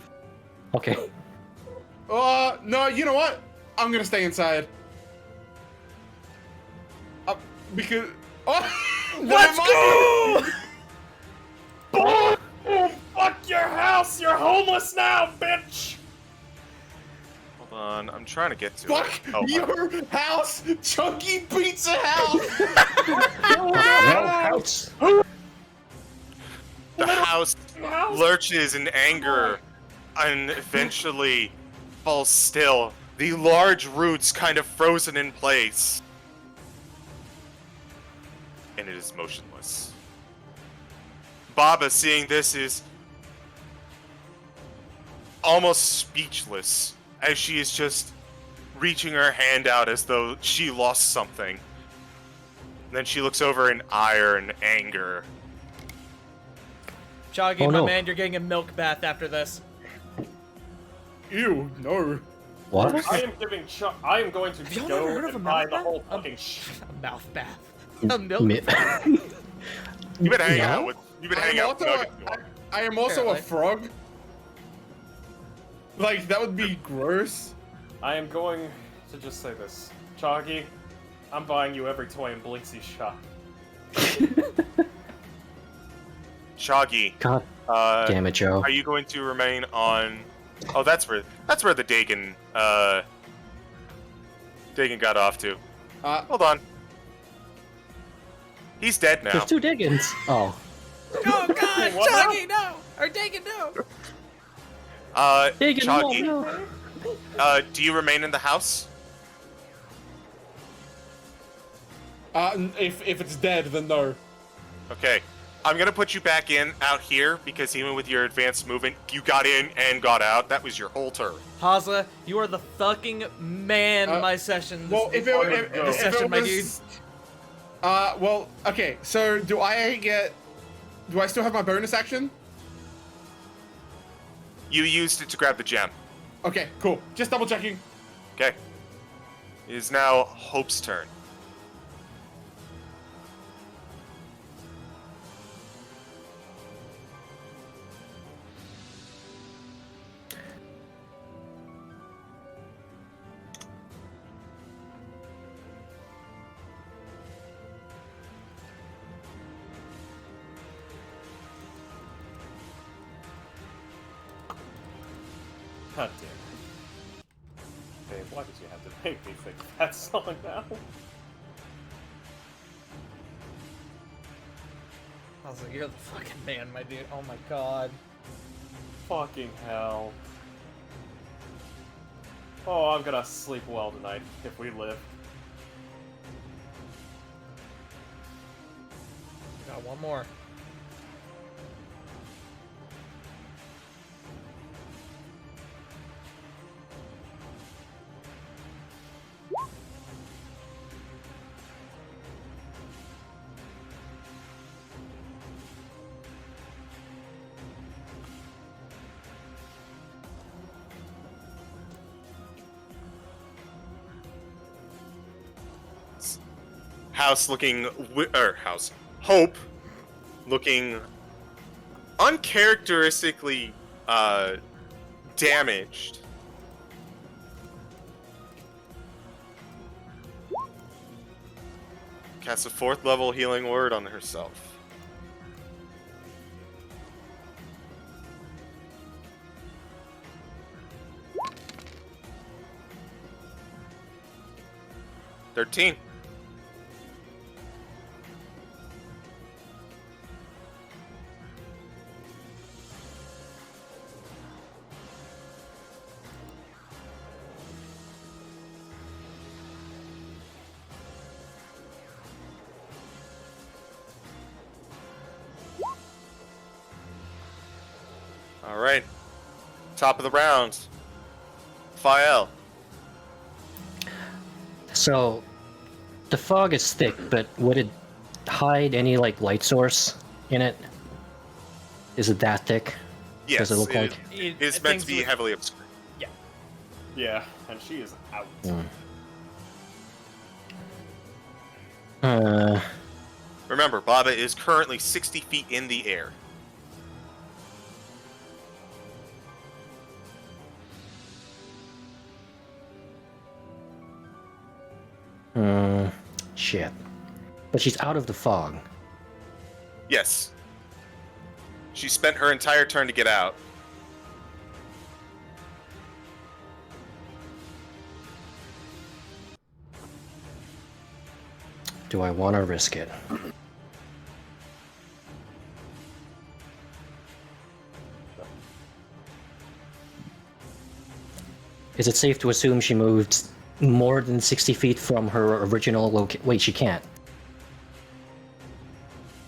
Okay. No, you know what? I'm gonna stay inside. Because... Oh, Let's go! Oh, fuck your house! You're homeless now, bitch! Hold on, I'm trying to get to Fuck it. Oh, your house! Chunky Pizza House! the house lurches in anger and eventually falls still. The large roots kind of frozen in place. And it is motionless. Baba, seeing this, is almost speechless as she is just reaching her hand out as though she lost something. And then she looks over in ire and anger. Shoggy, Oh, my no. man, you're getting a milk bath after this. Ew, no. What? I am going to y'all go never heard of a and buy mouth the bath? whole fucking A mouth bath. A milk Mi- bath. You've been hanging No? out with Nuggets. I am also a Apparently. frog. Like, that would be gross. I am going to just say this. Choggy, I'm buying you every toy in Blinksey's shop. Shoggy, God damn it, Joe. are you going to remain on? Oh, that's where the Dagon got off to. Hold on. He's dead now. There's 2 Diggins. Oh. Oh God, What now? Shoggy, no! Or Dagon, no! Diggin, Choggy, no. do you remain in the house? If it's dead, then no. Okay. I'm gonna put you back in out here because even with your advanced movement, you got in and got out. That was your whole turn. Haza, you are the fucking man my sessions. Well, if this it session, my dude. was... well, okay, so do I still have my bonus action? You used it to grab the gem. Okay, cool. Just double checking. Okay. It is now Hope's turn. God damn it. Babe, why did you have to make me think of that song now? I was like, you're the fucking man, my dude. Oh my god. Fucking hell. Oh, I'm gonna sleep well tonight, if we live. Got one more. Hope looking uncharacteristically damaged. Casts a 4th level healing word on herself. $13. All right. Top of the round. Fael. So, the fog is thick, but would it hide any like light source in it? Is it that thick? Yes. Does it look like? It's meant to be heavily obscured. Yeah, and she is out. Remember, Baba is currently 60 feet in the air. Shit. But she's out of the fog. Yes. She spent her entire turn to get out. Do I want to risk it? Is it safe to assume she moved more than 60 feet from her original location? Wait, she can't.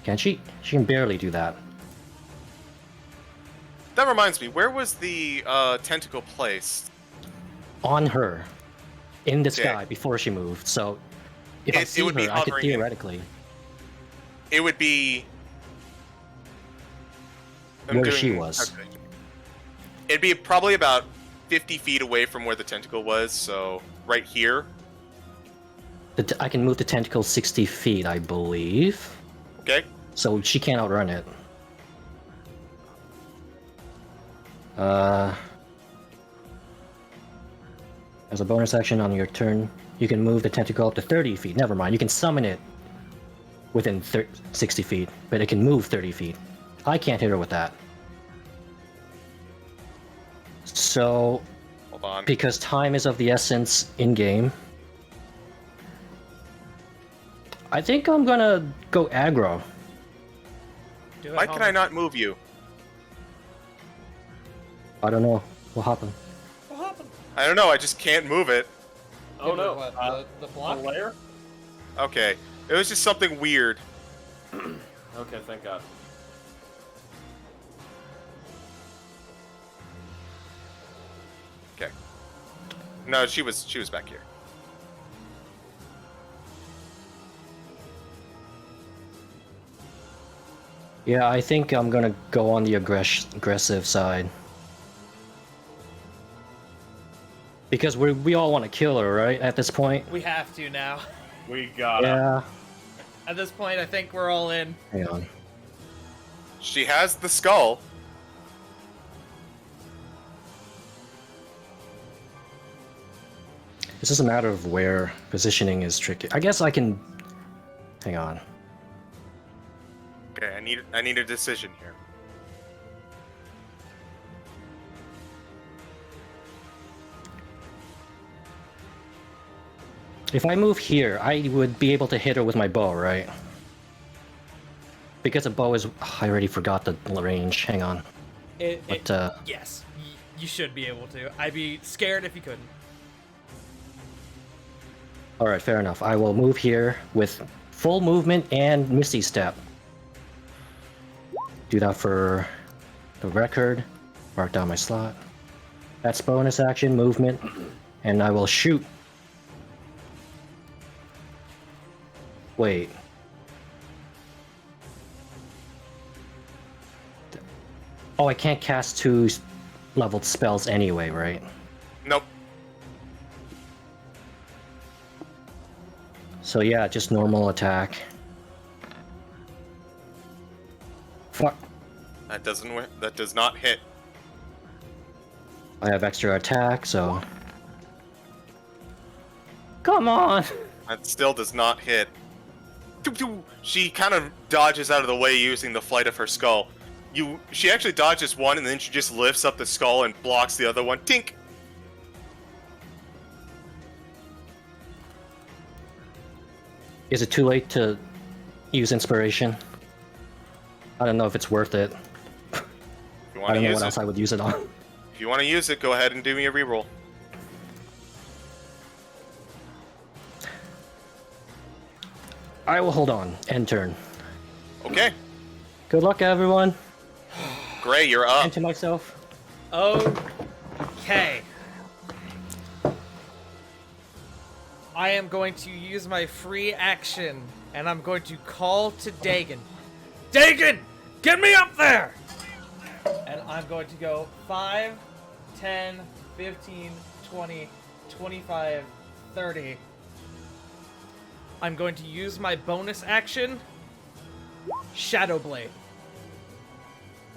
Can she? She can barely do that. That reminds me, where was the tentacle placed? On her. In the Okay. sky before she moved, so... If I It see would be her, I could hovering in- theoretically... It would be... Where she was. Okay. It'd be probably about 50 feet away from where the tentacle was, so right here. I can move the tentacle 60 feet, I believe. Okay? So she can't outrun it. As a bonus action on your turn, you can move the tentacle up to 30 feet. Never mind, you can summon it within 60 feet, but it can move 30 feet. I can't hit her with that. So, Hold on. because time is of the essence in-game, I think I'm gonna go aggro. Do it, Why can homie. I not move you? I don't know. What happened? What happened? I don't know, I just can't move it. Oh Give it no. what, the The block? layer? Okay. It was just something weird. Okay, thank God. Okay. No, she was back here. Yeah, I think I'm gonna go on the aggressive side. Because we all want to kill her, right? At this point. We have to now. We gotta. Yeah. At this point, I think we're all in. Hang on. She has the skull. This is a matter of where positioning is tricky. I guess I can. Hang on. Okay, I need a decision here. If I move here, I would be able to hit her with my bow, right? Because a bow is. I already forgot the range. Hang on. Yes, you should be able to. I'd be scared if you couldn't. Alright, fair enough. I will move here with full movement and Misty Step. Do that for the record. Mark down my slot. That's bonus action, movement. And I will shoot. Wait. Oh, I can't cast 2 leveled spells anyway, right? Nope. So yeah, just normal attack. Fuck. That does not hit. I have extra attack, so... Come on! That still does not hit. She kind of dodges out of the way using the flight of her skull. She actually dodges one, and then she just lifts up the skull and blocks the other one. Tink! Is it too late to use inspiration? I don't know if it's worth it. If you I want to don't know use what it, else I would use it on. if you want to use it, go ahead and do me a reroll. I will hold on. End turn. Okay. Good luck, everyone. Gray, you're up. And to myself. Okay. I am going to use my free action, and I'm going to call to Dagon. Dagon! Get me up there! And I'm going to go 5, 10, 15, 20, 25, 30. I'm going to use my bonus action, Shadow Blade.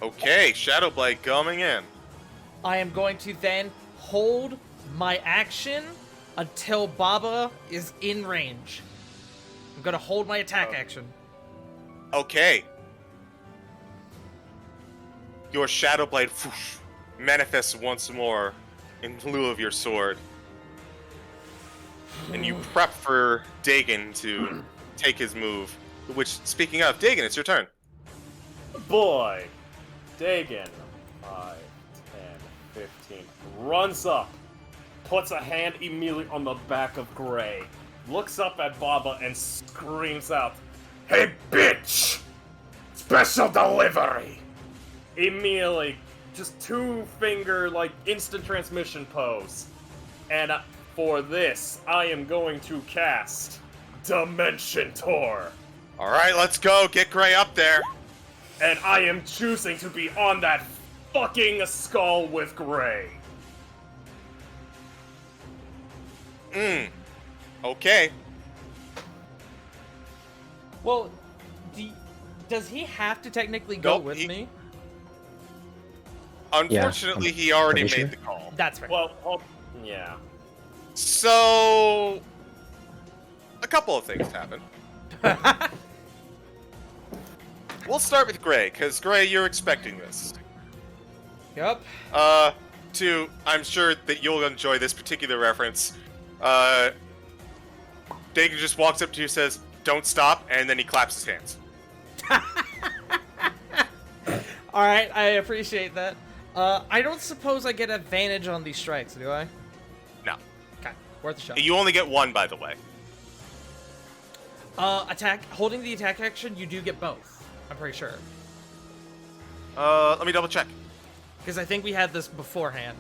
Okay, Shadow Blade coming in. I am going to then hold my action until Baba is in range. I'm gonna hold my attack action. Okay. Your Shadow Blade manifests once more in lieu of your sword. And you prep for Dagon to take his move. Which, speaking of, Dagon, it's your turn. Boy! Dagon. 5, 10, 15. Runs up. Puts a hand immediately on the back of Gray. Looks up at Baba and screams out, "Hey, bitch! Special delivery!" Immediately, just 2-finger, instant transmission pose. And for this, I am going to cast Dimension Tour. Alright, let's go. Get Gray up there. And I am choosing to be on that fucking skull with Gray. Okay. Well, does he have to technically go Nope, with he- me? Unfortunately, he already pretty made sure. the call. That's fair. Well, yeah. So, a couple of things happen. We'll start with Gray, because Gray, you're expecting this. Yep. I'm sure that you'll enjoy this particular reference. Dagon just walks up to you, says, "Don't stop," and then he claps his hands. Alright, I appreciate that. I don't suppose I get advantage on these strikes, do I? No. Okay, worth a shot. You only get one, by the way. Holding the attack action, you do get both. I'm pretty sure. Let me double check. Because I think we had this beforehand.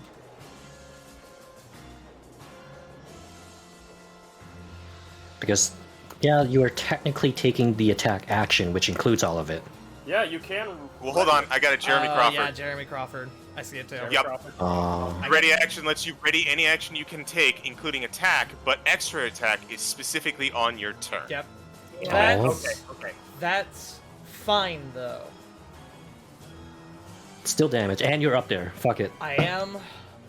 Because, yeah, you are technically taking the attack action, which includes all of it. Yeah, you can. Well, hold on. I got a Jeremy Crawford. Yeah, Jeremy Crawford. I see it too. Yep. Ready action lets you ready any action you can take, including attack, but extra attack is specifically on your turn. Yep. Yeah. That's, Okay. that's fine, though. Still damage, and you're up there. Fuck it. I am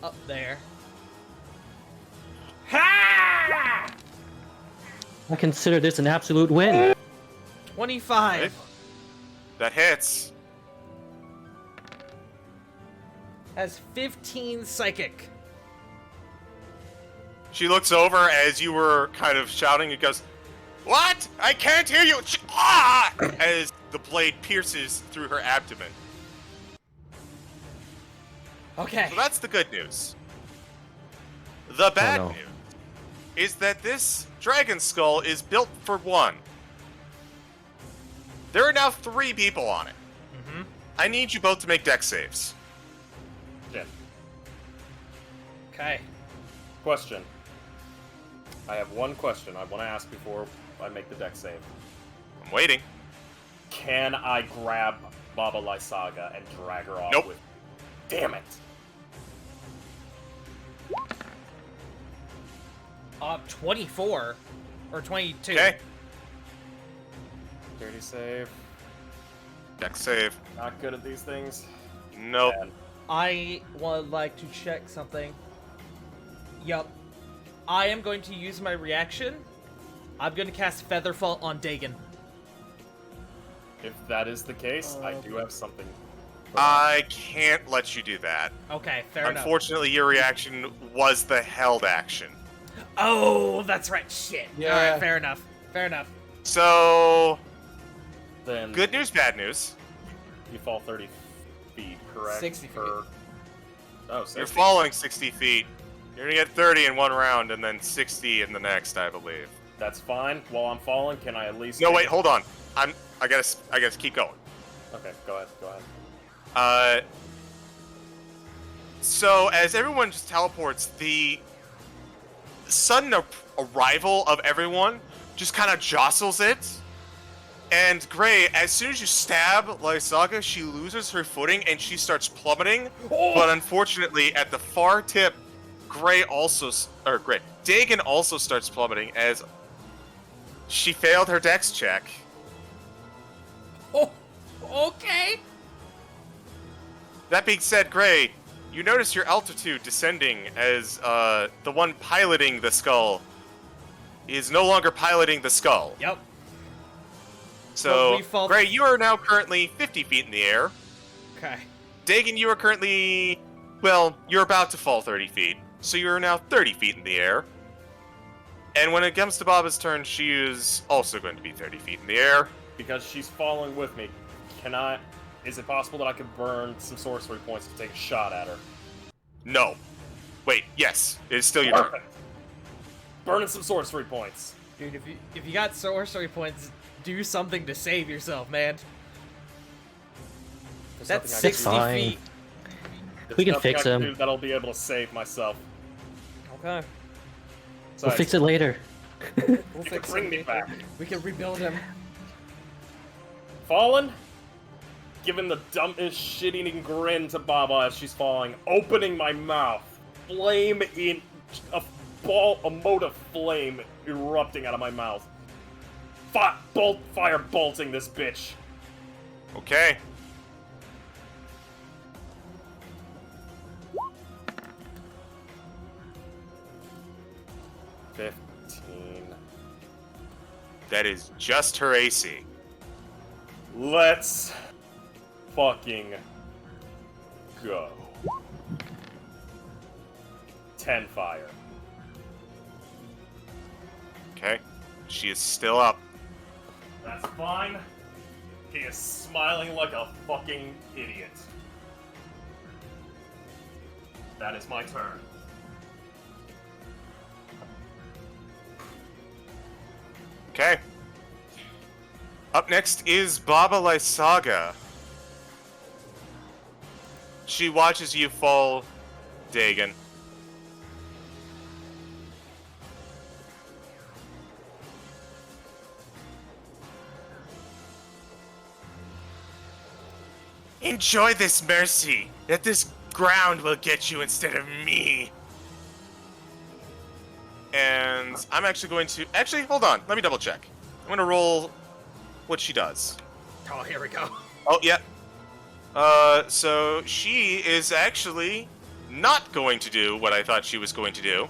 up there. Ha! I consider this an absolute win. 25. Okay. That hits. Has 15 psychic. She looks over as you were kind of shouting and goes, "What? I can't hear you!" Ah! As the blade pierces through her abdomen. Okay. So that's the good news. The bad no. news is that this dragon skull is built for one. There are now 3 people on it. Mm-hmm. I need you both to make dex saves. Shit. Okay. Question. I have one question I want to ask before I make the deck save. I'm waiting. Can I grab Baba Lysaga and drag her off Nope. with me? Damn it! 24 or 22. Okay. Dirty save. Dex save. Not good at these things. Nope. And I would like to check something. Yup. I am going to use my reaction. I'm going to cast Featherfall on Dagon. if that is the case, I do have something. for I can't let you do that. Okay, fair enough. Unfortunately, your reaction was the held action. Oh, that's right. Shit. Yeah. All right, fair enough. Fair enough. So, that. Then good news, bad news. you fall 30 feet, correct? 60 feet. Oh, 60. You're falling 60 feet. You're gonna get 30 in one round and then 60 in the next, I believe. That's fine. While I'm falling, can I at least... No, wait, hold on. I gotta keep going. Okay, go ahead. So as everyone just teleports, the sudden arrival of everyone just kind of jostles it. And Gray, as soon as you stab Lysaga, she loses her footing and she starts plummeting. But unfortunately, at the far tip, Dagon also starts plummeting as she failed her dex check. Oh, okay. That being said, Gray, you notice your altitude descending as the one piloting the skull is no longer piloting the skull. Yep. So, Well, we fall- Gray, you are now currently 50 feet in the air. Okay. Dagon, you are currently, well, you're about to fall 30 feet. So you're now 30 feet in the air. And when it comes to Baba's turn, she is also going to be 30 feet in the air. Because she's falling with me, is it possible that I could burn some sorcery points to take a shot at her? No. Wait, yes, it is still your turn. Perfect. Burning some sorcery points. Dude, if you got sorcery points, do something to save yourself, man. There's That's nothing I can 60 Fine. feet. There's We can nothing fix I can him. do that'll be able to save myself. Okay. So We'll fix it later. We'll You can fix bring him. me back. We can rebuild him. Fallen, giving the dumbest shit-eating grin to Baba as she's falling, opening my mouth, flame in a mote of flame erupting out of my mouth. Fire bolting this bitch. Okay. That is just her AC. Let's fucking go. 10 fire. Okay. She is still up. That's fine. He is smiling like a fucking idiot. That is my turn. Okay. Up next is Baba Lysaga. She watches you fall, Dagon. Enjoy this mercy that this ground will get you instead of me. And I'm actually going to... Actually, hold on. Let me double check. I'm going to roll what she does. Oh, here we go. Oh, yeah. So she is actually not going to do what I thought she was going to do.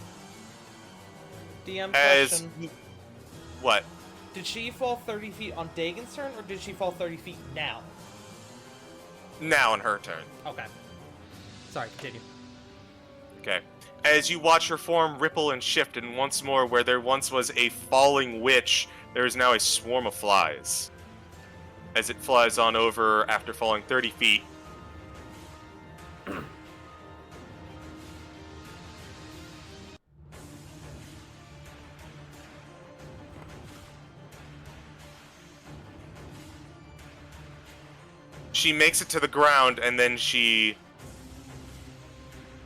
DM As... question. What? Did she fall 30 feet on Dagon's turn, or did she fall 30 feet now? Now in her turn. Okay. Sorry, continue. Okay. As you watch her form ripple and shift, and once more, where there once was a falling witch, there is now a swarm of flies. As it flies on over after falling 30 feet. She makes it to the ground, and then she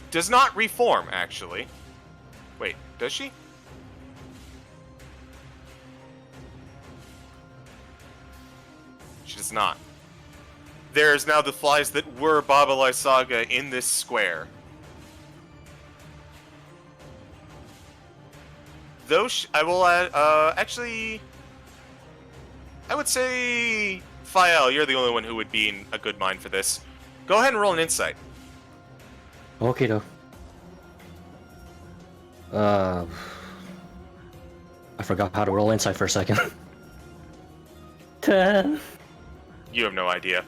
does not reform, actually. Wait, does she? She does not. There's now the flies that were Baba Lysaga in this square. Though I will add, actually, I would say, Fael, you're the only one who would be in a good mind for this. Go ahead and roll an insight. Okay, though. I forgot how to roll insight for a second. 10. You have no idea.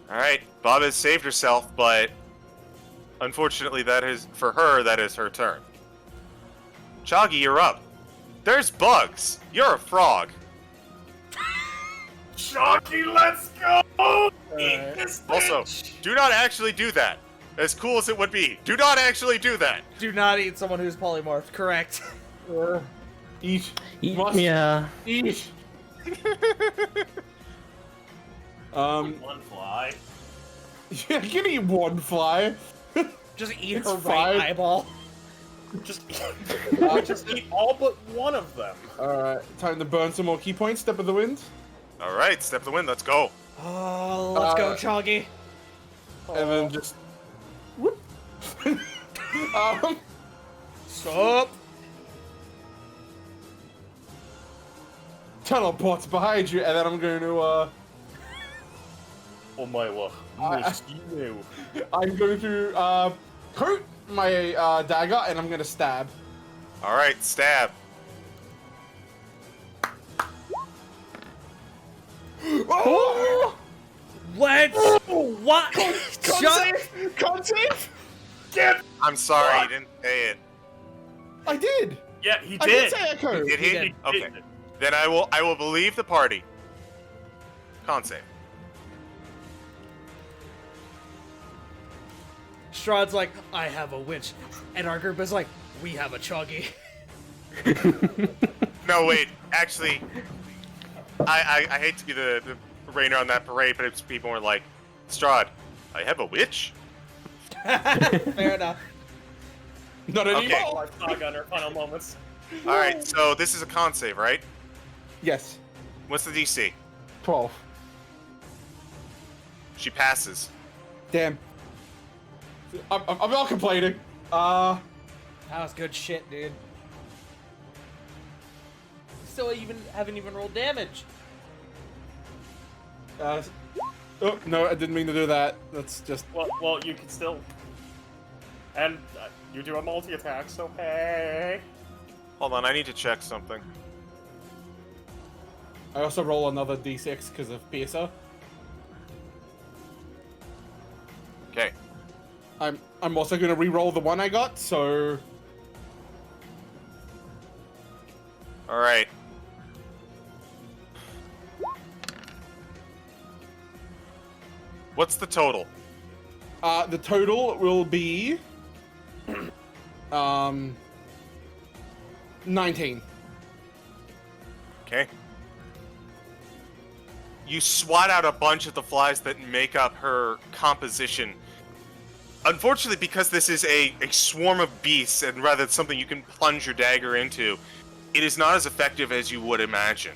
Alright, Bob has saved herself, but unfortunately that is, for her, that is her turn. Choggy, you're up. There's bugs. You're a frog. Shocky, let's go! Also, do not actually do that. As cool as it would be, do not actually do that. Do not eat someone who's polymorphed, correct. Eat. Must Yeah. eat. One fly. Yeah, you can eat one fly. Just eat It's her right fine. eyeball. Just eat all but one of them. Alright, time to burn some more key points. Step of the wind. Alright, step of the wind, let's go. Oh, let's go, Choggy. And then just... Whoop. Stop. Teleports behind you, and then I'm going to, Oh my lord. I'm going to, coat my, dagger, and I'm going to stab. Alright, stab. Oh! Let's... What? Con save! Get! I'm sorry, you didn't say it. I did! Yeah, he I did. did say echo! Did he? did. Okay. Then I will believe the party. Con save. Strahd's like, I have a witch. And our group is like, we have a Choggy. No, wait. Actually, I hate to be the rainer on that parade, but it's people were like, Strahd, I have a witch? Fair enough. Not Okay. anymore! Like Saga in her final moments. Alright, so this is a con save, right? Yes. What's the DC? 12. She passes. Damn. I'm not complaining. That was good shit, dude. Still haven't even rolled damage. Oh, no, I didn't mean to do that. That's just... Well, you can still. And you do a multi-attack, so hey. Hold on, I need to check something. I also roll another d6 because of Piercer. Okay. I'm also gonna re-roll the one I got, so... Alright. What's the total? The total will be... 19. Okay. You swat out a bunch of the flies that make up her composition. Unfortunately, because this is a swarm of beasts, and rather it's something you can plunge your dagger into, it is not as effective as you would imagine.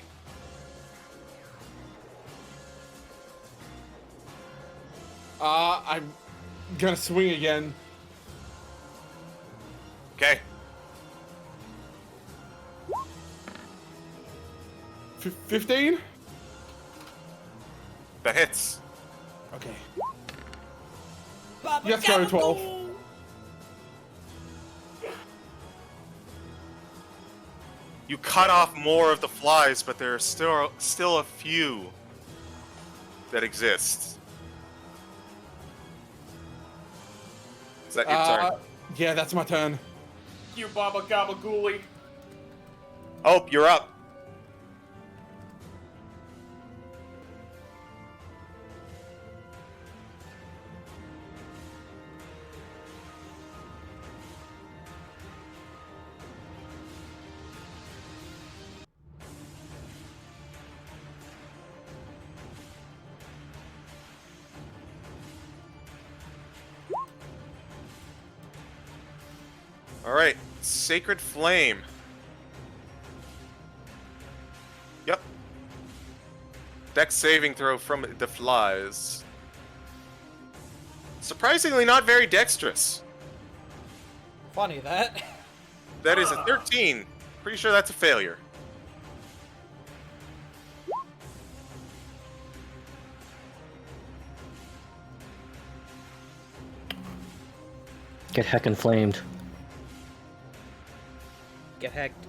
I'm gonna swing again. Okay. 15? That hits. Okay. Yes, sorry, 12. You cut off more of the flies, but there are still a few that exist. Is that your turn? Yeah, that's my turn. You Baba Gabagooly. Oh, you're up. Alright, Sacred Flame. Yep. Dex saving throw from the flies. Surprisingly not very dexterous. Funny that. That is a 13. Pretty sure that's a failure. Get heckin' flamed. Get hecked.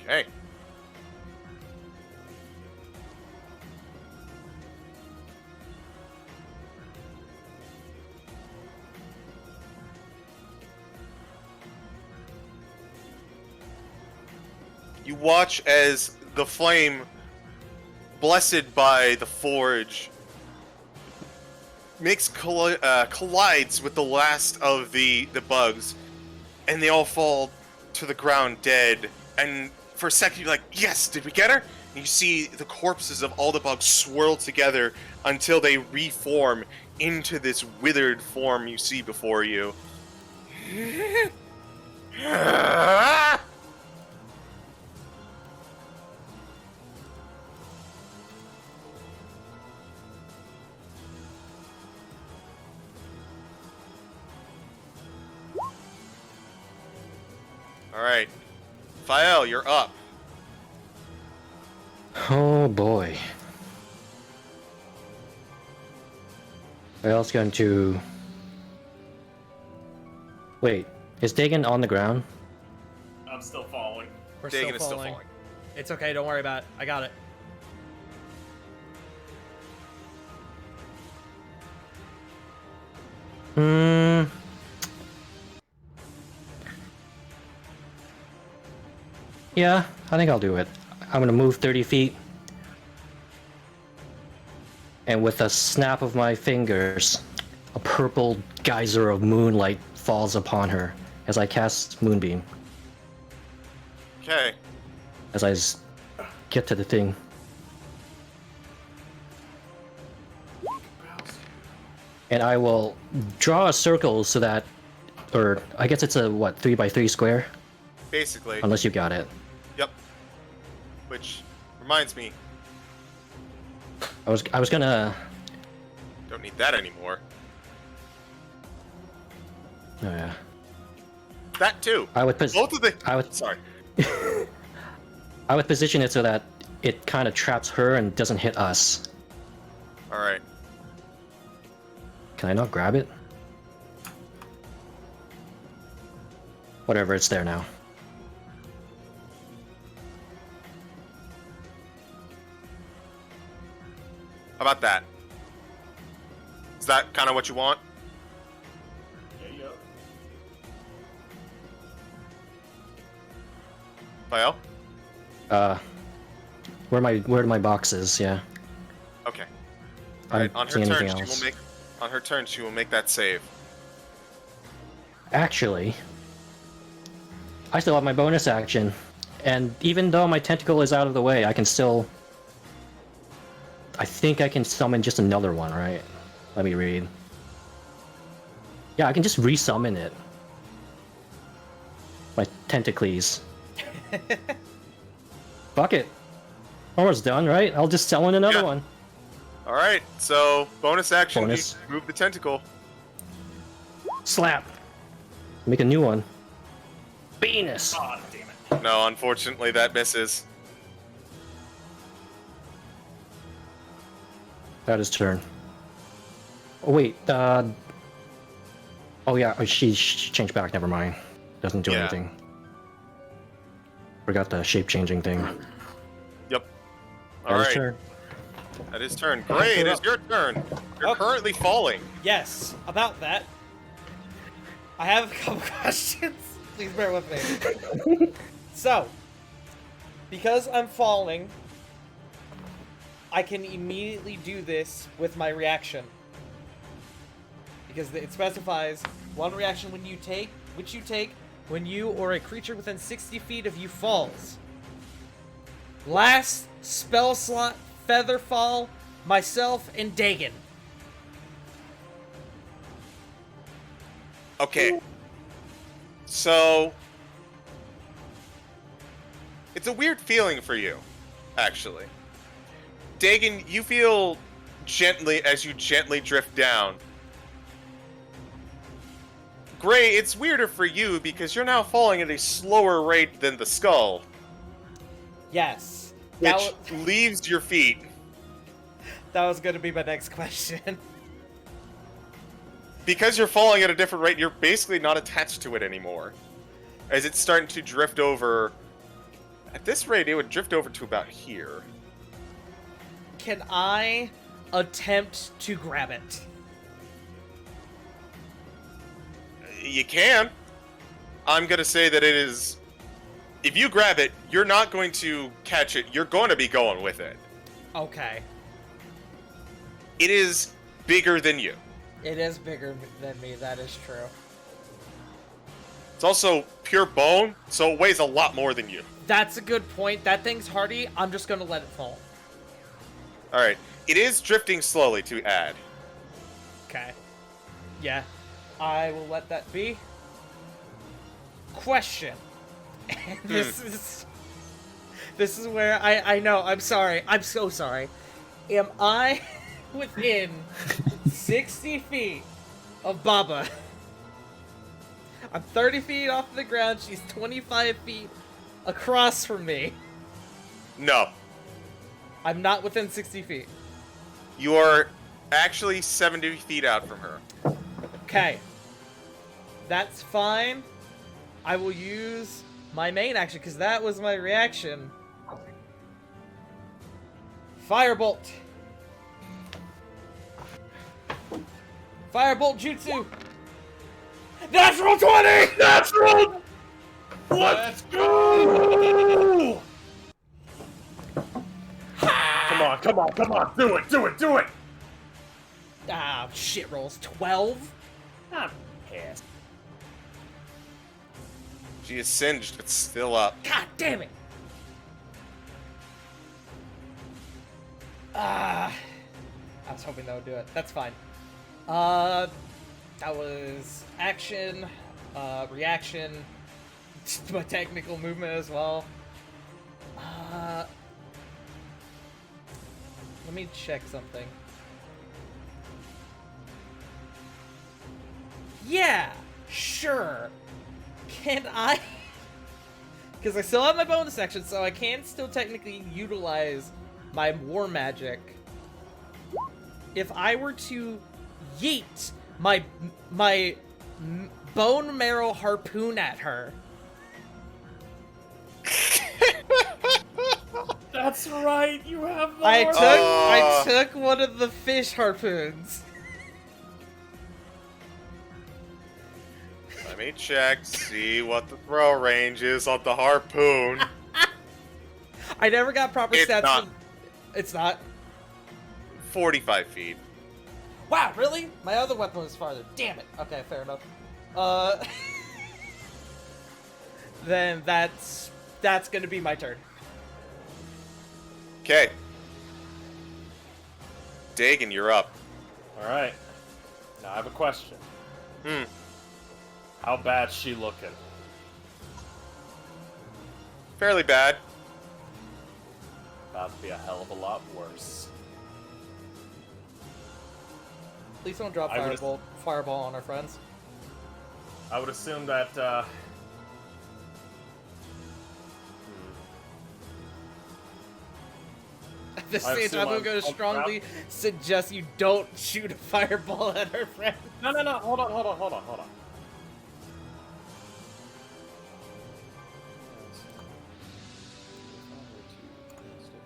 Okay. You watch as the flame, blessed by the forge, collides with the last of the bugs, and they all fall to the ground dead. And for a second, you're like, "Yes, did we get her?" And you see the corpses of all the bugs swirl together until they reform into this withered form you see before you. Alright. Fael, you're up. Oh boy. Rael's going to... Wait, is Dagon on the ground? I'm still falling. We're Dagon still is still falling. falling. It's okay, don't worry about it. I got it. Yeah, I think I'll do it. I'm gonna move 30 feet. And with a snap of my fingers, a purple geyser of moonlight falls upon her as I cast Moonbeam. Okay. As I get to the thing. And I will draw a circle so that, or I guess it's a, what, 3x3 square? Basically. Unless you got it. Yep. Which reminds me, I was gonna... don't need that anymore. Oh yeah. That too. I would Both of the... Sorry. I would position it so that it kind of traps her and doesn't hit us. Alright. Can I not grab it? Whatever, it's there now. How about that? Is that kind of what you want? Yeah. Fael? Where are my boxes? Yeah. Okay. I Alright, don't on her see anything turn, else. on her turn, she will make that save. Actually, I still have my bonus action, And even though my tentacle is out of the way, I can still... I think I can summon just another one, right? Let me read. Yeah, I can just resummon it. My tentacles. Fuck it. Almost done, right? I'll just summon another one. Alright, so bonus action, Bonus. you move the tentacle. Slap. Make a new one. Venus. God damn it. No, unfortunately that misses. That is turn. Oh wait, oh yeah, she changed back, never mind. Doesn't do Yeah. anything. Forgot the shape-changing thing. Yep. That is Alright, turn. that is turn. Gray, it is your turn. You're Oh. currently falling. Yes, about that. I have a couple questions. Please bear with me. So, because I'm falling, I can immediately do this with my reaction. Because it specifies one reaction which you take when you or a creature within 60 feet of you falls. Last spell slot, Featherfall, myself, and Dagon. Okay. So... It's a weird feeling for you, actually. Dagon, you feel gently as you gently drift down. Gray, it's weirder for you because you're now falling at a slower rate than the skull, Yes. which leaves your feet. That was going to be my next question. Because you're falling at a different rate, you're basically not attached to it anymore. As it's starting to drift over... At this rate, it would drift over to about here. Can I attempt to grab it? You can. I'm gonna say that it is... If you grab it, you're not going to catch it. You're going to be going with it. Okay. It is bigger than you. It is bigger than me, that is true. It's also pure bone, so it weighs a lot more than you. That's a good point. That thing's hardy. I'm just going to let it fall. Alright. It is drifting slowly to add. Okay. Yeah. I will let that be. Question. This is where I know, I'm sorry. I'm so sorry. Am I within 60 feet of Baba? I'm 30 feet off the ground. She's 25 feet across from me. No. I'm not within 60 feet. You are actually 70 feet out from her. Okay. That's fine. I will use my main action, because that was my reaction. Firebolt. Firebolt Jutsu. Natural 20! Natural! Let's go! Come on, do it! Ah, shit rolls. 12? I'm pissed. She is singed, but still up. God damn it! I was hoping that would do it. That's fine. That was action, reaction, my technical movement as well. Let me check something. Yeah, sure. Can I? Because I still have my bonus action, so I can still technically utilize my war magic. If I were to yeet my bone marrow harpoon at her. That's right, you have the I took one of the fish harpoons. Let me check, see what the throw range is on the harpoon. I never got proper It's stats. not. It's not. 45 feet. Wow, really? My other weapon was farther. Damn it. Okay, fair enough. Then that's that's gonna be my turn. Okay. Dagon, you're up. Alright. Now I have a question. Hmm. How bad's she looking? Fairly bad. About to be a hell of a lot worse. Please don't drop I would've- fireball on our friends. I would assume that, At the I same assume time, I'm I'm- gonna I'm strongly suggest you don't shoot a fireball at our friends. No, hold on.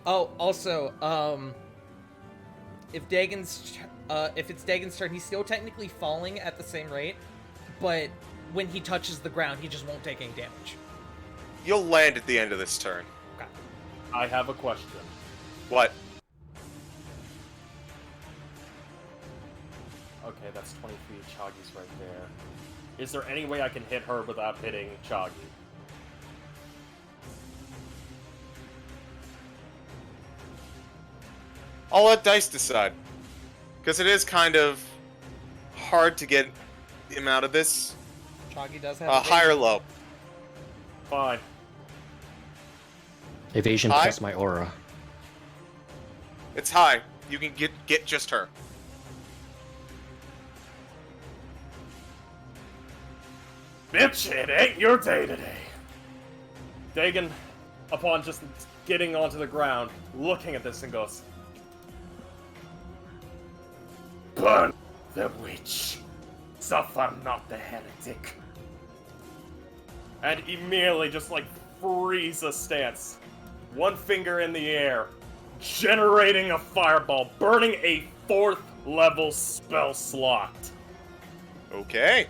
Oh, also, if it's Dagon's turn, he's still technically falling at the same rate, but when he touches the ground, he just won't take any damage. You'll land at the end of this turn. Okay. I have a question. What? Okay, that's 20 feet. Choggy's right there. Is there any way I can hit her without hitting Choggy? I'll let Dice decide. Because it is kind of hard to get him out of this. Choggy does have High or low? Fine. Evasion Hi. plus my aura. It's high. You can get just her. Bitch, it ain't your day today. Dagon, upon just getting onto the ground, looking at this and goes, "Burn the witch. Suffer not the heretic." And immediately just like freeze a stance. One finger in the air, generating a fireball, burning a 4th level spell slot. Okay.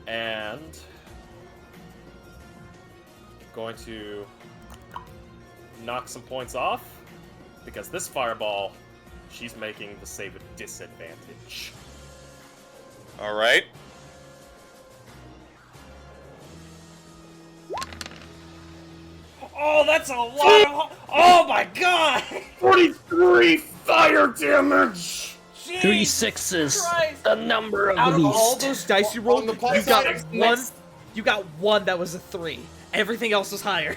And going to knock some points off because this fireball, she's making the save a disadvantage. Alright. Oh, that's a lot of... Oh my god! 43 fire damage! Jeez 36 is Christ. the number of Out the of beast. all those dice you rolled, On the plus you got side, one. You got one that was a 3. Everything else was higher.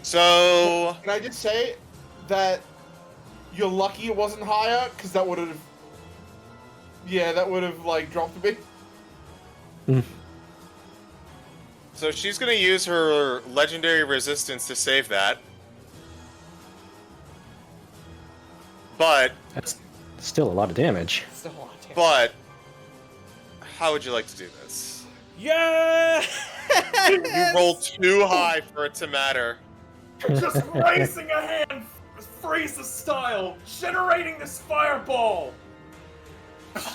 So... Can I just say that you're lucky it wasn't higher, because that would have... Yeah, that would have, like, dropped a bit. So she's gonna use her legendary resistance to save that. But... That's still a lot of damage. Still a lot of damage. But... How would you like to do this? Yeah! You roll too high for it to matter. Just raising a hand, freeze style, generating this fireball!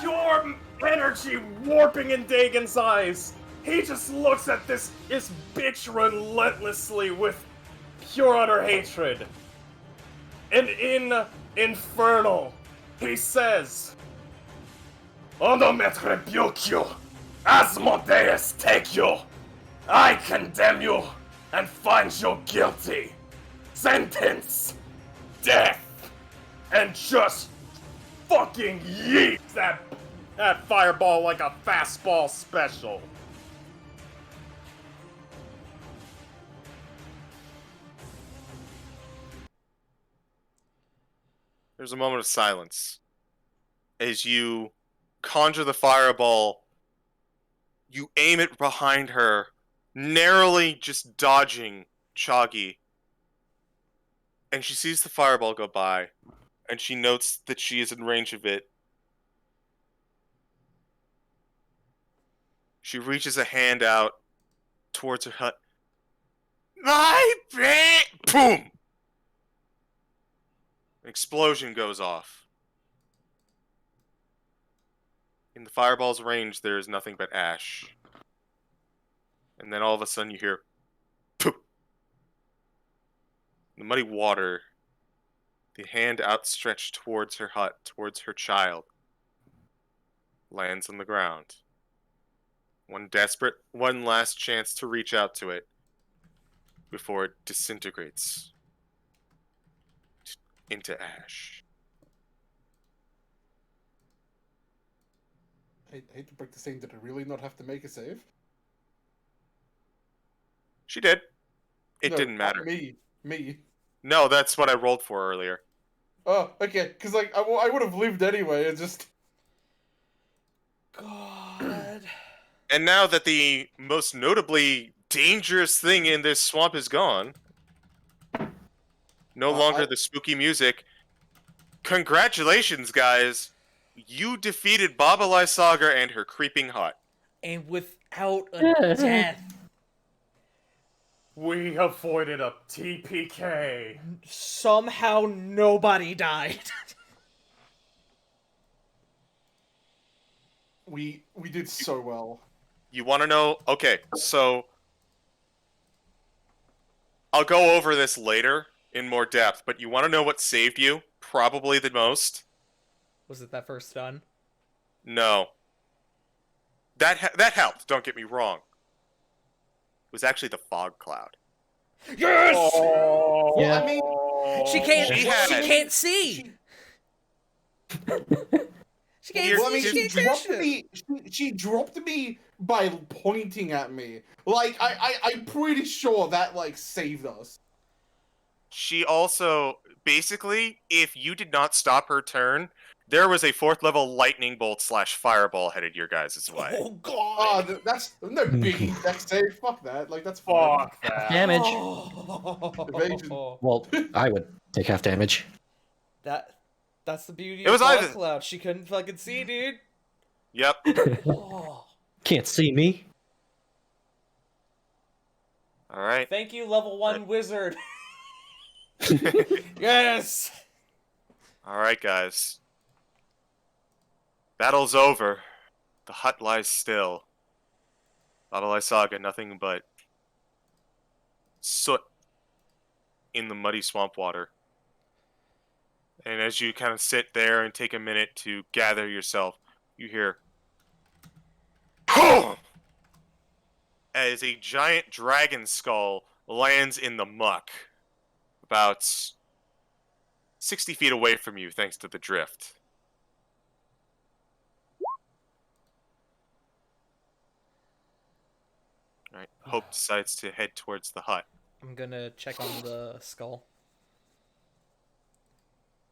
Pure energy warping in Dagon's eyes. He just looks at this bitch relentlessly with pure utter hatred. And in Infernal, he says, "Onomet rebuke you, Asmodeus take you. I condemn you and find you guilty. Sentence, death." And just fucking yeet that fireball like a fastball special. There's a moment of silence. As you conjure the fireball, you aim it behind her, narrowly just dodging Choggy. And she sees the fireball go by, and she notes that she is in range of it. She reaches a hand out towards her hut. My boom! An explosion goes off. In the fireball's range, there is nothing but ash. And then all of a sudden you hear poof! The muddy water, the hand outstretched towards her hut, towards her child, lands on the ground. One last chance to reach out to it before it disintegrates into ash. I hate to break the same. Did I really not have to make a save? She did. It No, didn't not matter. Me. No, that's what I rolled for earlier. Oh, okay. Because like I would have lived anyway. It just. God. And now that the most notably dangerous thing in this swamp is gone, no longer the spooky music. Congratulations, guys! You defeated Baba Lysaga and her creeping hut. And without a death. We avoided a TPK. Somehow nobody died. We did so well. You want to know? Okay, so I'll go over this later in more depth, but you want to know what saved you? Probably the most? Was it that first stun? No. That helped, don't get me wrong. It was actually the fog cloud. Yes! Oh, Yeah. I mean, She can't. She She, had- can't see. She can't Well, I see. mean, She she can't dropped catch it. me. She dropped me by pointing at me. Like I'm pretty sure that like saved us. She also, basically, if you did not stop her turn, there was a 4th level lightning bolt / fireball headed your guys' way. Oh God. That's no biggie. Dex save. Fuck that. Like that's fine. fuck that. Damage. Evasion. Well, I would take half damage. That's the beauty It of was Fog either- Cloud. She couldn't fucking see, dude. Yep. Oh. Can't see me. Alright. Thank you, level 1 wizard. Yes. Alright, guys. Battle's over. The hut lies still. Baba Lysaga, nothing but soot in the muddy swamp water. And as you kind of sit there and take a minute to gather yourself, you hear as a giant dragon skull lands in the muck about 60 feet away from you thanks to the drift. Alright, Hope decides to head towards the hut. I'm gonna check on the skull.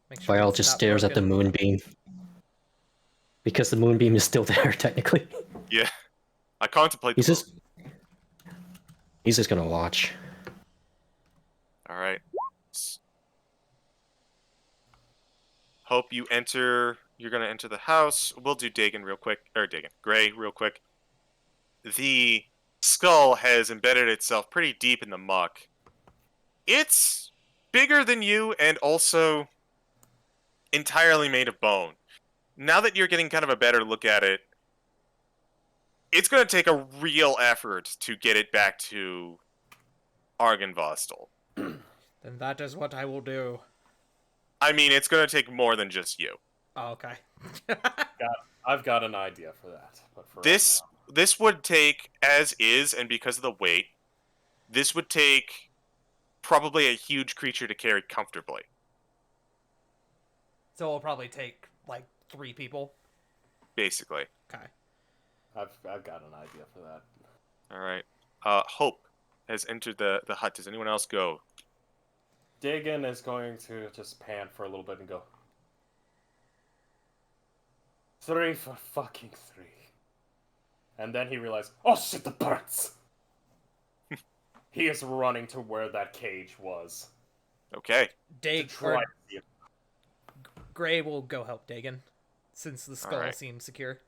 Make sure Vial it's just not stares at the broken. moonbeam. Because the moonbeam is still there, technically. Yeah. I contemplate the He's just gonna watch. Alright. Hope you enter. You're gonna enter the house. We'll do Dagon real quick. Or Dagon. Gray real quick. The skull has embedded itself pretty deep in the muck. It's bigger than you and also entirely made of bone. Now that you're getting kind of a better look at it, it's going to take a real effort to get it back to Argynvostal. Then that is what I will do. I mean, it's going to take more than just you. Oh, okay. I've got an idea for that. But for This would take, as is, and because of the weight, this would take probably a huge creature to carry comfortably. So it'll probably take like 3 people. Basically. Okay. I've got an idea for that. Alright. Hope has entered the hut. Does anyone else go? Dagon is going to just pan for a little bit and go, 3 for fucking 3. And then he realized, oh shit, the birds! He is running to where that cage was. Okay. To try to see it. Gray will go help Dagon, since the skull Alright. seems secure.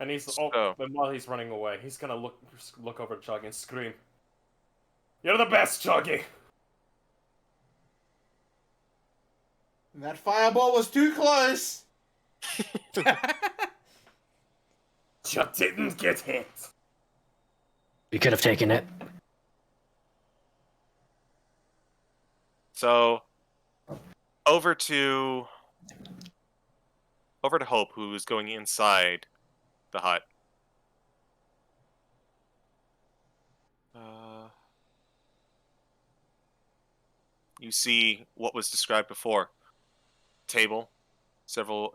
And he's So- and while he's running away, he's gonna look over at Chuggy and scream, "You're the best, Chuggy!" That fireball was too close. You didn't get hit. You could have taken it. So, over to over to Hope, who is going inside the hut. You see what was described before. Table, several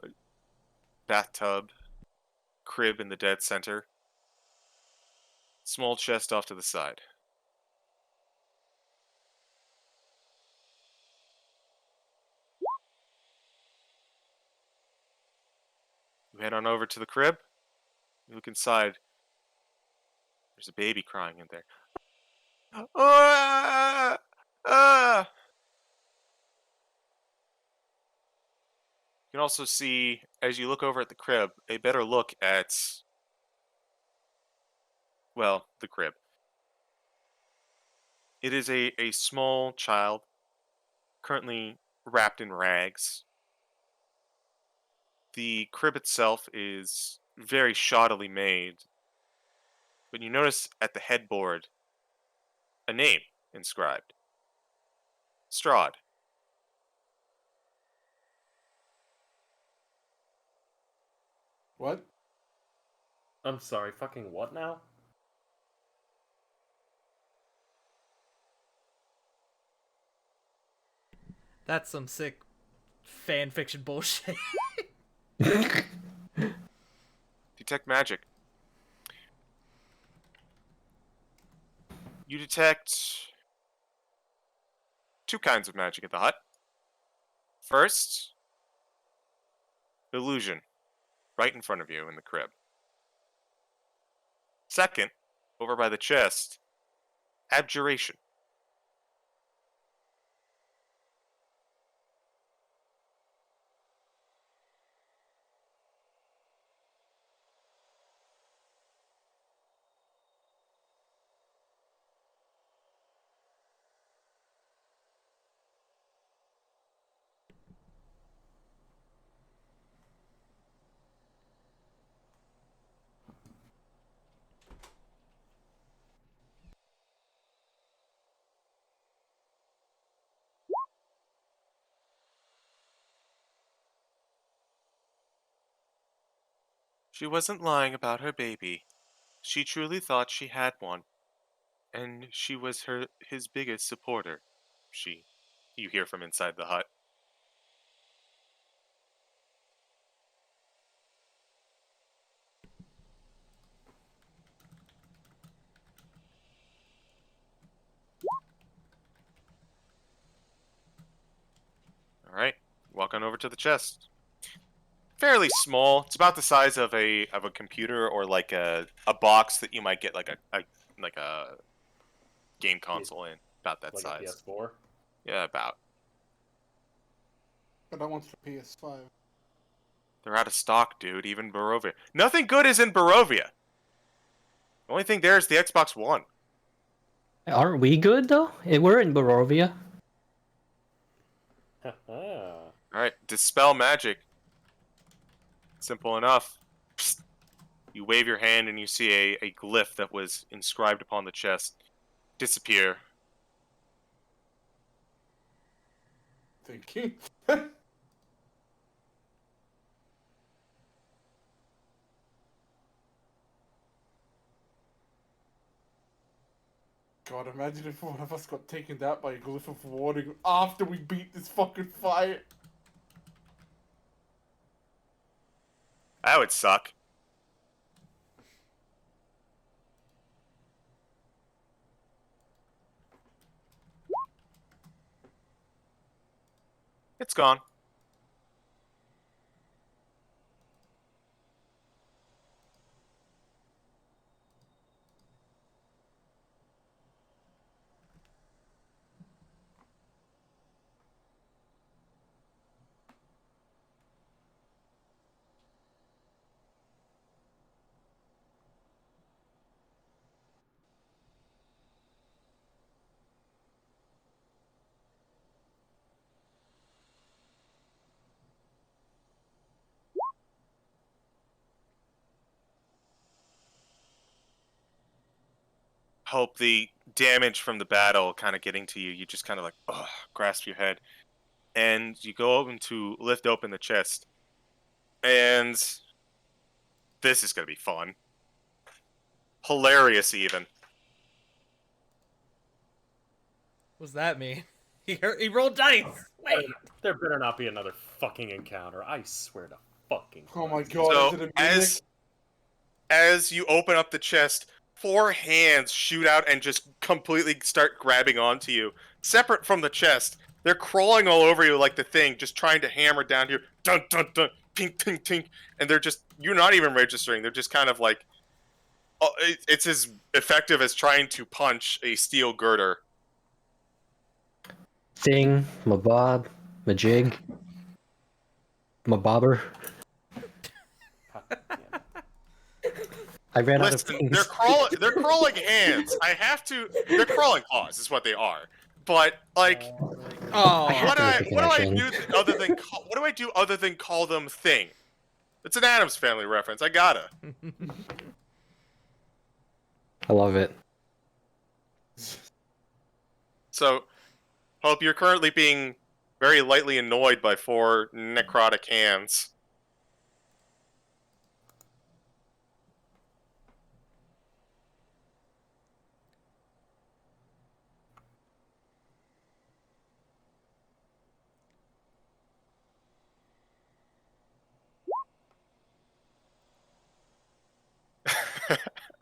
bathtub, crib in the dead center, small chest off to the side. You head on over to the crib. You look inside. There's a baby crying in there. Ah! Ah! You can also see, as you look over at the crib, a better look at, well, the crib. It is a small child, currently wrapped in rags. The crib itself is very shoddily made, but you notice at the headboard a name inscribed. Strahd. What? I'm sorry, fucking what now? That's some sick fan fiction bullshit. Detect magic. You detect two kinds of magic at the hut. First, illusion, right in front of you in the crib. Second, over by the chest, abjuration. She wasn't lying about her baby. She truly thought she had one, and she was his biggest supporter. She, you hear from inside the hut. All right, walk on over to the chest. Fairly small. It's about the size of a computer, or like a box that you might get like a game console in. About that Like size. a PS4? Yeah, about. But I want the PS5. They're out of stock, dude. Even Barovia. Nothing good is in Barovia. The only thing there is the Xbox One. Aren't we good though? We're in Barovia. All right, dispel magic. Simple enough. Psst. You wave your hand and you see a glyph that was inscribed upon the chest disappear. Thank you. God, imagine if one of us got taken out by a glyph of warning after we beat this fucking fight. That would suck. It's gone. Hope the damage from the battle kind of getting to you. You just kind of like, grasp your head. And you go open to lift open the chest. And this is gonna be fun. Hilarious, even. What's that mean? He rolled dice. Wait. There better not be another fucking encounter. I swear to fucking Oh my Christ. god, So, is it a mimic? as you open up the chest, 4 hands shoot out and just completely start grabbing onto you. Separate from the chest, they're crawling all over you like the thing, just trying to hammer down here. Dun dun dun, tink tink tink, and they're just, you're not even registering. They're just kind of like, it's as effective as trying to punch a steel girder. Thing, mabob, majig, mabobber. I ran out of Listen, things. they're crawling hands. They're crawling claws is what they are. But like, Oh. what What do I do other than call them thing? It's an Addams Family reference. I gotta. I love it. So, Hope, you're currently being very lightly annoyed by 4 necrotic hands.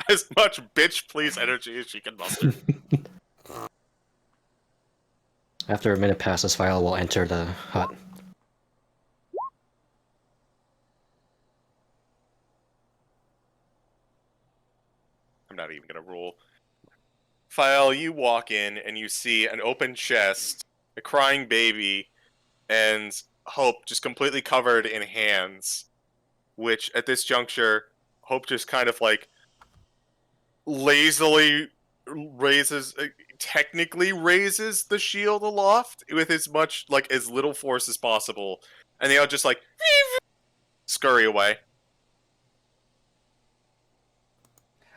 As much bitch please energy as she can muster. After a minute passes, File will enter the hut. I'm not even gonna roll. File, you walk in and you see an open chest, a crying baby, and Hope just completely covered in hands. Which, at this juncture, Hope just kind of like lazily technically raises the shield aloft with as much, like, as little force as possible. And they all just like scurry away.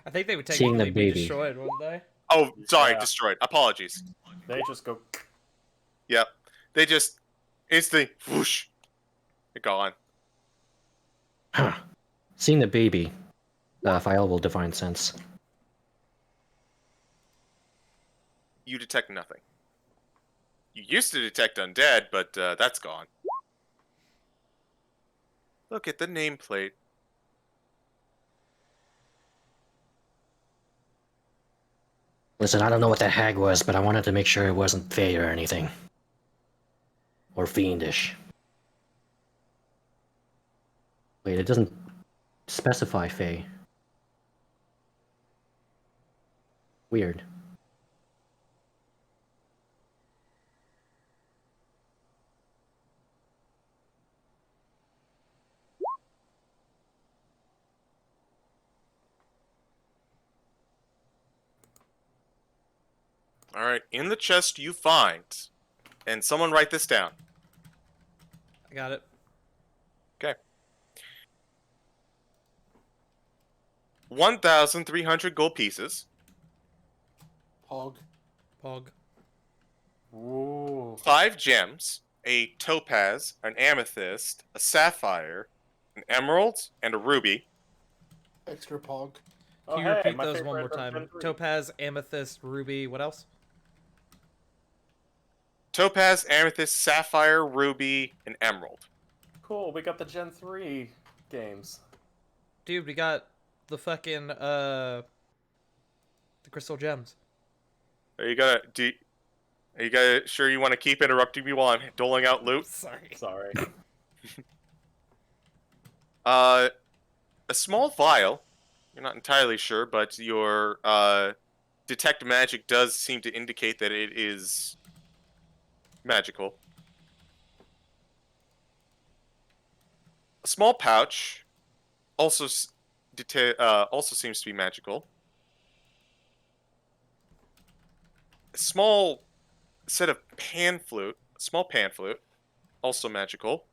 I think they would Seeing the technically be baby. destroyed, wouldn't they? Oh, sorry, Yeah. destroyed. Apologies. They just go. Yep. They just instantly whoosh. They're gone. Huh. Seeing the baby, File will divine sense. You detect nothing. You used to detect undead, but that's gone. Look at the nameplate. Listen, I don't know what that hag was, but I wanted to make sure it wasn't fey or anything. Or fiendish. Wait, it doesn't specify fey. Weird. Alright, in the chest you find, and someone write this down. I got it. Okay. 1,300 gold pieces, Pog. Pog. Ooh. 5 gems, a topaz, an amethyst, a sapphire, an emerald, and a ruby. Extra pog. Oh, Can you hey, repeat my those one favorite more of time? Gen 3. Topaz, amethyst, ruby, what else? Topaz, amethyst, sapphire, ruby, and emerald. Cool, we got the Gen 3 games. Dude, we got the fucking, the crystal gems. Are you guys sure you want to keep interrupting me while I'm doling out loot? Sorry. Sorry. A small vial. You're not entirely sure, but your detect magic does seem to indicate that it is magical. A small pouch also also seems to be magical. A small set of small pan flute, also magical.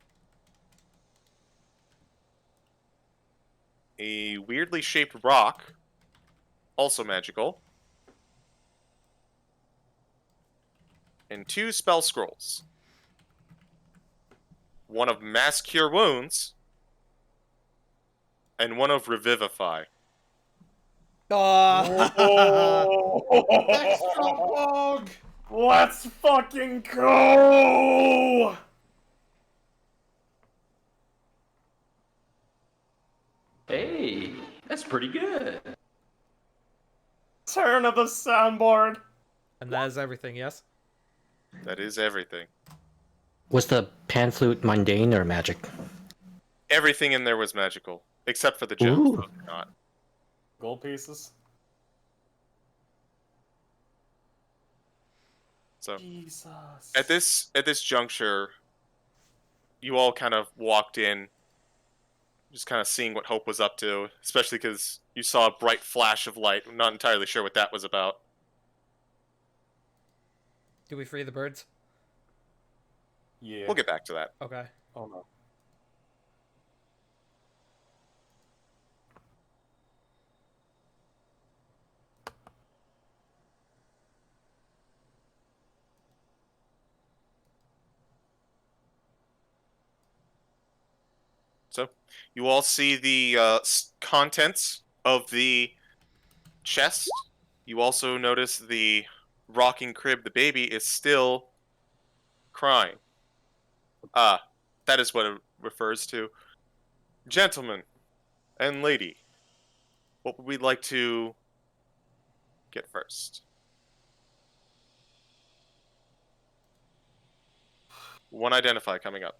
A weirdly shaped rock, also magical. And 2 spell scrolls. One of Mass Cure Wounds, and one of Revivify. Oh. Extra bog! Let's fucking go! Hey, that's pretty good. Turn of the soundboard. And that is everything, yes? That is everything. Was the pan flute mundane or magic? Everything in there was magical, except for the gems. Ooh. Those are not. Gold pieces. So Jesus. at this juncture, you all kind of walked in, just kind of seeing what Hope was up to, especially because you saw a bright flash of light. I'm not entirely sure what that was about. Do we free the birds? Yeah. We'll get back to that. Okay. Oh no. So you all see the contents of the chest. You also notice the rocking crib. The baby is still crying. That is what it refers to. Gentlemen and lady, what would we like to get first? One identify coming up.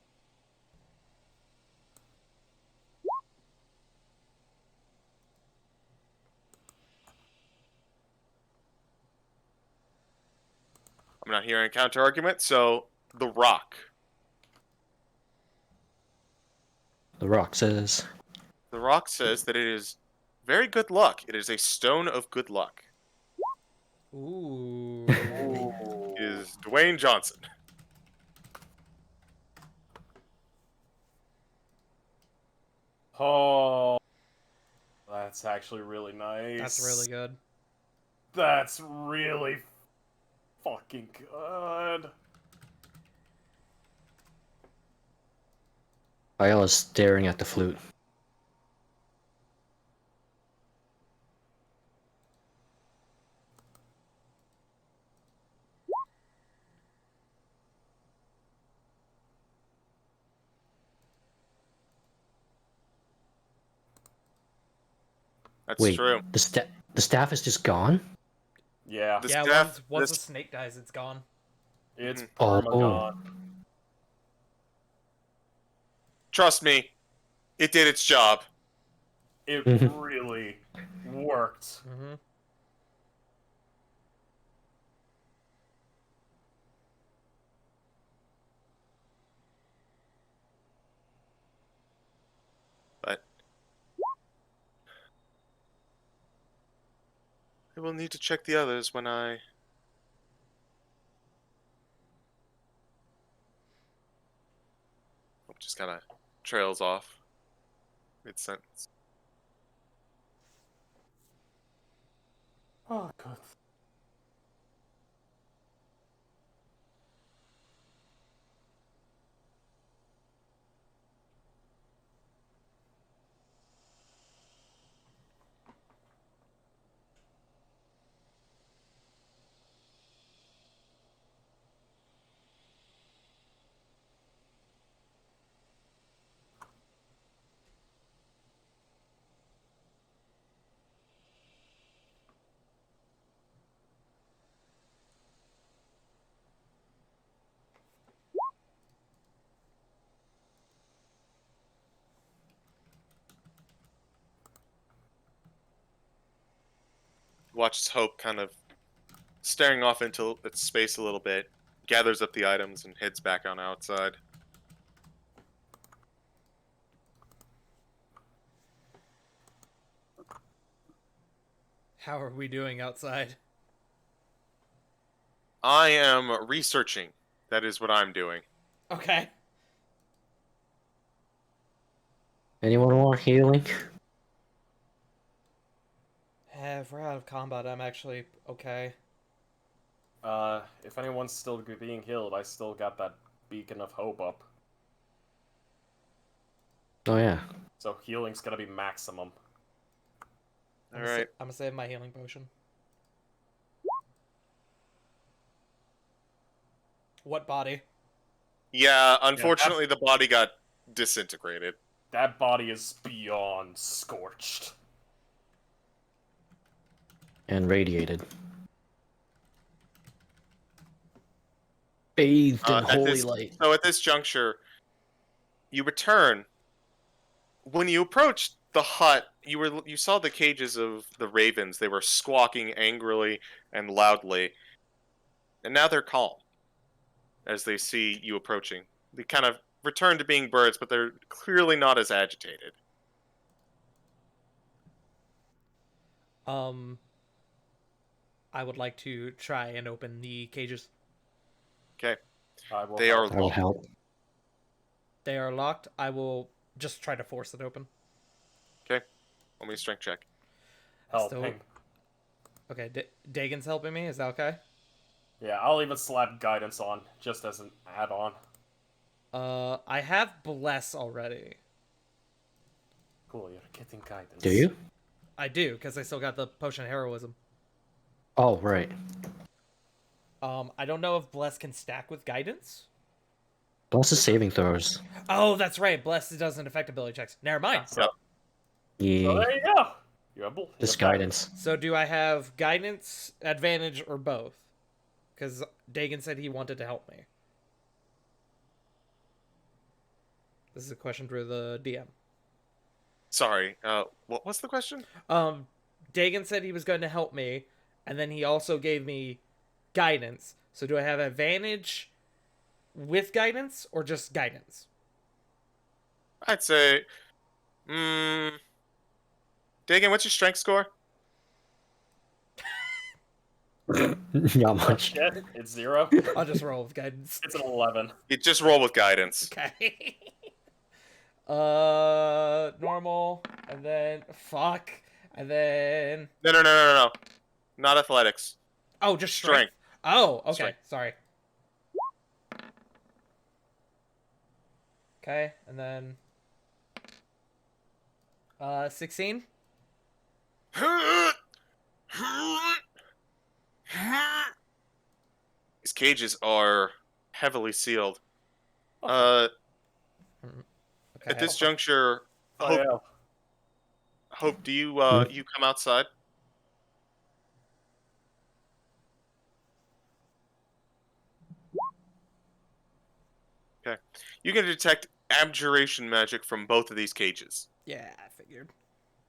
I'm not hearing a counter argument, so the rock. The rock says. The rock says that it is very good luck. It is a stone of good luck. Ooh. It is Dwayne Johnson. Oh. That's actually really nice. That's really good. That's really fucking good. Ayala's staring at the flute. That's Wait, true. the staff is just gone? Yeah. The Yeah, staff, once this- the snake dies, it's gone. It's Oh. perma-gone. trust me, it did its job. It really worked. Mm-hmm. But I will need to check the others when I... Just kind of trails off mid-sentence. Oh, good. Watches Hope kind of staring off into its space a little bit, gathers up the items, and heads back on outside. How are we doing outside? I am researching. That is what I'm doing. Okay. Anyone more healing? If we're out of combat, I'm actually okay. If anyone's still being healed, I still got that beacon of hope up. Oh yeah. So healing's gonna be maximum. All right. I'm gonna save my healing potion. What body? Yeah, unfortunately, the body got disintegrated. That body is beyond scorched. And radiated. Bathed in holy light. So at this juncture, you return. When you approached the hut, you saw the cages of the ravens. They were squawking angrily and loudly, and now they're calm as they see you approaching. They kind of return to being birds, but they're clearly not as agitated. I would like to try and open the cages. Okay, They I will help. They are locked. I will just try to force it open. Okay, let me strength check. helping. Okay, Dagon's helping me. Is that okay? Yeah, I'll even slap guidance on just as an add-on. I have bless already. Cool, you're getting guidance. Do you? I do, because I still got the potion of heroism. Oh, right. I don't know if bless can stack with guidance. Plus the saving throws. Oh, that's right. Bless doesn't affect ability checks. Never mind. So, Yeah. so there you go. You have This guidance. So do I have guidance, advantage, or both? Because Dagon said he wanted to help me. This is a question for the DM. Sorry, what was the question? Dagon said he was going to help me, and then he also gave me guidance. So do I have advantage with guidance, or just guidance? I'd say, Dagan, what's your strength score? Not much. Shit, it's 0. I'll just roll with guidance. It's an 11. You just roll with guidance. Okay. Normal, and then fuck, and then No. Not athletics. oh, just strength. Oh, okay. Strength. Sorry. Okay, and then 16. These cages are heavily sealed. Okay. At this juncture, Oh, Hope, yeah. Hope, do you Hmm? you come outside? Okay. You can detect abjuration magic from both of these cages. Yeah, I figured.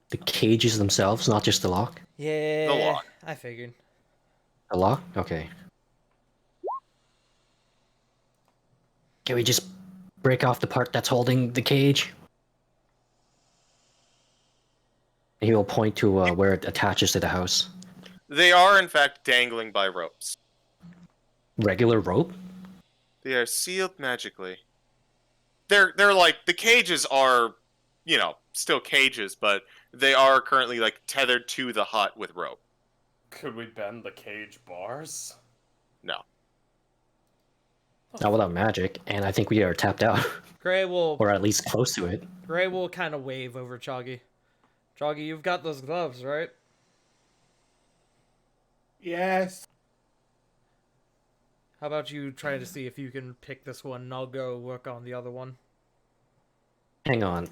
The cages themselves, not just the lock. Yeah, lock. I figured. The lock? Okay. Can we just break off the part that's holding the cage? He will point to where it attaches to the house. They are, in fact, dangling by ropes. Regular rope? They are sealed magically. They're like, the cages are, still cages, but they are currently like tethered to the hut with rope. Could we bend the cage bars? No. Not without magic, and I think we are tapped out. Gray will Or at least close to it. kind of wave over Choggy. Choggy, you've got those gloves, right? Yes. How about you try to see if you can pick this one, and I'll go work on the other one. Hang on.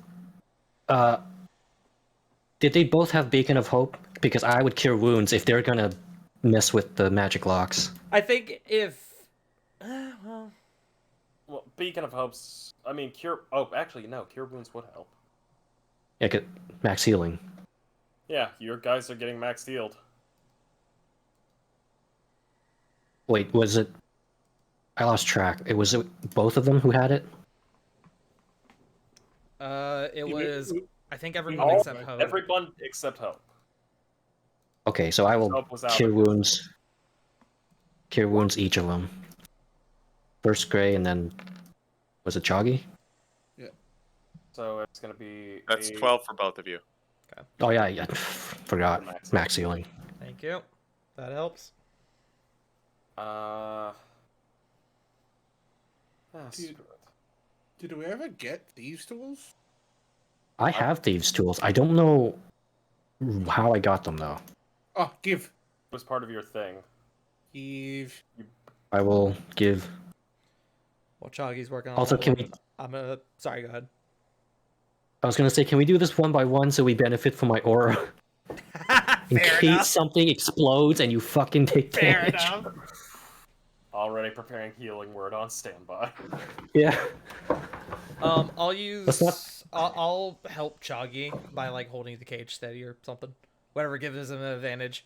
Did they both have Beacon of Hope? Because I would cure wounds if they're gonna mess with the magic locks. I think if... well... Well, Beacon of Hope's... I mean, Cure... Oh, actually, no. Cure Wounds would help. Yeah, max healing. Yeah, your guys are getting max healed. Wait, was it... I lost track. Was it both of them who had it? It You was... mean- I think everyone All- except Hope. Everyone except Hope. Okay, so I will Hope was out cure of this. wounds. Cure wounds each of them. First Gray, and then... Was it Choggy? So it's gonna be... That's 8. 12 for both of you. Oh yeah, forgot. Max healing. Thank you. That helps. Screw it. Did we ever get these tools? I have thieves' tools. I don't know how I got them though. Oh, give. was part of your thing. Give. I will give. While Choggy's working on Also, that can one, we? I'm gonna. Sorry, go ahead. I was gonna say, can we do this one by one so we benefit from my aura? In Fair case enough. something explodes and you fucking take Fair damage. enough. Already preparing healing word on standby. Yeah. I'll use. That's not- I'll help Choggy by like holding the cage steady or something. Whatever gives him an advantage.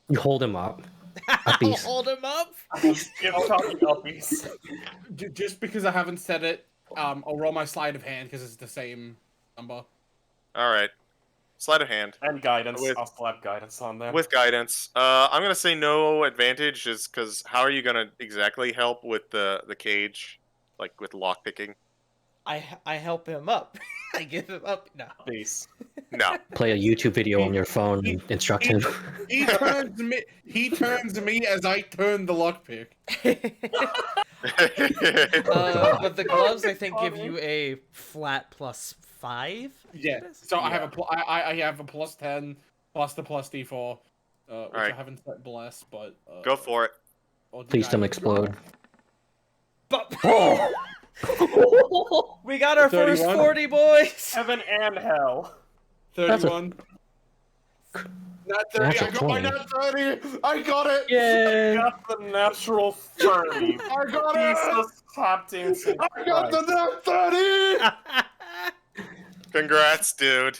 You hold him up. I'll Uppies. hold him up. Give Choggy uppies. Just because I haven't said it, I'll roll my sleight of hand because it's the same number. All right. Sleight of hand. And guidance. With- I'll slap guidance on there. With guidance. I'm going to say no advantage just because how are you going to exactly help with the cage? Like with lockpicking? I help him up. I give him up. No. Peace. No. Play a YouTube video on your phone and instruct him. He turns me. He turns me as I turn the lockpick. But the gloves I think give you a flat +5. Yeah. So I have I have a +10 plus the +d4, which Alright. I haven't set bless, but Go for it. or Please don't guidance. explode. But Oh! we got our first 31. 40, boys. Heaven and hell. 31. Not 30. Natural I got my 20. nat 30. I got it. Yay! Got the natural 30. I got it. Jesus tap dancing. I got the nat 30. Congrats, dude.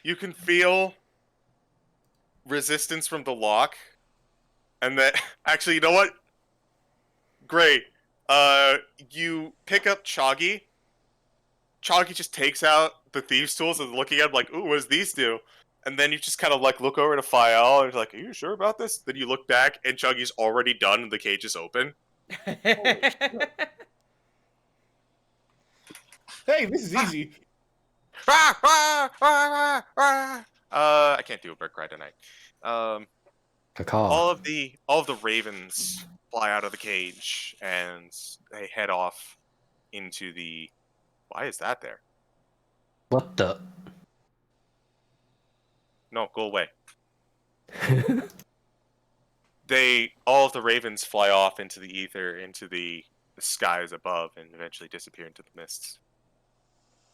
You can feel resistance from the lock. And that actually, you know what? Great. You pick up Choggy. Choggy just takes out the thieves' tools and looking at him like, ooh, what does these do? And then you just kind of like look over to Fael and you're like, are you sure about this? Then you look back and Chuggy's already done and the cage is open. Hey, this is easy. I can't do a bird cry tonight. Caw. All of the ravens fly out of the cage and they head off into the. Why is that there? What the? No, go away. All of the ravens fly off into the ether, into the skies above, and eventually disappear into the mists.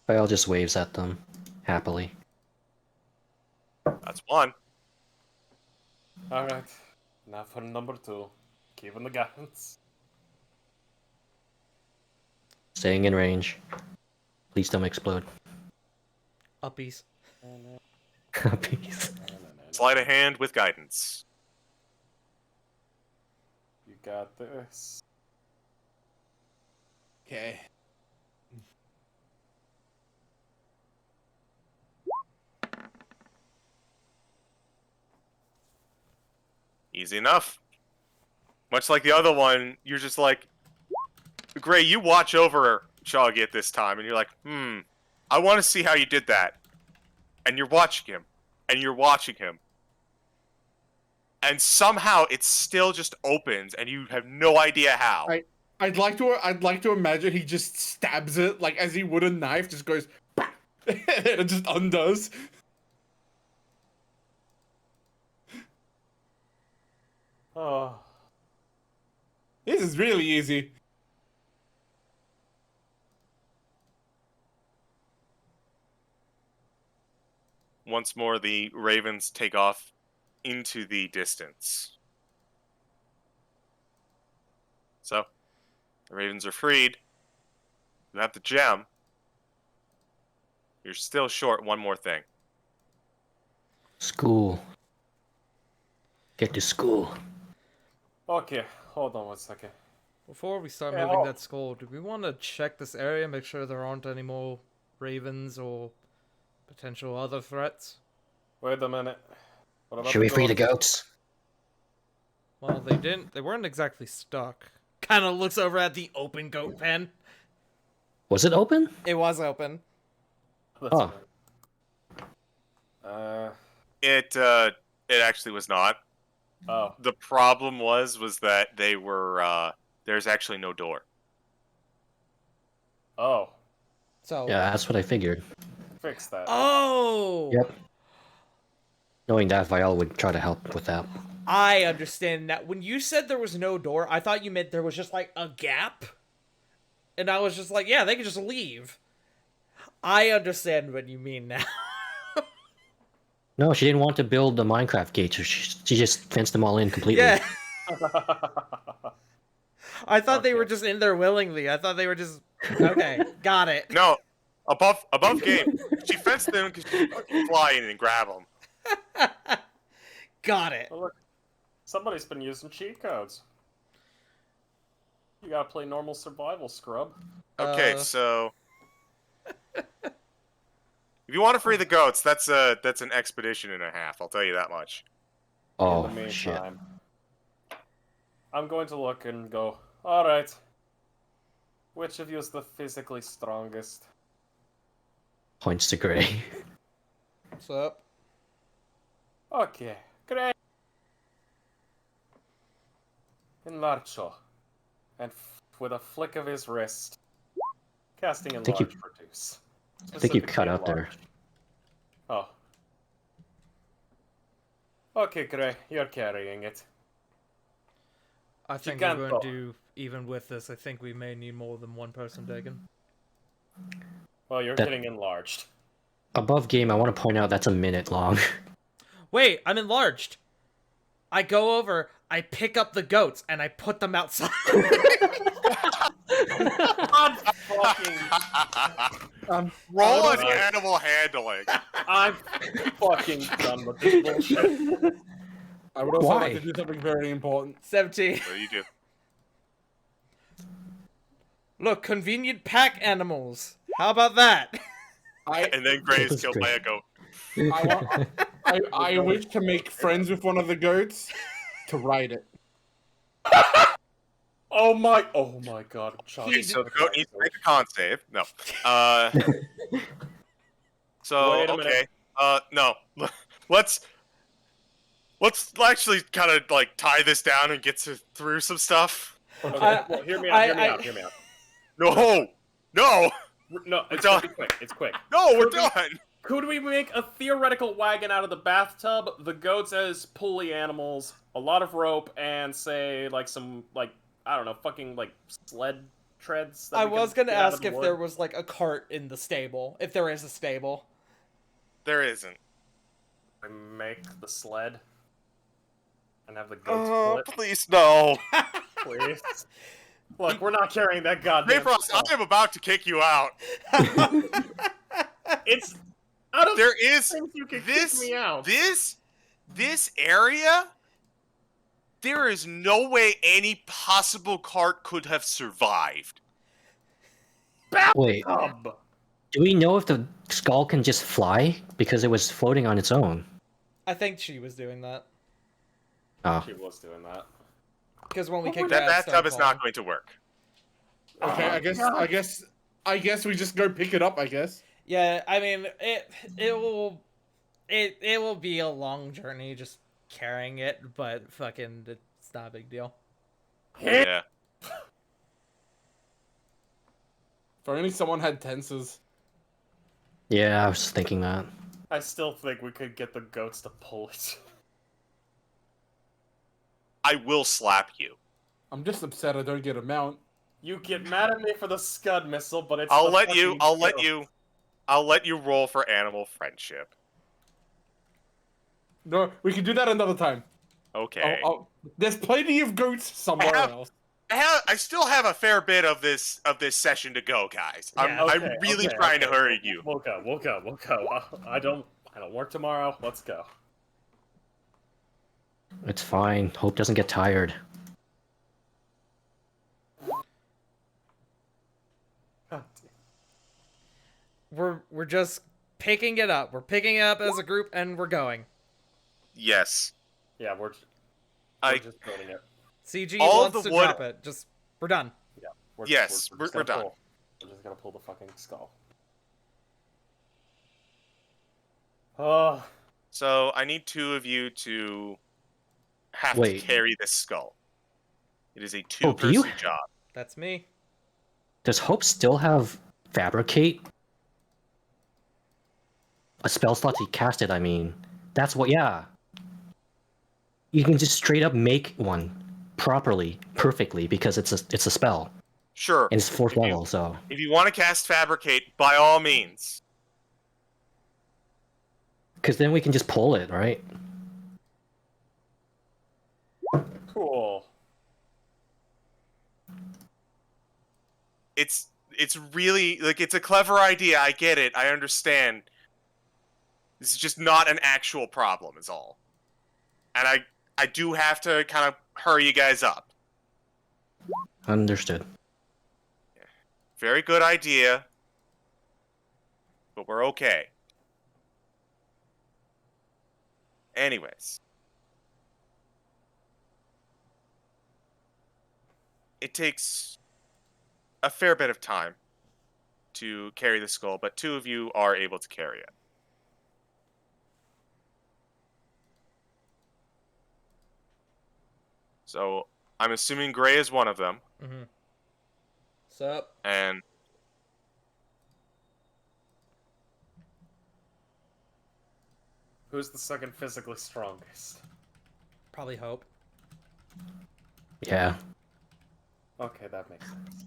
Fael just waves at them, happily. That's one. Alright. Now for number 2. Keeping the guidance. Staying in range. Please don't explode. Uppies. Peace. Sleight of hand with guidance. You got this. Okay. Easy enough. Much like the other one, you're just like, Gray, you watch over Choggy at this time, and you're like, I want to see how you did that. And you're watching him, and you're watching him. And somehow it still just opens, and you have no idea how. I'd like to imagine he just stabs it like as he would a knife, just goes, and it just undoes. Oh. This is really easy. Once more, the ravens take off into the distance. So, the ravens are freed. You have the gem. You're still short one more thing. School. Get to school. Okay, hold on one second. Before we start Yeah, moving I'll- that skull, do we want to check this area, make sure there aren't any more ravens or potential other threats? Wait a minute. What about Should we free the goat? goats? Well, they weren't exactly stuck. Kind of looks over at the open goat pen. Was it open? It was open. That's Oh. right. It actually was not. Oh. The problem was that they were, there's actually no door. Oh. So Yeah, that's what I figured. fix that. Oh! Yep. Knowing that, Vial would try to help with that. I understand that. When you said there was no door, I thought you meant there was just like a gap. And I was just like, yeah, they could just leave. I understand what you mean now. No, she didn't want to build the Minecraft gates, so she just fenced them all in completely. Yeah, I thought they were Okay. just in there willingly. I thought they were just okay. Got it. No, above game. She fenced them because she fucking fly in and grab them. Got it. Well, look, somebody's been using cheat codes. You gotta play normal survival, scrub. Okay, so if you want to free the goats, that's an expedition and a half. I'll tell you that much. Oh, In the shit. meantime, I'm going to look and go, alright. Which of you is the physically strongest? Points to Gray. What's up? Okay, great. Enlarcho. And with a flick of his wrist, casting think you- enlarge reduce. I think you Specifically cut out there. enlarge. Oh. Okay, Gray, you're carrying it. I think can't we're going go. to even with this. I think we may need more than one person taken. Well, you're That- getting enlarged. Above game, I want to point out that's a minute long. Wait, I'm enlarged. I go over, I pick up the goats, and I put them outside. I'm fucking, Roll on Alright. animal handling. I'm fucking done with this bullshit. I would also Why? like to do something very important. 17. What do you do? Look, convenient pack animals. How about that? And then Gray is That's killed great. by a goat. I wish to make friends with one of the goats to ride it. Oh my god, Chuck. Okay, so the goat needs to make a con save. No. So Wait a minute. okay. No. Let's actually kind of like tie this down and get through some stuff. Okay, I- well, hear me I- out, hear me out. No. No. No, it's done. gonna be quick, it's quick. No, we're Could we- done. Could we make a theoretical wagon out of the bathtub, the goats as pulley animals, a lot of rope, and say, like, some, like, I don't know, fucking, like, sled treads? that I we was can gonna get out of ask the if wood? there was like a cart in the stable. If there is a stable. There isn't. We make the sled and have the goats Oh, pull it, please no. please. Look, we're not carrying that goddamn Mayfrost, stuff. I am about to kick you out. It's out of There is things you can this kick me out. this area. There is no way any possible cart could have survived. Wait, Bathtub. do we know if the skull can just fly? Because it was floating on its own. I think she was doing that. Oh, She was doing that. Because when we kicked her That out, it bathtub started is not falling. going to work. Okay, I guess we just go pick it up. I guess. Yeah, I mean it will be a long journey just carrying it, but fucking it's not a big deal. Yeah. If only someone had tenses. yeah, I was thinking that. I still think we could get the goats to pull it. I will slap you. I'm just upset I don't get a mount. You get mad at me for the Scud missile, but it's I'll the let you. fucking I'll let goat. you. I'll let you roll for animal friendship. No, we can do that another time. Okay. There's plenty of goats somewhere have- else. I still have a fair bit of this session to go, guys. Yeah. I'm really trying to hurry you. We'll go. I don't work tomorrow. Let's go. It's fine. Hope doesn't get tired. We're just picking it up. We're picking it up as a group and we're going. Yes. Yeah, we're I- just building it. CG All wants the to wood- drop it. Just we're done. Yes, just we're gonna done. pull. We're just gonna pull the fucking skull. Oh, So I need two of you to have Wait. to carry this skull. It is a Oh, do two-person you- job. That's me. Does Hope still have fabricate? a spell slot to cast it, I mean. That's what, yeah. You can just straight up make one properly, perfectly, because it's a spell. Sure. And it's 4th If you- level, so. If you want to cast Fabricate, by all means. Because then we can just pull it, right? Cool. It's really like it's a clever idea. I get it. I understand. This is just not an actual problem, is all. And I do have to kind of hurry you guys up. Understood. Very good idea, but we're okay. Anyways. It takes a fair bit of time to carry the skull, but 2 of you are able to carry it. So, I'm assuming Gray is one of them, Mm-hmm. Sup? and Who's the second physically strongest? Probably Hope. Yeah. Okay, that makes sense.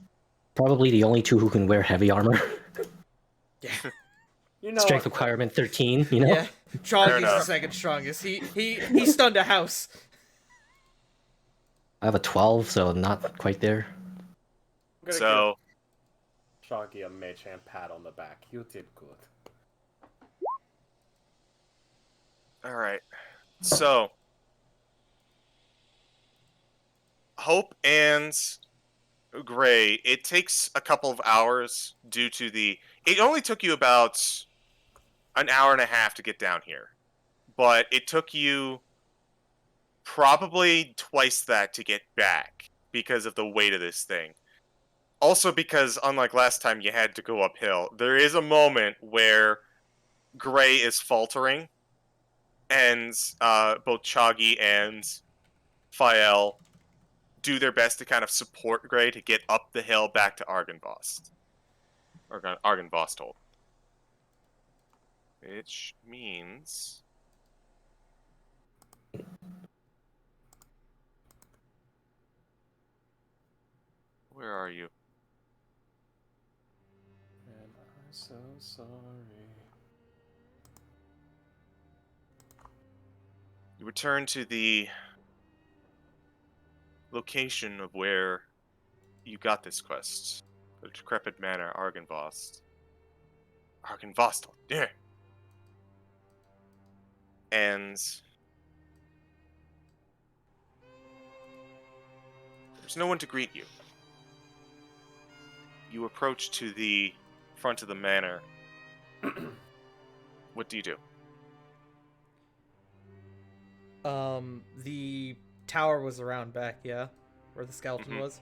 Probably the only 2 who can wear heavy armor. Yeah. You know Strength what? requirement 13, you know? Yeah. Choggy's the enough. second strongest. He stunned a house. I have a 12, so not quite there. I'm gonna so give Shoggy a mage hand pat on the back. You did good. all right. So Hope and Gray, it takes a couple of hours due to the it only took you about an hour and a half to get down here. But it took you probably twice that to get back because of the weight of this thing. Also because unlike last time you had to go uphill, there is a moment where Gray is faltering and both Choggy and Fael do their best to kind of support Gray to get up the hill back to Argynvost. Or Argynvosthold. Which means where are you? And I'm so sorry. You return to the location of where you got this quest. The Decrepit Manor, Argynvost. Argynvosthold, yeah. And there's no one to greet you. You approach to the front of the manor. What do you do? The tower was around back, yeah, where the skeleton Mhm. was.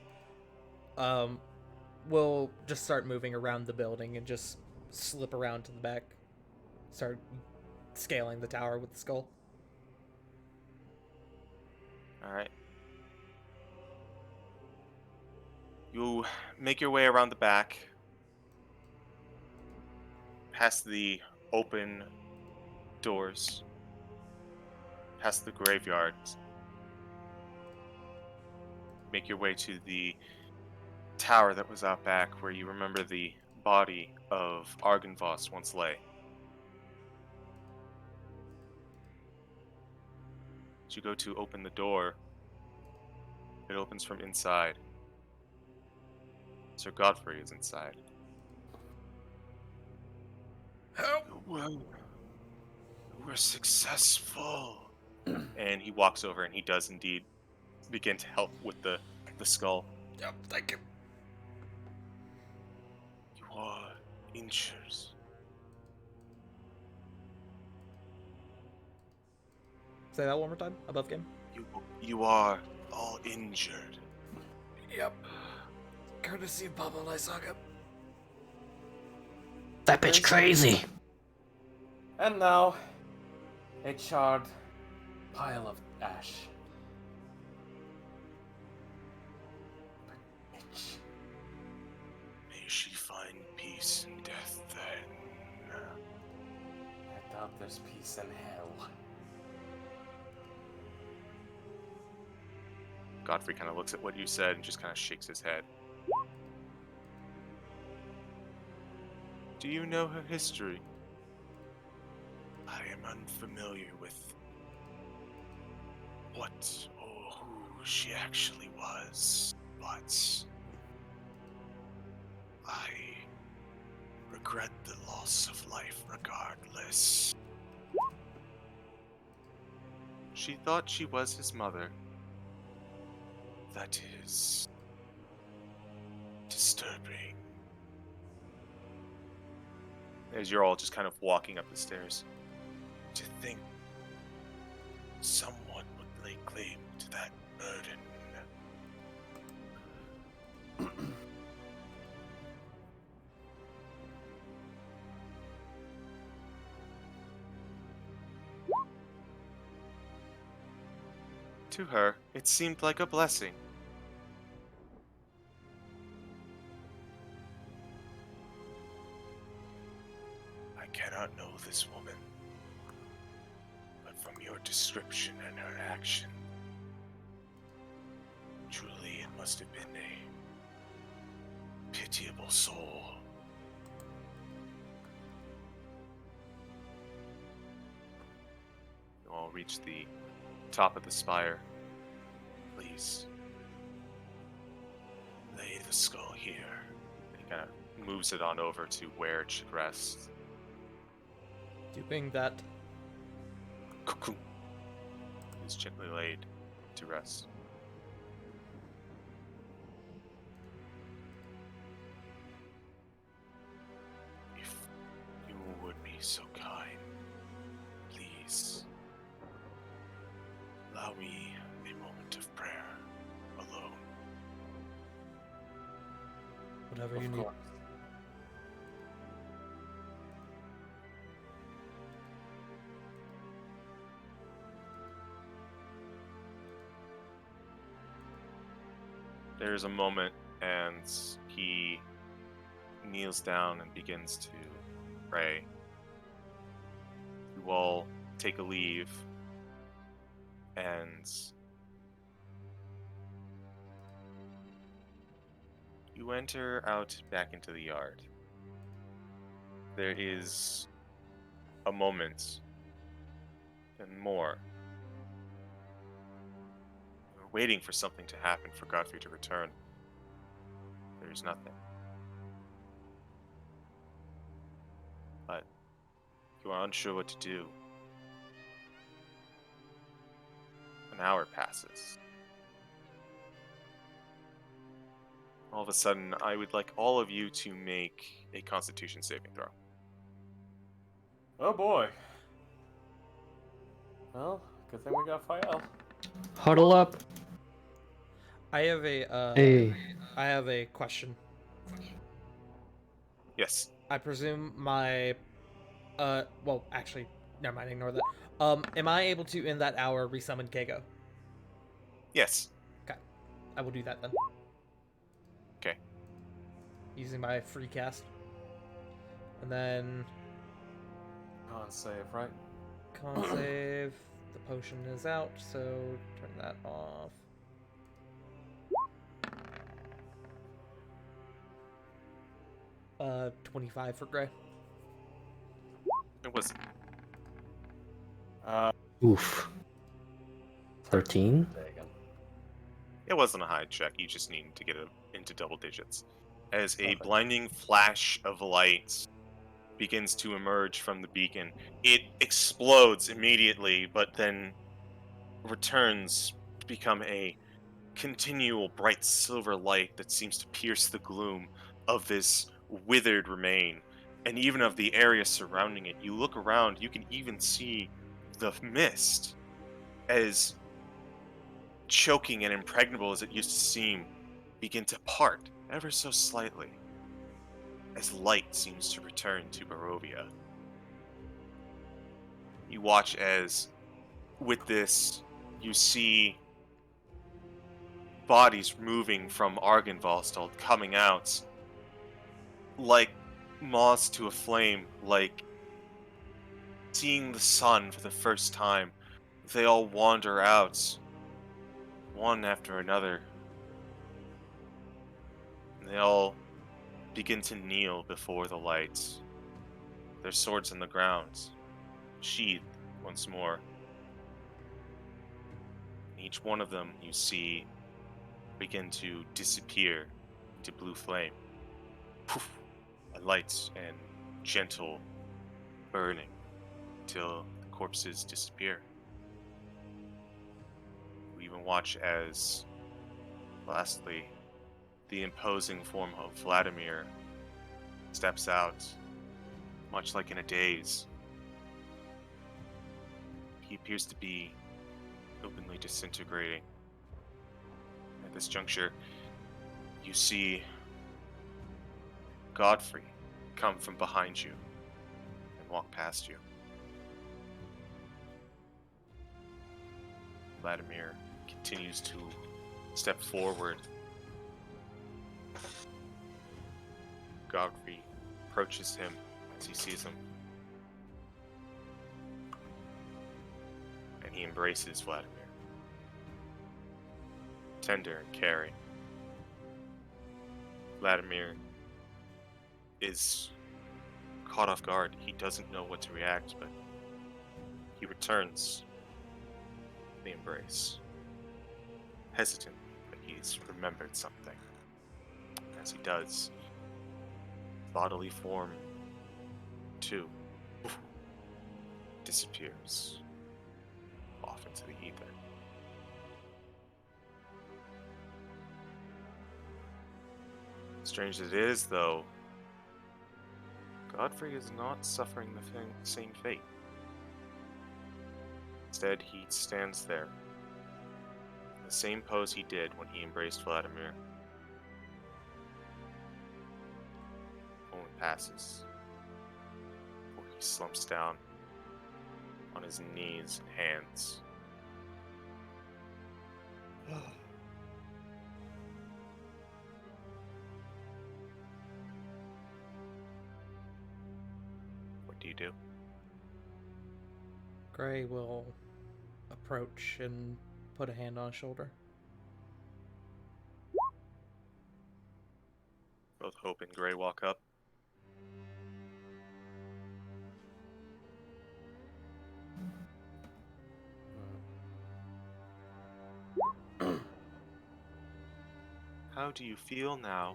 We'll just start moving around the building and just slip around to the back. Start scaling the tower with the skull. Alright. You make your way around the back, past the open doors, past the graveyard. Make your way to the tower that was out back where you remember the body of Argynvost once lay. As you go to open the door, it opens from inside. Sir Godfrey is inside. Help! We're successful. And he walks over and he does indeed begin to help with the skull. Yep, thank you. You are injured. Say that one more time. Above game. You are all injured. Yep. Courtesy of Pablo Lysaga. That bitch crazy! And now, a charred pile of ash. But bitch. May she find peace in death then. At There's peace in hell. Godfrey kind of looks at what you said and just kind of shakes his head. Do you know her history? I am unfamiliar with what or who she actually was, but I regret the loss of life regardless. She thought she was his mother. That is disturbing. As you're all just kind of walking up the stairs, to think someone would lay claim to that burden. To her, it seemed like a blessing. I cannot know this woman, but from your description and her action, truly it must have been a pitiable soul. You all reach the top of the spire. Please, lay the skull here. He kind of moves it on over to where it should rest. Doing that. Cuckoo is gently laid to rest. If you would be so kind, please allow me a moment of prayer alone. Whatever you Of need. course. There's a moment, and he kneels down and begins to pray. You all take a leave, and you enter out back into the yard. There is a moment and more. You're waiting for something to happen for Godfrey to return. There's nothing. But you are unsure what to do. An hour passes. All of a sudden, I would like all of you to make a Constitution saving throw. Oh boy. Well, good thing we got Fael. Huddle up. I have a Hey. I have a question. Yes. I presume my well, actually, never mind, ignore that. Am I able to in that hour resummon Keiko? Yes. I will do that then. Okay. Using my free cast. And then Con save, right? con save. The potion is out, so turn that off. Uh, 25 for Gray. It was Oof. 13? Dagon. It wasn't a high check. You just needed to get it into double digits. As a Perfect. blinding flash of light begins to emerge from the beacon, it explodes immediately, but then returns to become a continual bright silver light that seems to pierce the gloom of this withered remain, and even of the area surrounding it. You look around, you can even see the mist, as choking and impregnable as it used to seem, begin to part ever so slightly, as light seems to return to Barovia. You watch as, with this, you see bodies moving from Argynvostholt, coming out like moths to a flame, like seeing the sun for the first time, they all wander out, one after another. And they all begin to kneel before the light, their swords on the ground, sheathed once more. And each one of them, you see, begin to disappear into blue flame. Poof! A light and gentle burning till the corpses disappear. We even watch as, lastly, the imposing form of Vladimir steps out, much like in a daze. He appears to be openly disintegrating. At this juncture, you see Godfrey come from behind you and walk past you. Vladimir continues to step forward. Godfrey approaches him as he sees him. And he embraces Vladimir. Tender and caring. Vladimir is caught off guard. He doesn't know what to react, but he returns the embrace. Hesitant, but he's remembered something. As he does, bodily form, too, disappears off into the ether. Strange as it is, though, Godfrey is not suffering the same fate. Instead, he stands there, in the same pose he did when he embraced Vladimir. A moment passes, before he slumps down on his knees and hands. What do you do? Gray will approach and put a hand on his shoulder. Both Hope and Gray walk up. How do you feel now?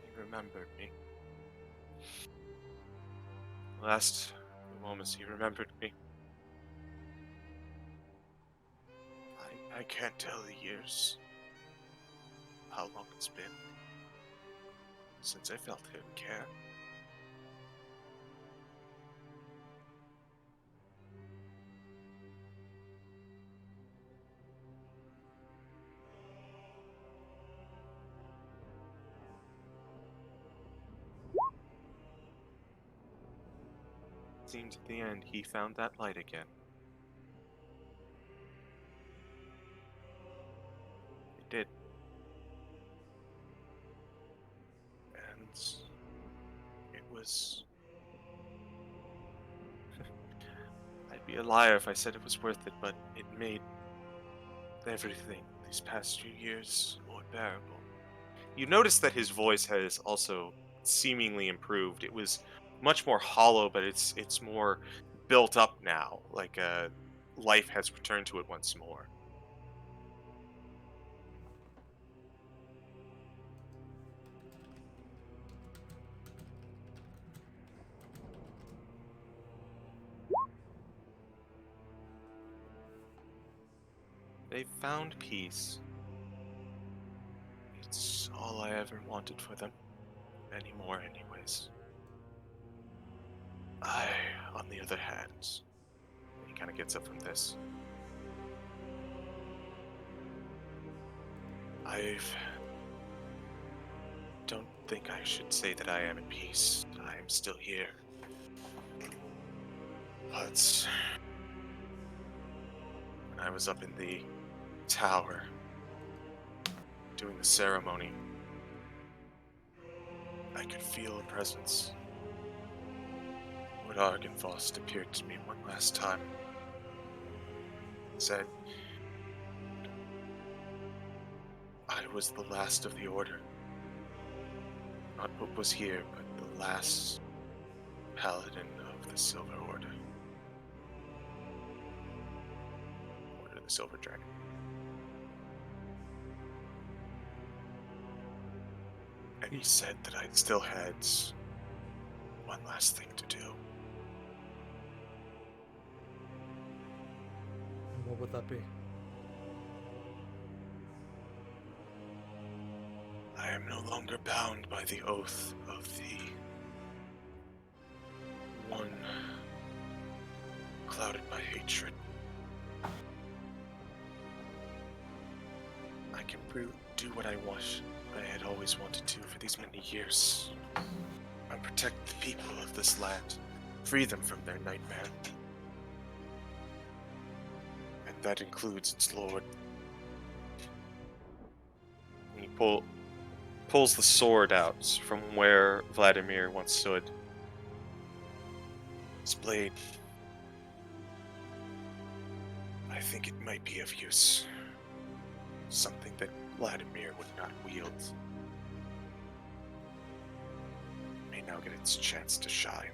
You remembered me. Last moments you remembered me. I can't tell the years. How long it's been since I felt him care. Seems at the end he found that light again. It did. And it was... I'd be a liar if I said it was worth it, but it made everything these past few years more bearable. You notice that his voice has also seemingly improved. It was much more hollow, but it's more built up now, like life has returned to it once more. They found peace. It's all I ever wanted for them. Anymore, anyways. I, on the other hand, he kind of gets up from this. I don't think I should say that I am at peace. I am still here. But when I was up in the tower doing the ceremony, I could feel a presence. Lord Argynvost appeared to me one last time. Said I was the last of the Order. Not what was here, but the last paladin of the Silver Order. Order of the Silver Dragon. And he said that I still had one last thing to do. And what would that be? I am no longer bound by the oath of the one clouded by hatred. I can do what I want. I had always wanted to for these many years. I protect the people of this land, free them from their nightmare. And that includes its lord. And he pulls the sword out from where Vladimir once stood. His blade. I think it might be of use. Something that Vladimir would not wield. May now get its chance to shine.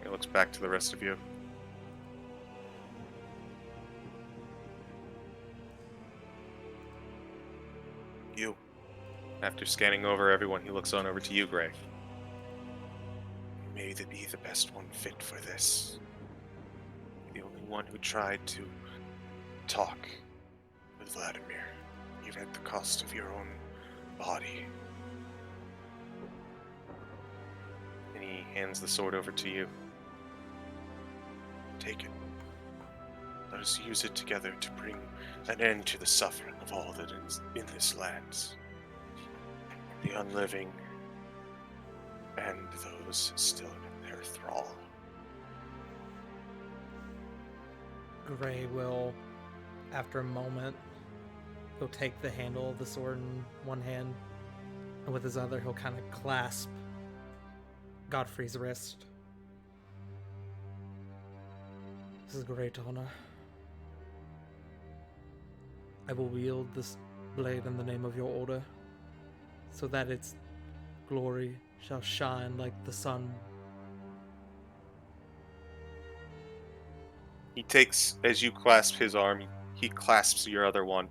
He looks back to the rest of you. You. After scanning over everyone, he looks on over to you, Gray. May be the best one fit for this. The only one who tried to talk with Vladimir, even at the cost of your own body. And he hands the sword over to you. Take it. Let us use it together to bring an end to the suffering of all that is in this land. The unliving and those still in their thrall. Gray will, after a moment, he'll take the handle of the sword in one hand, and with his other, he'll kind of clasp Godfrey's wrist. This is a great honor. I will wield this blade in the name of your order, so that its glory shall shine like the sun. He takes, as you clasp his arm, he clasps your other one.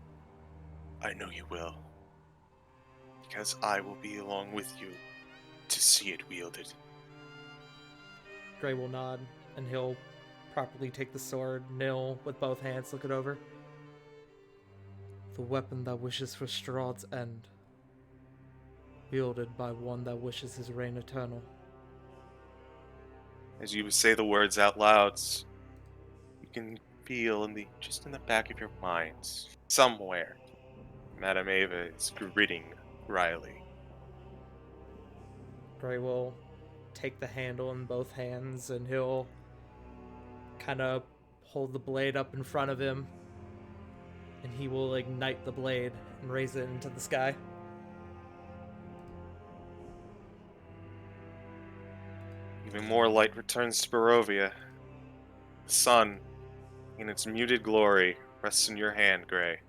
I know you will. Because I will be along with you to see it wielded. Gray will nod, and he'll properly take the sword, kneel with both hands, look it over. The weapon that wishes for Strahd's end, wielded by one that wishes his reign eternal. As you say the words out loud, you can feel just in the back of your minds, somewhere, Madame Ava is gritting Riley. Gray will take the handle in both hands, and he'll kind of hold the blade up in front of him, and he will ignite the blade and raise it into the sky. Even more light returns to Barovia. The sun, in its muted glory, rests in your hand, Gray.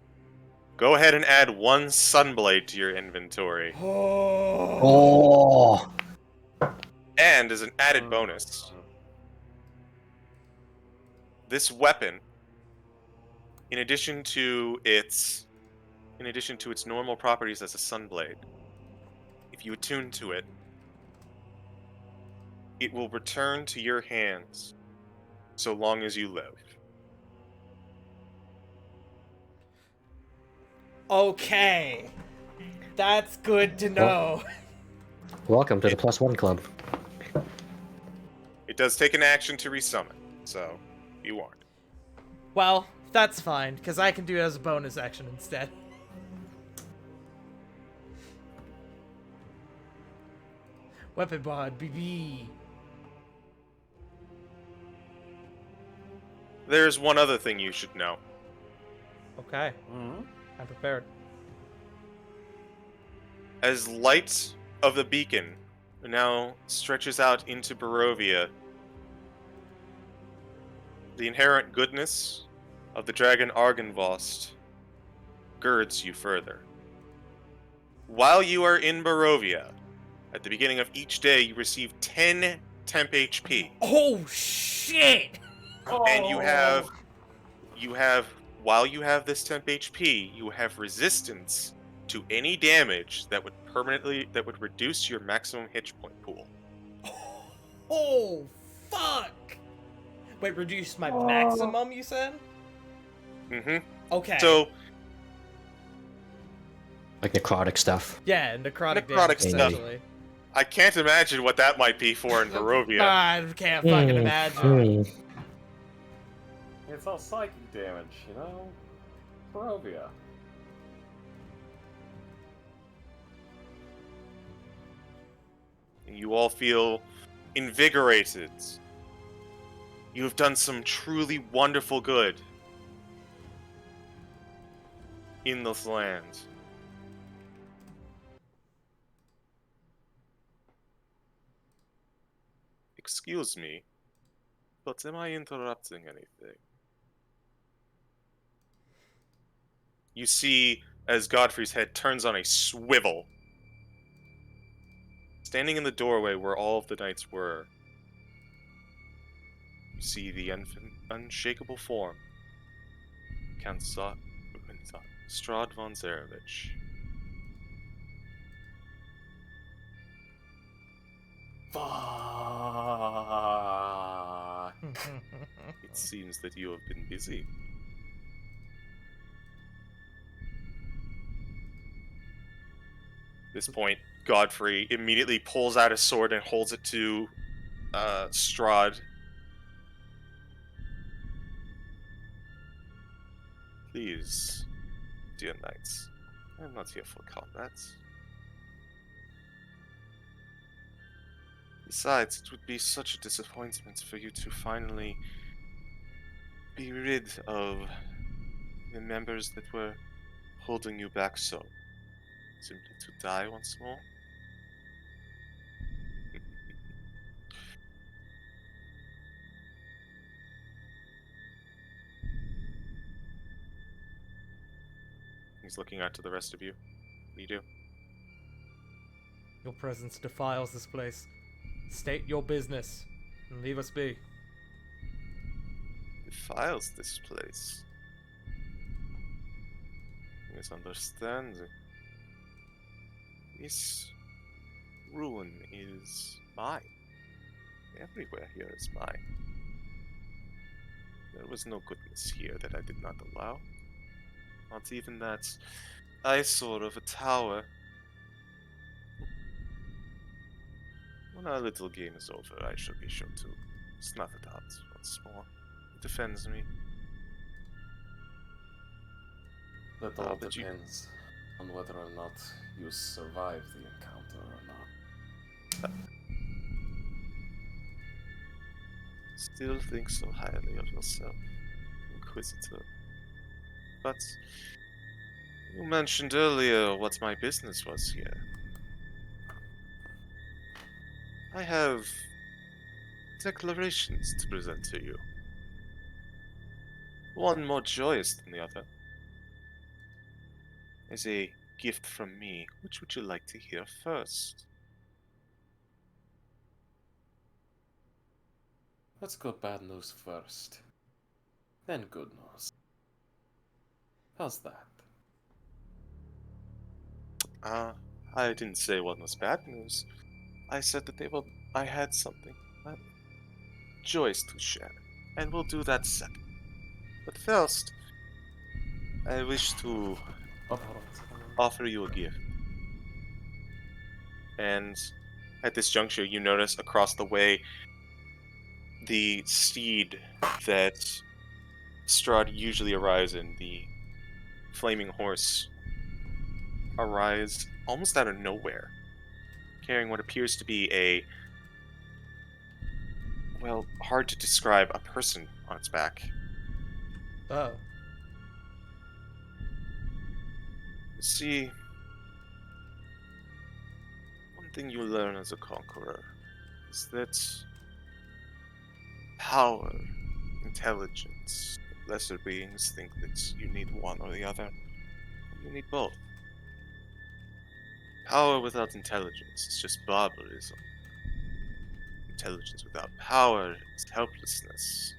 Go ahead and add one sunblade to your inventory. Oh! And as an added bonus, this weapon, in addition to its normal properties as a sunblade, if you attune to it, it will return to your hands so long as you live. Okay. That's good to know. Welcome to the +1 club. It does take an action to resummon, so be warned. Well, that's fine, because I can do it as a bonus action instead. Weapon bod, BB. There's one other thing you should know. Okay, Mm-hmm. I'm prepared. As light of the beacon now stretches out into Barovia, the inherent goodness of the dragon Argynvost girds you further. While you are in Barovia, at the beginning of each day, you receive 10 temp HP. Oh shit! And you have, while you have this temp HP, you have resistance to any damage that would reduce your maximum hit point pool. Oh fuck! Wait, reduce my maximum, you said? Mm-hmm. Okay. So, Like necrotic stuff. yeah, necrotic Necrotic damage, stuff. essentially. I can't imagine what that might be for in Barovia. I can't fucking imagine. Mm. It's all psychic damage, you know? Barovia. You all feel invigorated. You have done some truly wonderful good in this land. Excuse me, but am I interrupting anything? You see, as Godfrey's head turns on a swivel, standing in the doorway where all of the knights were, you see the unshakable form, Count Strahd von Zarevich. Fuck. It seems that you have been busy. At this point, Godfrey immediately pulls out his sword and holds it to Strahd. Please, dear knights, I am not here for combat. Besides, it would be such a disappointment for you to finally be rid of the members that were holding you back so. Simply to die once more? He's looking out to the rest of you. What do you do? Your presence defiles this place. State your business and leave us be. Defiles this place. Misunderstand. This ruin is mine. Everywhere here is mine. There was no goodness here that I did not allow. Not even that eyesore of a tower. When our little game is over, I shall be sure to snuff it out once more. It defends me. That all but you- depends on whether or not you survive the encounter or not. Still think so highly of yourself, Inquisitor. But you mentioned earlier what my business was here. I have declarations to present to you. One more joyous than the other. As a gift from me, which would you like to hear first? Let's go bad news first. Then good news. How's that? I didn't say what was bad news. I said that I had something joyous to share, and we'll do that second. But first, I wish to offer you a gift. And at this juncture, you notice across the way the steed that Strahd usually arrives in, the flaming horse, arrives almost out of nowhere, carrying what appears to be a, well, hard to describe, a person on its back. Oh. See, One thing you learn as a conqueror is that power, intelligence, lesser beings think that you need one or the other. You need both. Power without intelligence is just barbarism. Intelligence without power is helplessness.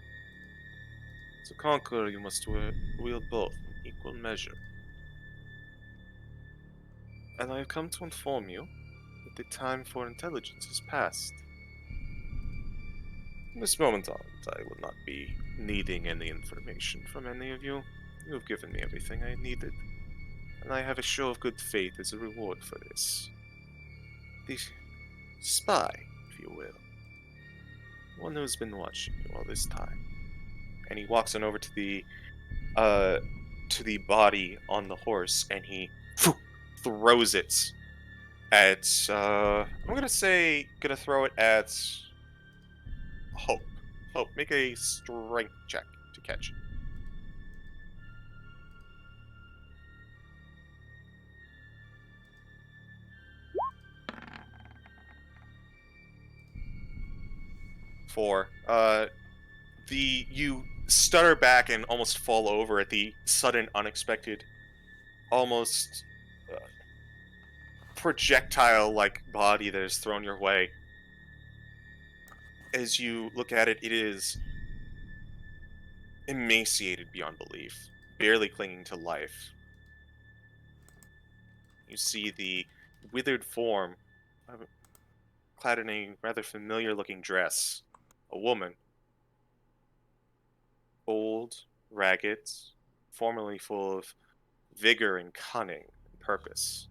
As a conqueror, you must wield both in equal measure. And I have come to inform you that the time for intelligence has passed. From this moment on, I will not be needing any information from any of you. You have given me everything I needed, and I have a show of good faith as a reward for this. The spy, if you will. One who's been watching you all this time. And he walks on over to the body on the horse, and he throws it at I'm gonna throw it at Hope. Hope, make a strength check to catch it. Four. You stutter back and almost fall over at the sudden, unexpected, almost projectile-like body that is thrown your way. As you look at it, it is emaciated beyond belief, barely clinging to life. You see the withered form, clad in a rather familiar-looking dress, a woman, old, ragged, formerly full of vigor and cunning and purpose.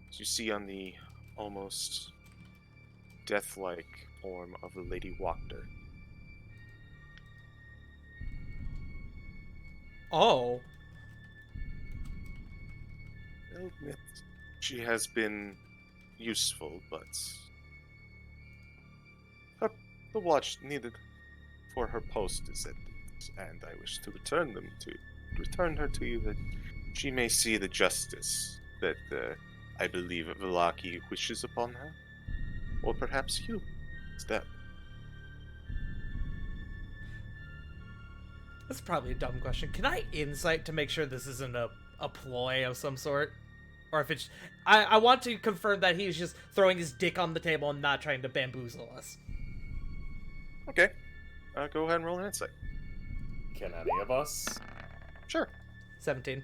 As you see on the almost death-like form of Lady Wachter. Oh. I'll admit, she has been useful, but the watch needed for her post is ended, and I wish to return her to you, that she may see the justice that I believe Velaki wishes upon her, or perhaps you instead. That's probably a dumb question. Can I insight to make sure this isn't a ploy of some sort? Or if it's... I want to confirm that he's just throwing his dick on the table and not trying to bamboozle us. Okay, go ahead and roll an insight. Can any of us? Sure. 17.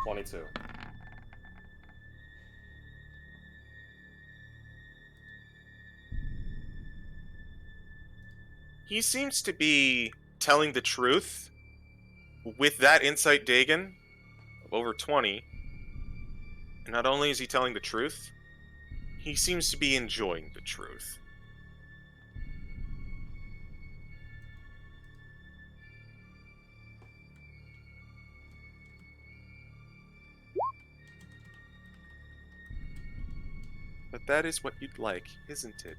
22. He seems to be telling the truth. With that insight, Dagon, of over 20, and not only is he telling the truth, he seems to be enjoying the truth. But that is what you'd like, isn't it?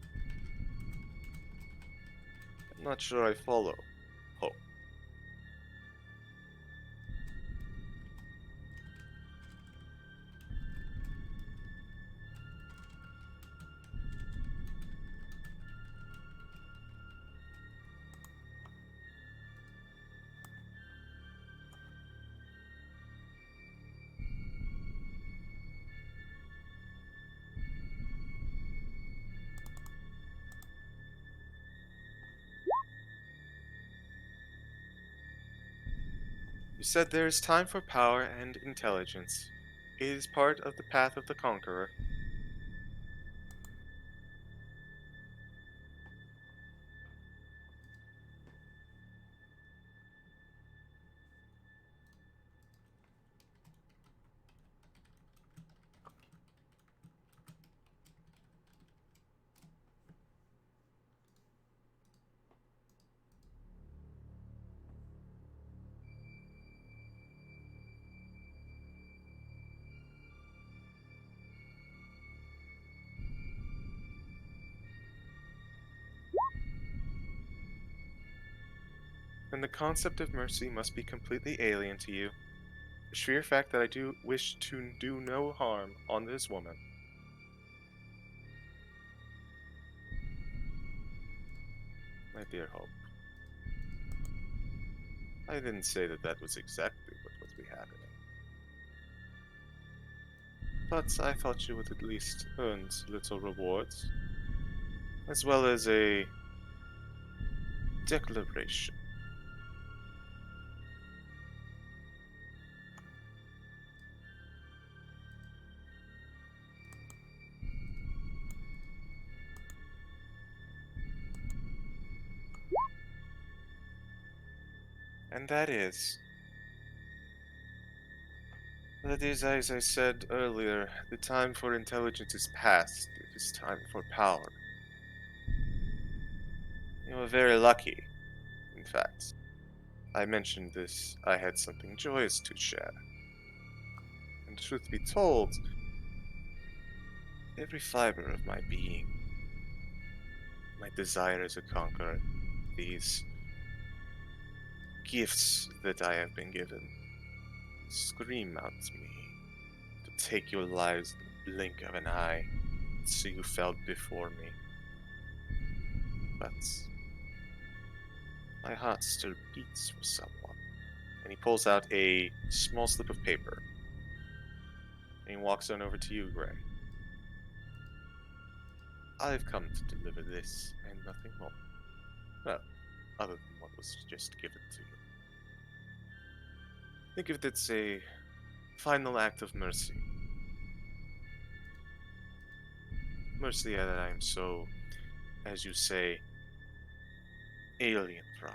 I'm not sure I follow. Hope. You said there is time for power and intelligence. It is part of the path of the conqueror. then the concept of mercy must be completely alien to you. The sheer fact that I do wish to do no harm on this woman. My dear Hope, I didn't say that that was exactly what would be happening. But I thought you would at least earn little rewards, as well as a declaration. And that is, as I said earlier, the time for intelligence is past. It is time for power. You are very lucky, in fact. I mentioned this, I had something joyous to share. And truth be told, every fiber of my being, my desire to conquer these gifts that I have been given, scream out to me to take your lives in the blink of an eye, so you fell before me. But my heart still beats for someone. And he pulls out a small slip of paper. And he walks on over to you, Gray. I've come to deliver this and nothing more. Well, other than what was just given to you. Think of it as a final act of mercy. Mercy that I am so, as you say, alien from.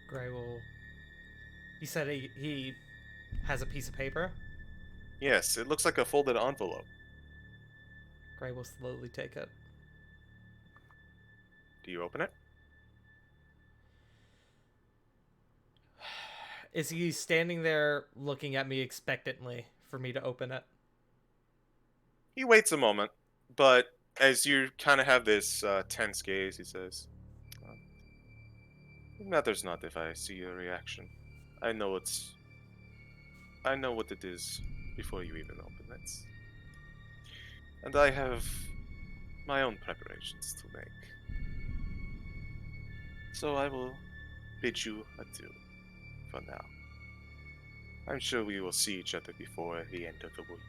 Gray will. He said he has a piece of paper. Yes, it looks like a folded envelope. Gray will slowly take it. Do you open it? Is he standing there looking at me expectantly for me to open it? He waits a moment, but as you kind of have this tense gaze, he says, "It matters not if I see your reaction. I know what it is before you even open it. And I have my own preparations to make. So I will bid you adieu for now. I'm sure we will see each other before the end of the week."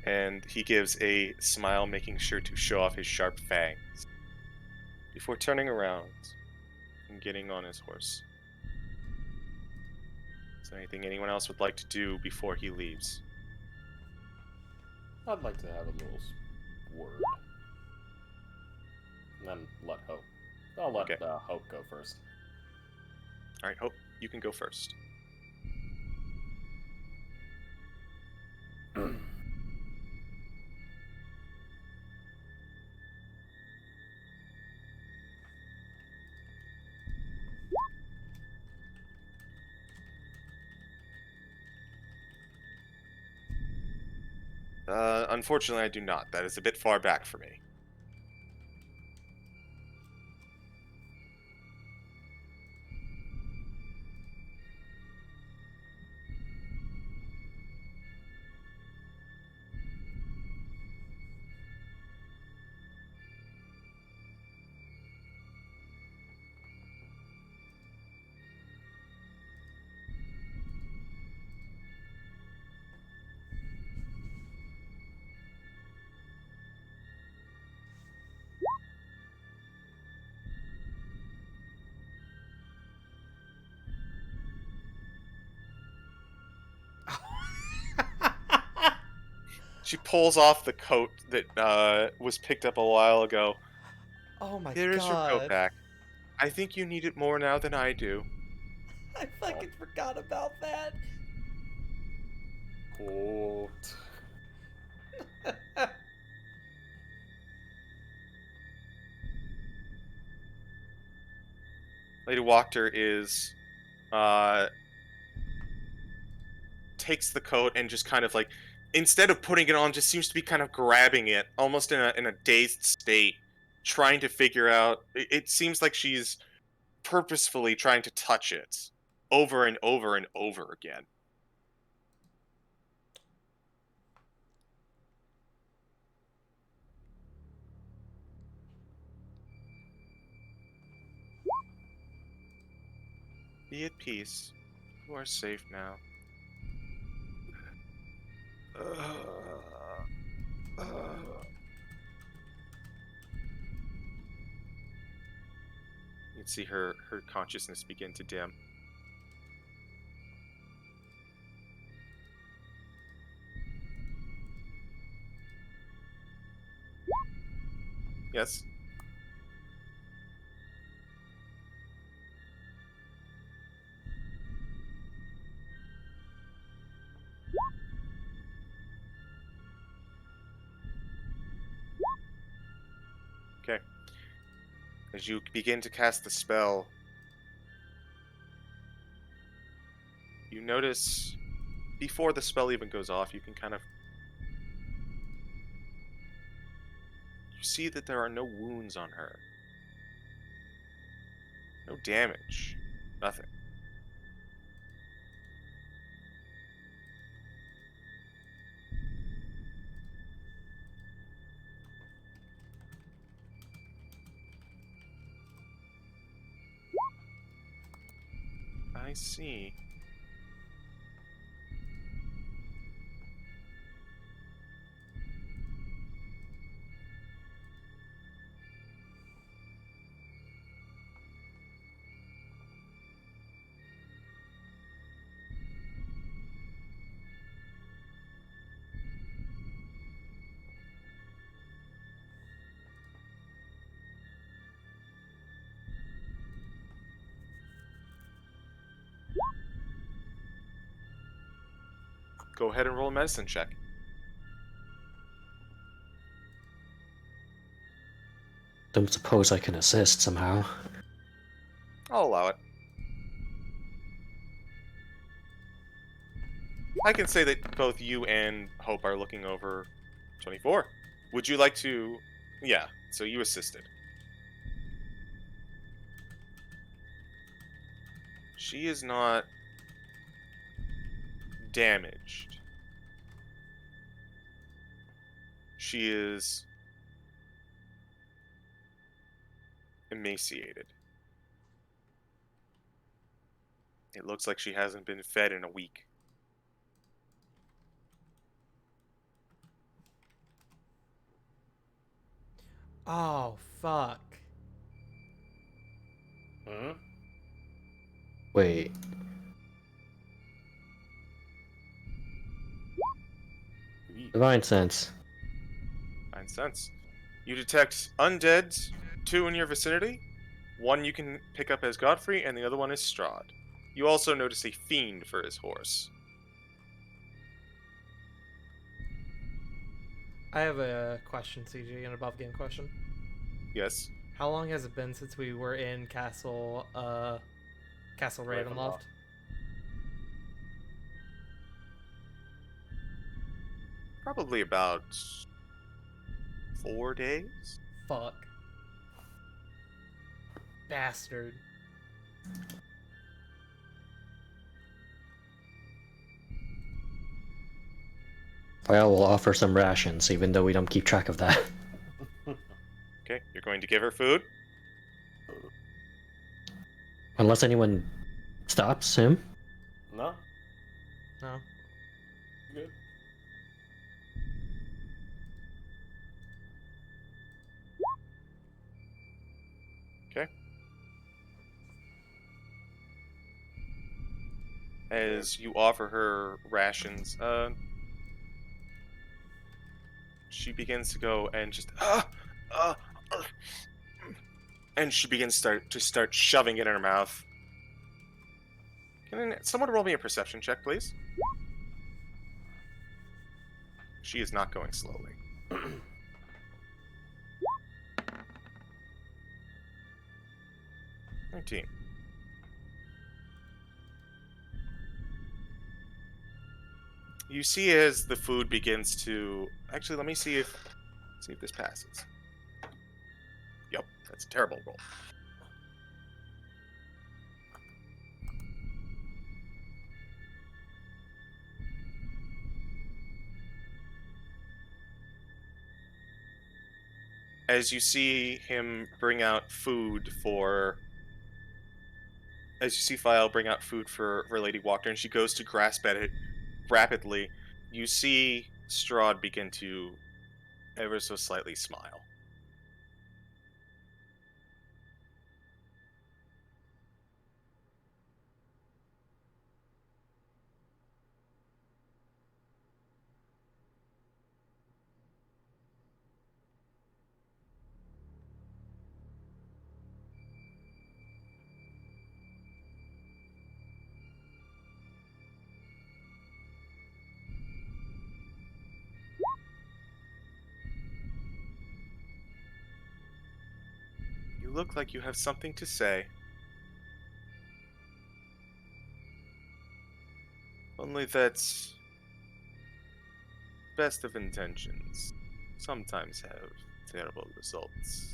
And he gives a smile, making sure to show off his sharp fangs, before turning around and getting on his horse. Is there anything anyone else would like to do before he leaves? I'd like to have a little word. And then let Hope. I'll let Okay. Hope go first. Alright, Hope, you can go first. Unfortunately, I do not. That is a bit far back for me. She pulls off the coat that was picked up a while ago. Oh my Here is your coat god. back. I think you need it more now than I do. I fucking forgot about that. Cool. Lady Wachter is takes the coat and just kind of like instead of putting it on, just seems to be kind of grabbing it, almost in a dazed state, trying to figure out. It seems like she's purposefully trying to touch it over and over and over again. Be at peace. You are safe now. You can see her consciousness begin to dim. Yes? Okay. As you begin to cast the spell, you notice, before the spell even goes off, you can kind of... You see that there are no wounds on her. No damage. Nothing. I see. Go ahead and roll a medicine check. Don't suppose I can assist somehow. I'll allow it. I can say that both you and Hope are looking over 24. Would you like to... Yeah, so you assisted. She is not damaged. She is emaciated. It looks like she hasn't been fed in a week. Oh, fuck. Hmm? Wait. Divine sense. Fine sense. You detect undeads, 2 in your vicinity. 1 you can pick up as Godfrey, and the other one is Strahd. You also notice a fiend for his horse. I have a question, CG, an above game question. Yes. How long has it been since we were in Castle Ravenloft? Ravenloft. Probably about 4 days. Fuck. Bastard. Well, we'll offer some rations, even though we don't keep track of that. Okay, you're going to give her food. Unless anyone stops him. No? No. Good. Okay. As you offer her rations, she begins to go and just and she begins to start shoving it in her mouth. Can someone roll me a perception check, please? She is not going slowly. 19. You see as the food begins to... Actually, let me see if this passes. Yep, that's a terrible roll. As you see him bring out food for... As you see File bring out food for Lady Walker, and she goes to grasp at it rapidly, you see Strahd begin to ever so slightly smile. You look like you have something to say. Only that best of intentions sometimes have terrible results.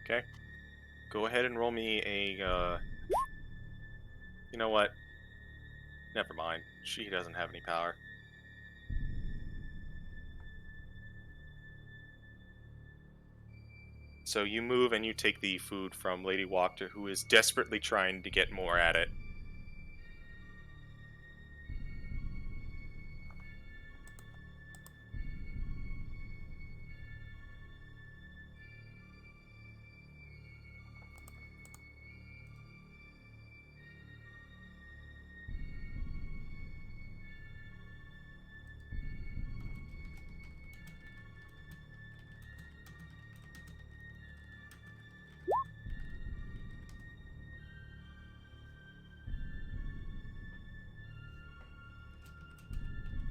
Okay. Go ahead and roll me a, You know what? Never mind. She doesn't have any power. So you move and you take the food from Lady Walker, who is desperately trying to get more at it.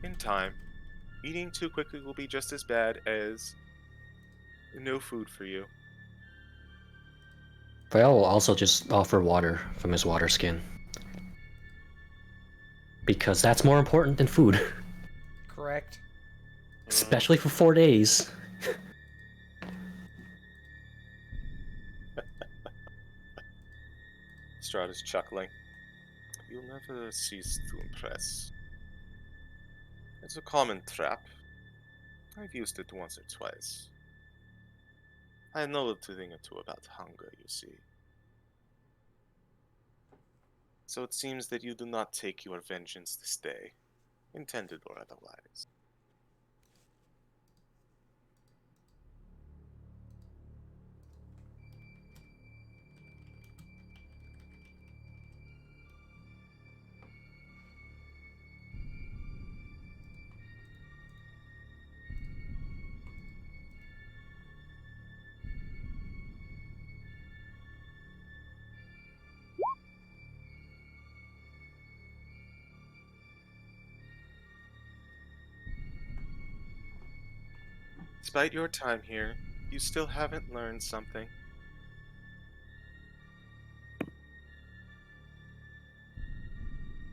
In time, eating too quickly will be just as bad as no food for you. Val will also just offer water from his water skin. Because that's more important than food. Correct. Especially for 4 days. Strahd is chuckling. You'll never cease to impress. It's a common trap. I've used it once or twice. I know a thing or two about hunger, you see. So it seems that you do not take your vengeance this day, intended or otherwise. Despite your time here, you still haven't learned something.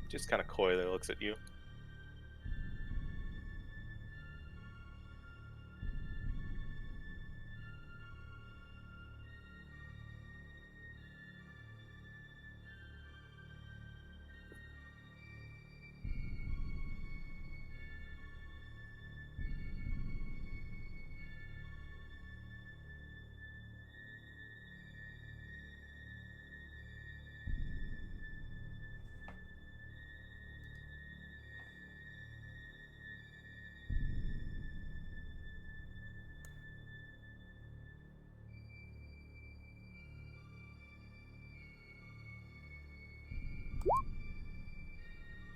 Just kind of coyly looks at you.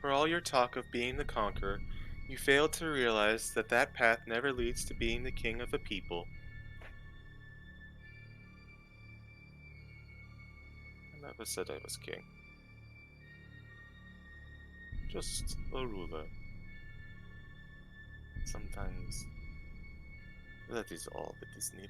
For all your talk of being the conqueror, you failed to realize that that path never leads to being the king of a people. I never said I was king. Just a ruler. Sometimes that is all that is needed.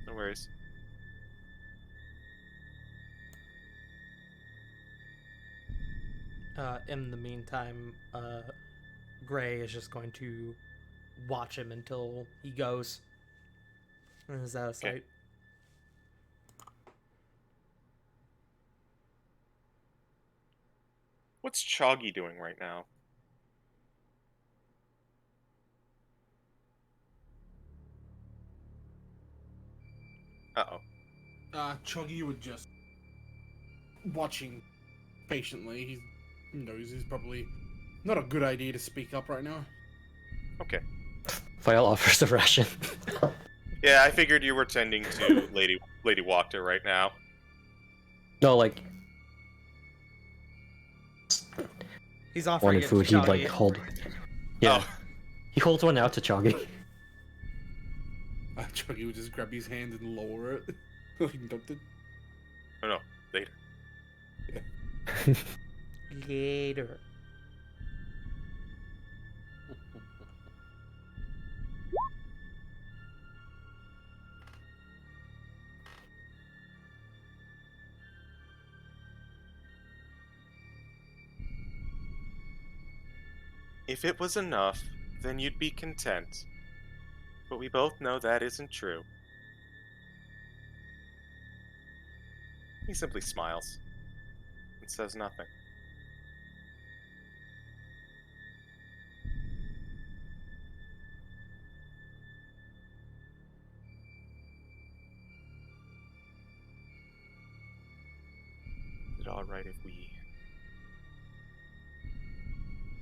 No worries. In the meantime, Gray is just going to watch him until he goes. And is out of sight. What's Choggy doing right now? Uh-oh. Chuggy would just watching patiently. He knows he's probably not a good idea to speak up right now. Okay. Vial offers a ration. Yeah, I figured you were tending to Lady Walker right now. No, like, He's offering wanted it food, to he'd like Choggy. hold. Yeah. Oh. He holds one out to Choggy. Chuggy would just grab his hand and lower it. Like nothing. Oh no, later. Later. If it was enough, then you'd be content. But we both know that isn't true. He simply smiles and says nothing. Is it alright if we...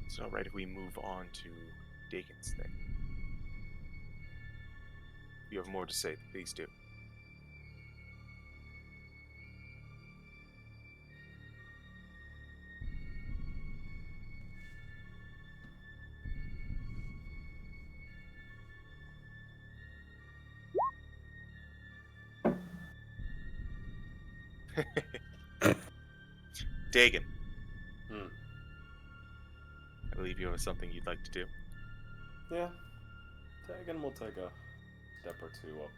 Is it alright if we move on to Dagon's thing? If you have more to say, please do. Dagon. I believe you have something you'd like to do. Yeah. Dagon will take a step or two up.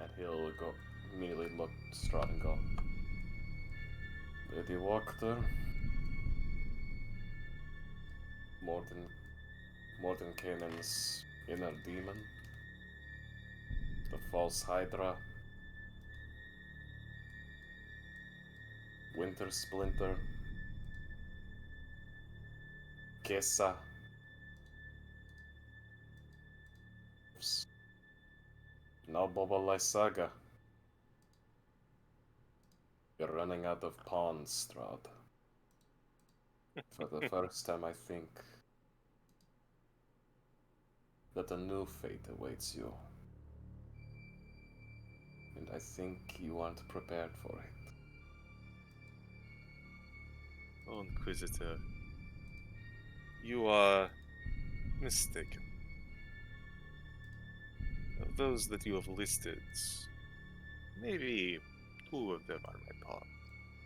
And he'll go immediately look at Strahd and go, Lady Walker, Morton Canaan's inner demon, the false Hydra, Winter Splinter, Kessa, now Boba Lysaga. You're running out of pawns, Strahd. For the first time, I think that a new fate awaits you. And I think you aren't prepared for it. Oh, Inquisitor. You are mistaken. Of those that you have listed, maybe 2 of them are my pawn.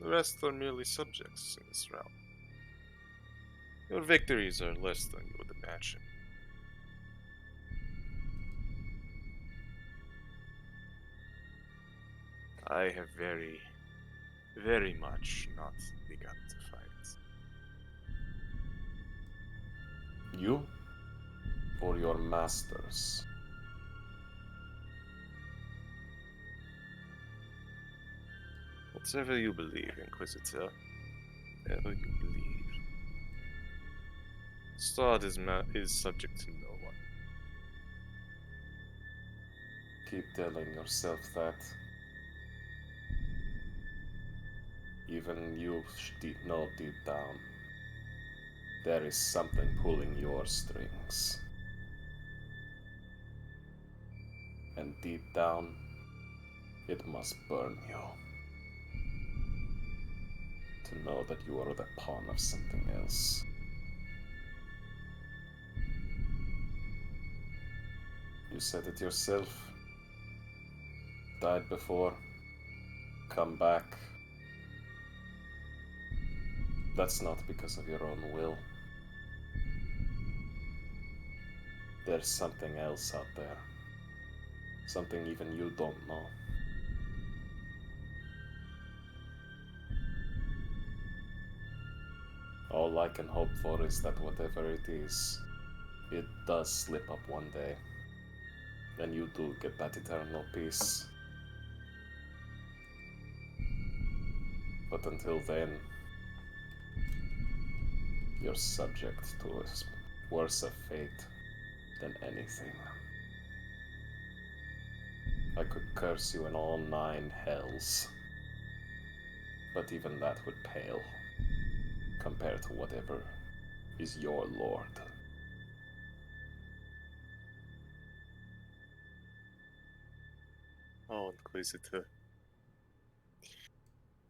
The rest are merely subjects in this realm. Your victories are less than you would imagine. I have very, very much not begun to fight. You or your masters? Whatever you believe, Inquisitor. Whatever you believe. Strahd is subject to no one. Keep telling yourself that. Even you know deep down, there is something pulling your strings. And deep down, it must burn you. To know that you are the pawn of something else. You said it yourself. Died before. Come back. That's not because of your own will. There's something else out there. Something even you don't know. All I can hope for is that whatever it is, it does slip up one day. And you do get that eternal peace. But until then, you're subject to a worse of fate than anything. I could curse you in all 9 hells, but even that would pale compared to whatever is your lord. Oh, Inquisitor.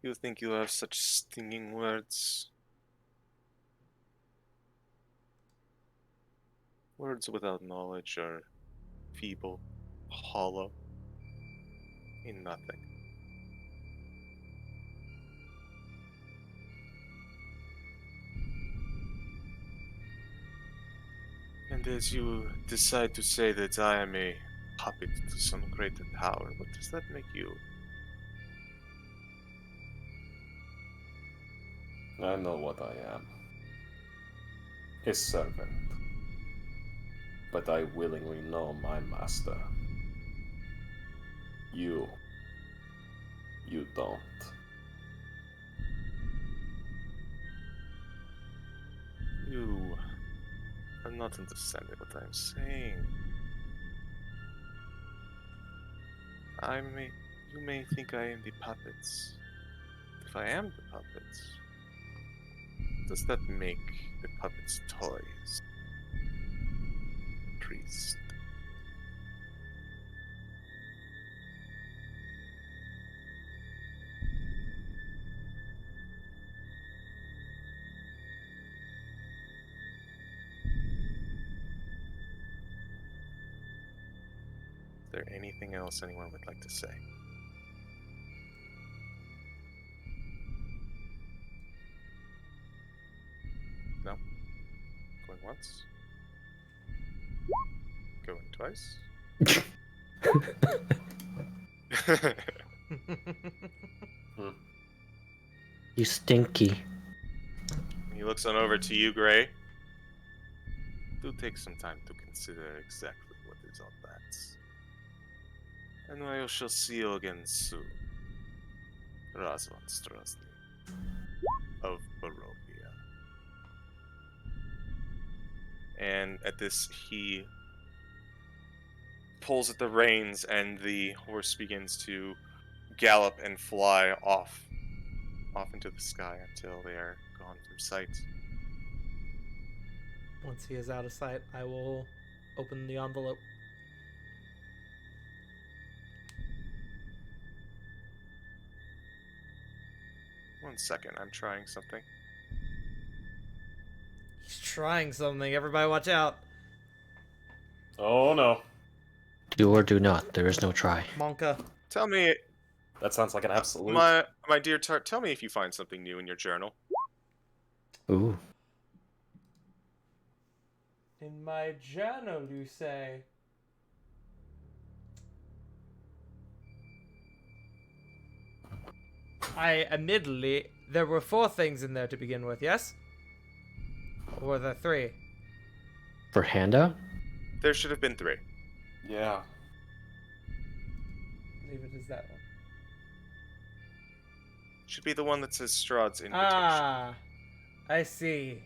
You think you have such stinging words? Words without knowledge are feeble, hollow, mean nothing. And as you decide to say that I am a puppet to some greater power, what does that make you? I know what I am. His servant. But I willingly know my master. You don't. You are not understanding what I'm saying. You may think I am the puppets. If I am the puppets, does that make the puppets toys? Priest. Is there anything else anyone would like to say? No? Going once? Going twice? You stinky. He looks on over to you, Gray. Do take some time to consider exactly what is on that. And I shall see you again soon. Razvan Strasny of Barovia. And at this, he pulls at the reins, and the horse begins to gallop and fly off into the sky until they are gone from sight. Once he is out of sight, I will open the envelope. One second, I'm trying something. He's trying something. Everybody watch out. Oh no. Do or do not. There is no try. Monka. Tell me, That sounds like an absolute. my dear Tart, tell me if you find something new in your journal. Ooh. In my journal, you say? Admittedly, there were 4 things in there to begin with, yes? Or were there 3? For handout? There should have been 3. Yeah. Leave it as that one. Should be the one that says Strahd's invitation. Ah, I see.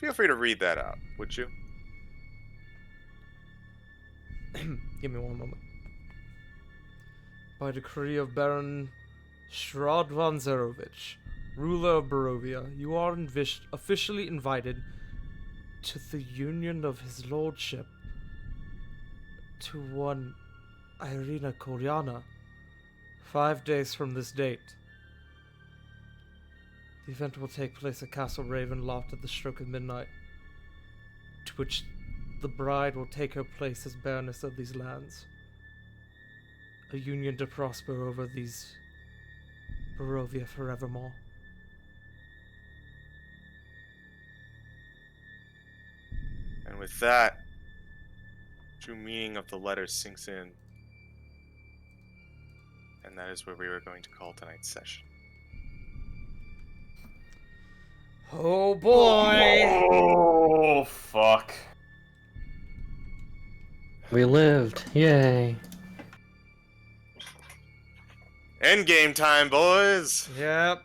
Feel free to read that out, would you? Give me one moment. By decree of Baron Strahd von Zarovich, ruler of Barovia, you are officially invited to the union of his lordship to one Irina Koryana 5 days from this date. The event will take place at Castle Ravenloft at the stroke of midnight, to which the bride will take her place as Baroness of these lands. A union to prosper over these Barovia forevermore. And with that, true meaning of the letter sinks in. And that is where we were going to call tonight's session. Oh boy! Oh, fuck. We lived. Yay. End game time, boys! Yep.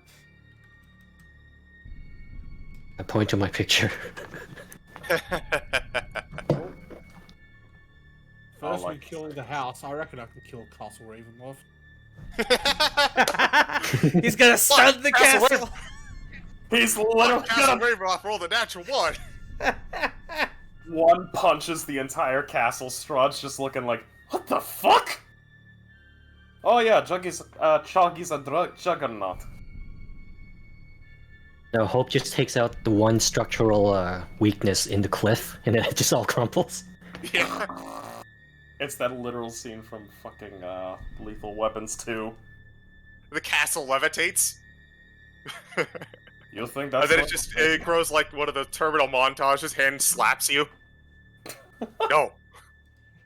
I point to my picture. First we like- kill the house. I reckon I can kill Castle Ravenloft. He's gonna stun the Castle castle! He's literally Castle gonna Ravenloft rolled a natural one! one punches the entire castle. Strahd's just looking like, what the fuck? Oh yeah, Choggy's a juggernaut. No, Hope just takes out the one structural weakness in the cliff, and then it just all crumbles. Yeah. It's that literal scene from fucking Lethal Weapons 2. The castle levitates. You think that's And then what- it grows like one of the terminal montages, hand slaps you. No.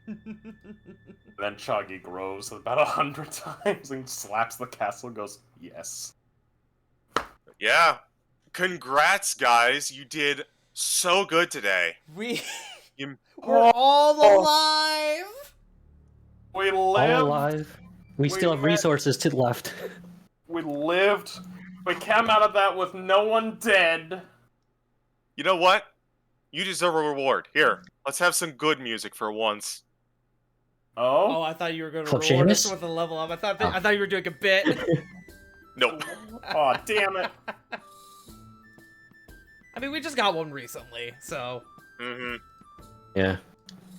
Then Choggy grows about 100 times and slaps the castle and goes, yes. Yeah. Congrats, guys. You did so good today. We're You- all alive! We All lived, alive. We still have met- resources to the left. we lived, we came out of that with no one dead. You know what? You deserve a reward. Here, let's have some good music for once. Oh, Oh? I thought you were gonna Club reward us Seamus? with a level up. I thought Oh. I thought you were doing a bit. No. Oh, damn it. I mean, we just got one recently, so Mm-hmm. Yeah.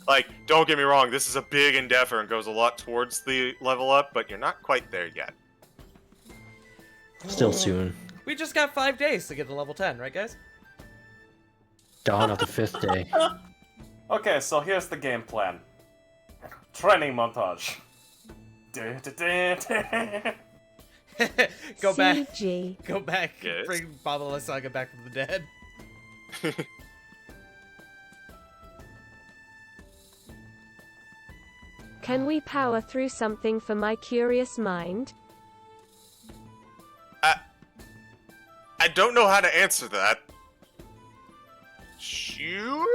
Like, don't get me wrong, this is a big endeavor and goes a lot towards the level up, but you're not quite there yet. Still soon. we just got 5 days to get to level 10, right, guys? Dawn of the 5th day. Okay, so here's the game plan. Training montage. Go back, CG. go back, Yes. bring Baba Lysaga back from the dead. Can we power through something for my curious mind? I don't know how to answer that. Sure?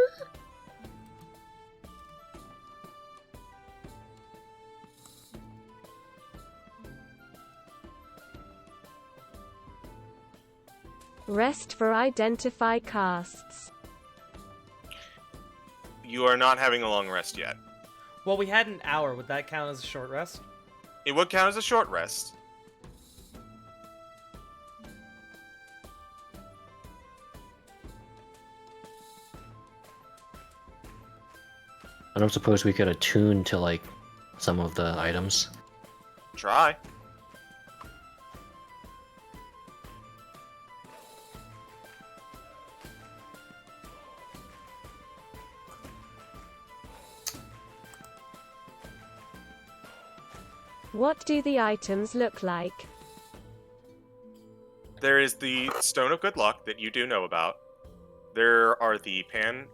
Rest for identify casts. You are not having a long rest yet. Well, we had an hour. Would that count as a short rest? It would count as a short rest. I don't suppose we could attune to, like, some of the items. Try. What do the items look like? There is the Stone of Good Luck that you do know about. There are the pan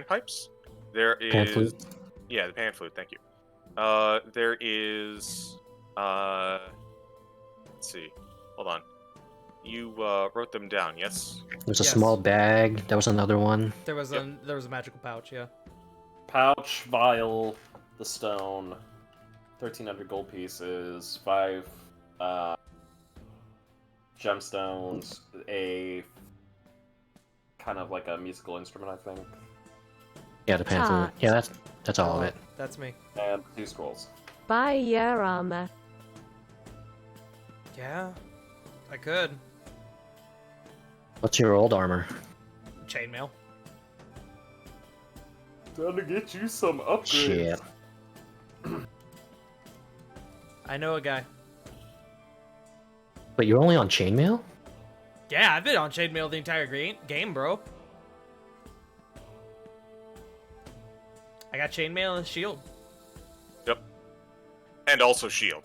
pipes. There is Pan flute? Yeah, the pan flute. Thank you. There is let's see. Hold on. You wrote them down, yes? There's a Yes. small bag. That was another one. There was a magical pouch, yeah. Pouch, vial, the stone, 1,300 gold pieces, 5 gemstones, a kind of like a musical instrument, I think, Yeah, the pamphlet. Yeah, that's all of it. That's me. and 2 scrolls. Buy your armor. Yeah, I could. What's your old armor? Chainmail. Time to get you some upgrades. Shit. I know a guy. But you're only on chainmail? Yeah, I've been on chainmail the entire game, bro. I got chainmail and shield. Yep. And also shield.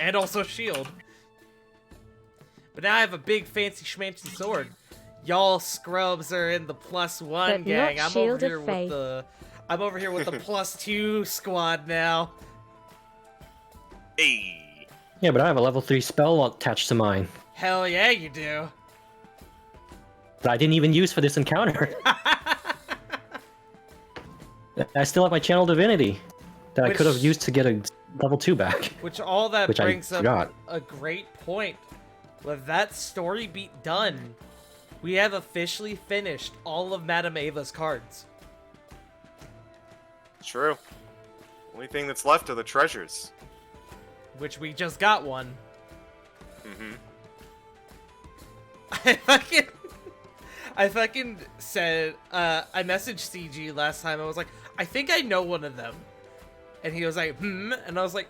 And also shield. But now I have a big fancy schmancy sword. Y'all scrubs are in the +1 But gang. not I'm Shield over of here with Faith. I'm over here with the +2 squad now. Hey. Yeah, but I have a level 3 spell attached to mine Hell yeah, you do. that I didn't even use for this encounter. I still have my channel divinity that I could have Which- used to get a level 2 back. Which all that Which I brings up forgot. a great point. With that story beat done, we have officially finished all of Madame Ava's cards. True. Only thing that's left are the treasures. Which we just got one. Mm-hmm. I fucking said, I messaged CG last time. I was like, I think I know one of them. And he was like, and I was like,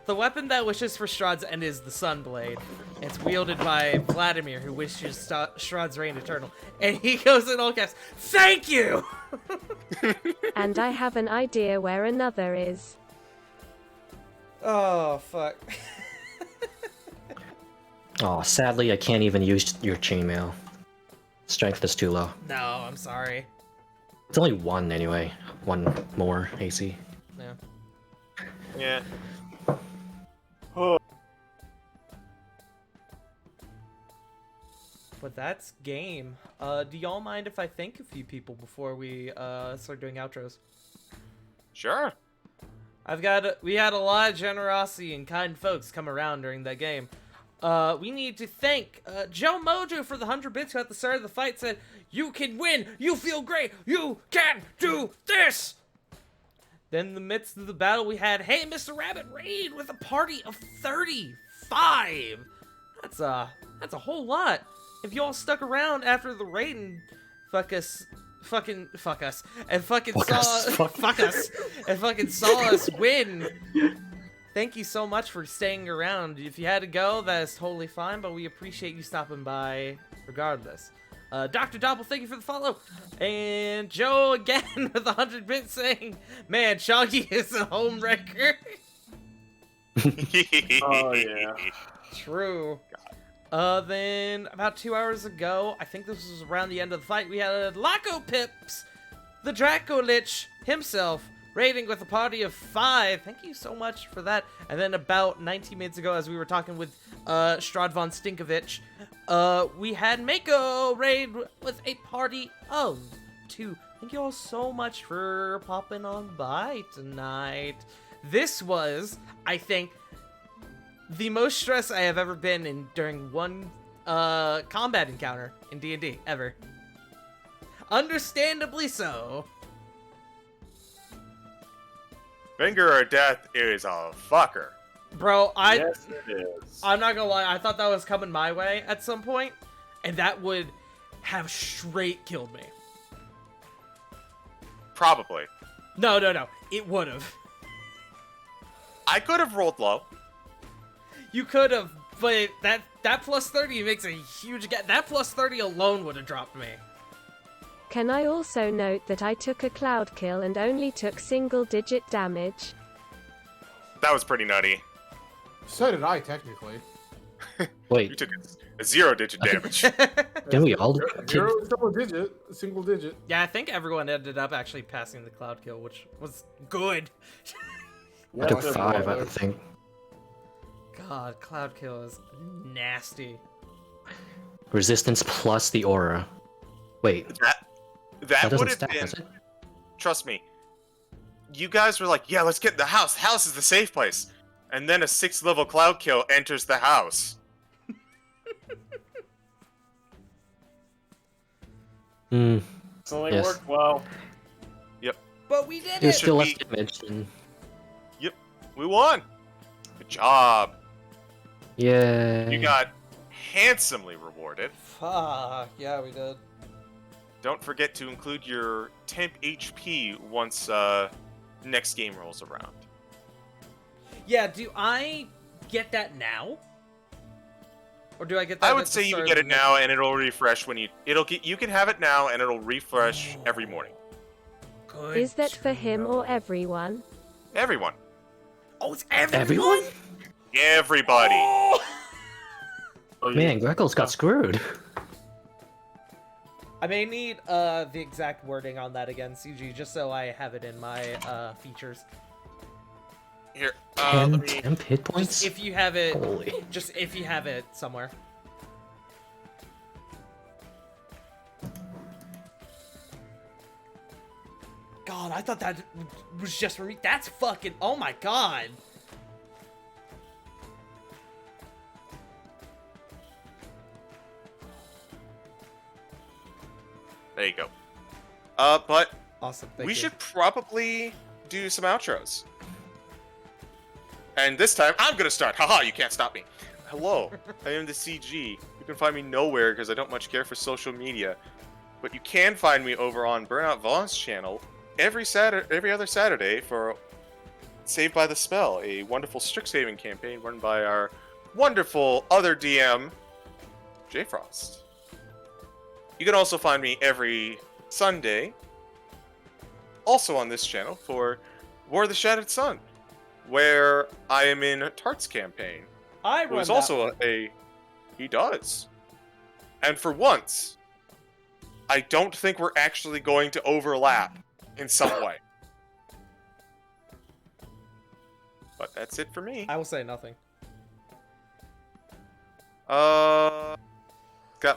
the weapon that wishes for Strahd's end is the Sunblade. It's wielded by Vladimir, who wishes Strahd's reign eternal. And he goes in all caps, thank you! And I have an idea where another is. Oh, fuck. Oh, sadly, I can't even use your chainmail. Strength is too low. No, I'm sorry. It's only 1 anyway. 1 more AC. Yeah. Yeah. But that's game. Do y'all mind if I thank a few people before we start doing outros? Sure. We had a lot of generosity and kind folks come around during that game. We need to thank Joe Mojo for the 100 bits who at the start of the fight said, "You can win! You feel great! You can do this!" Then in the midst of the battle we had, "Hey Mr. Rabbit Raid" with a party of 35! That's a whole lot. If y'all stuck around after the raid and fuck us, and fucking saw us win. Thank you so much for staying around. If you had to go, that is totally fine, but we appreciate you stopping by regardless. Dr. Doppel, thank you for the follow. And Joe again with 100 bits saying, "Man, Shoggy is a home wrecker." Oh, yeah. True. Then about 2 hours ago, I think this was around the end of the fight, we had Laco Pips, the Draco Lich himself, raiding with a party of 5. Thank you so much for that. And then about 19 minutes ago, as we were talking with Strahd von Stinkovich, we had Mako raid with a party of 2. Thank you all so much for popping on by tonight. This was, I think, the most stress I have ever been in during one combat encounter in D&D ever. Understandably so. Finger of Death is a fucker. Bro, Yes, it is. I'm not gonna lie, I thought that was coming my way at some point, and that would have straight killed me. Probably. No, it would have. I could have rolled low. You could have, but that plus 30 makes a huge gap. That plus 30 alone would have dropped me. Can I also note that I took a cloud kill and only took single-digit damage? That was pretty nutty. So did I, technically. Wait, You took a 0-digit damage. didn't we all? Single digit. Yeah, I think everyone ended up actually passing the cloud kill, which was good. I took Yes, it 5, I was. think. God, cloud kill is nasty. Resistance plus the aura. Wait, that that would doesn't have stack, been. does it? Trust me. You guys were like, yeah, let's get in the house. House is the safe place. And then a 6th level cloud kill enters the house. Hmm. It's only Yes. worked well. But we did There's it! still less be- damage. And... We won! Good job! Yeah. You got handsomely rewarded. Fuck, yeah, we did. Don't forget to include your temp HP once next game rolls around. Yeah, do I get that now? Or do I get that I at would the say you start get of it the now, and it'll refresh when you can have it now, and it'll refresh every morning. Good Is that for to him know. or everyone? Everyone, Oh, it's everyone? Everyone? everybody. Oh! Oh, yeah. Man, Greckles got screwed. I may need the exact wording on that again, CG, just so I have it in my features. Here, 10 let me. temp hit points? Just if you have it, Holy. just if you have it somewhere. God, I thought that was just for me. That's fucking. Oh my god. There you go. But Awesome. Thank we you. should probably do some outros. And this time, I'm gonna start. Haha, you can't stop me. Hello, I am the CG. You can find me nowhere because I don't much care for social media. But you can find me over on Burnout Vaughn's channel every other Saturday for Saved by the Spell, a wonderful Strixhaven campaign run by our wonderful other DM, J Frost. You can also find me every Sunday, also on this channel, for War of the Shattered Sun, where I am in Tart's campaign. I Who run is that also one. he does. And for once, I don't think we're actually going to overlap in some way. But that's it for me. I will say nothing. Got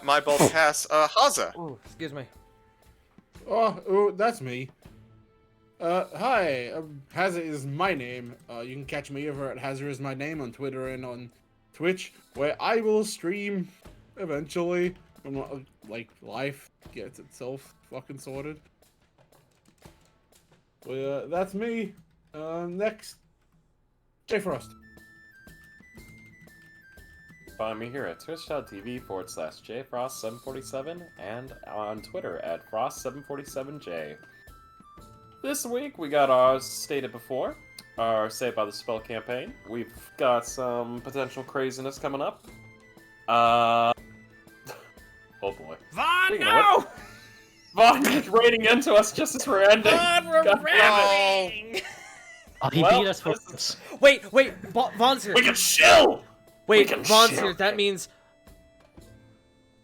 my ball pass. Haza. Ooh, excuse me. Oh, that's me. Hi, Hazard is my name. You can catch me over at Hazard is my name on Twitter and on Twitch, where I will stream eventually. I'm not, like, life gets itself fucking sorted. Well, that's me. Next, J Frost. Find me here at twitch.tv/jfrost747 and on Twitter at frost747j. This week we got our stated before, our Saved by the Spell campaign. We've got some potential craziness coming up. Oh boy. Vaughn, Speaking of no! Vaughn raiding into us just as we're ending. Vaughn, we're God damn rambling! Oh, he Well, beat us this once. Wait, Vaughn's here. We can chill! we Wait, can Vaughn's chill. here. That means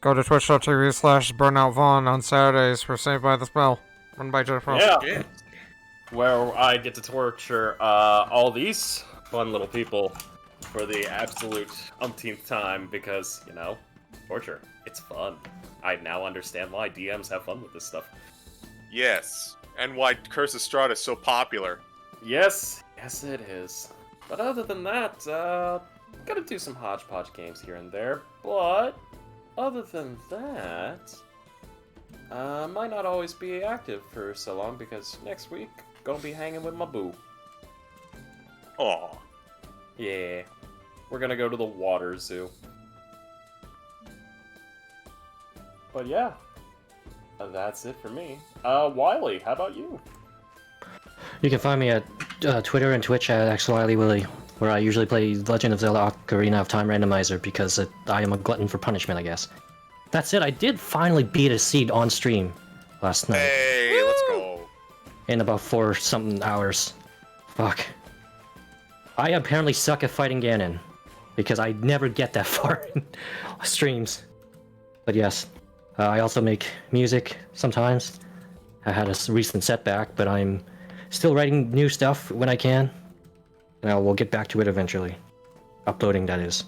Go to twitch.tv/burnoutvaughn on Saturdays for Saved by the Spell, run by Jeff Frost. Yeah. Where I get to torture all these fun little people for the absolute umpteenth time because, you know, torture. It's fun. I now understand why DMs have fun with this stuff. Yes. And why Curse of Strahd is so popular. Yes, yes it is. But other than that, gotta do some hodgepodge games here and there, but other than that, might not always be active for so long because next week, gonna be hanging with my boo. Aw. Yeah, we're gonna go to the water zoo. But yeah, that's it for me. Wiley, how about you? You can find me at Twitter and Twitch at XWileyWilly, where I usually play Legend of Zelda Ocarina of Time Randomizer because I am a glutton for punishment, I guess. That's it, I did finally beat a seed on stream last night. Hey, let's go. In about 4-something hours. Fuck. I apparently suck at fighting Ganon, because I never get that far in streams. But yes, I also make music sometimes. I had a recent setback, but I'm still writing new stuff when I can. And I will get back to it eventually. Uploading, that is.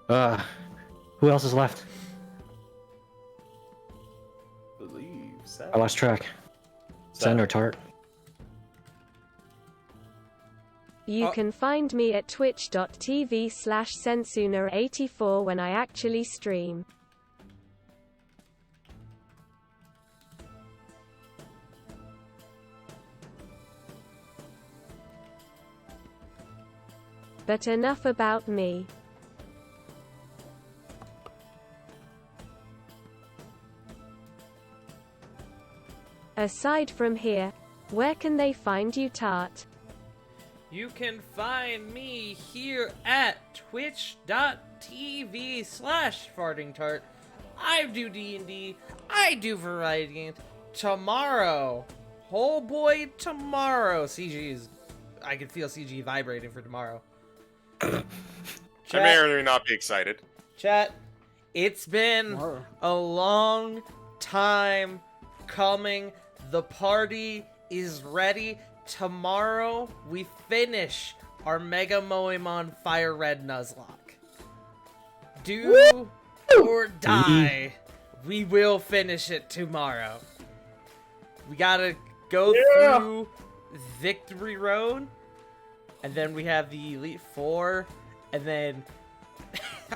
Who else is left? Believe I lost track. Zen or Tart? You can find me at twitch.tv/Sensuna84 when I actually stream. But enough about me. Aside from here, where can they find you, Tart? You can find me here at twitch.tv/fartingtart. I do D&D, I do variety games. Tomorrow, oh boy, tomorrow, CG is, I can feel CG vibrating for tomorrow. I may or may not be excited. Chat, it's been a long time coming. The party is ready. Tomorrow, we finish our Mega Moemon Fire Red Nuzlocke. Do or die. We will finish it tomorrow. We gotta go through Victory Road, and then we have the Elite Four, and then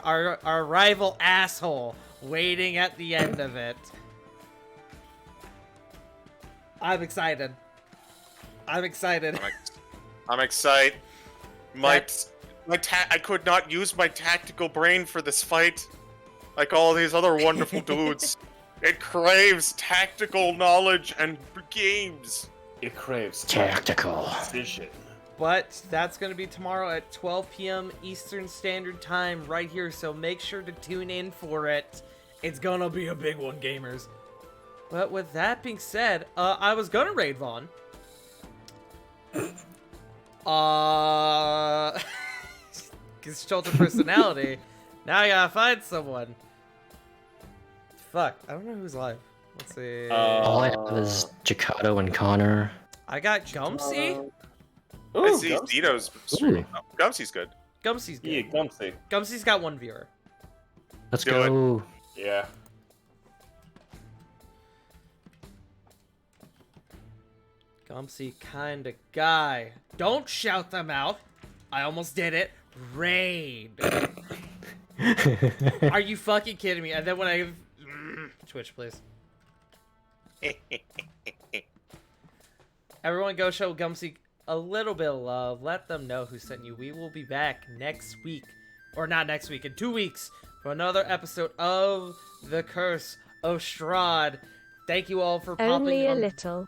our rival asshole waiting at the end of it. I'm excited. I'm excited. I'm excited. I could not use my tactical brain for this fight, like all these other wonderful dudes. It craves tactical knowledge and games. It craves Tactical. vision. But that's going to be tomorrow at 12 p.m. Eastern Standard Time right here, so make sure to tune in for it. It's going to be a big one, gamers. But with that being said, I was going to raid Vaughn. Because Schultz personality. Now I gotta find someone. Fuck, I don't know who's live. Let's see. All I have is Jacato and Connor. I got Gumsy. I see Dito's streaming. Oh, Gumsy's good. Gumsy's good. Yeah, Gumsy. Gumsy's got one viewer. Let's Do go. Yeah. Gumsy kinda guy. Don't shout them out. I almost did it. Raid. Are you fucking kidding me? And then when I... Twitch, please. Everyone go show Gumsy a little bit of love. Let them know who sent you. We will be back next week. Or not next week, in 2 weeks. For another episode of The Curse of Strahd. Thank you all for popping Only a on. little.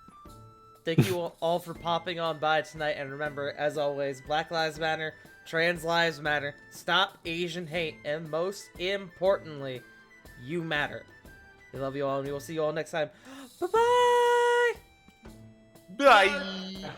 Thank you all for popping on by tonight. And remember, as always, Black Lives Matter, Trans Lives Matter, stop Asian hate, and most importantly, you matter. We love you all, and we will see you all next time. Bye-bye! Bye.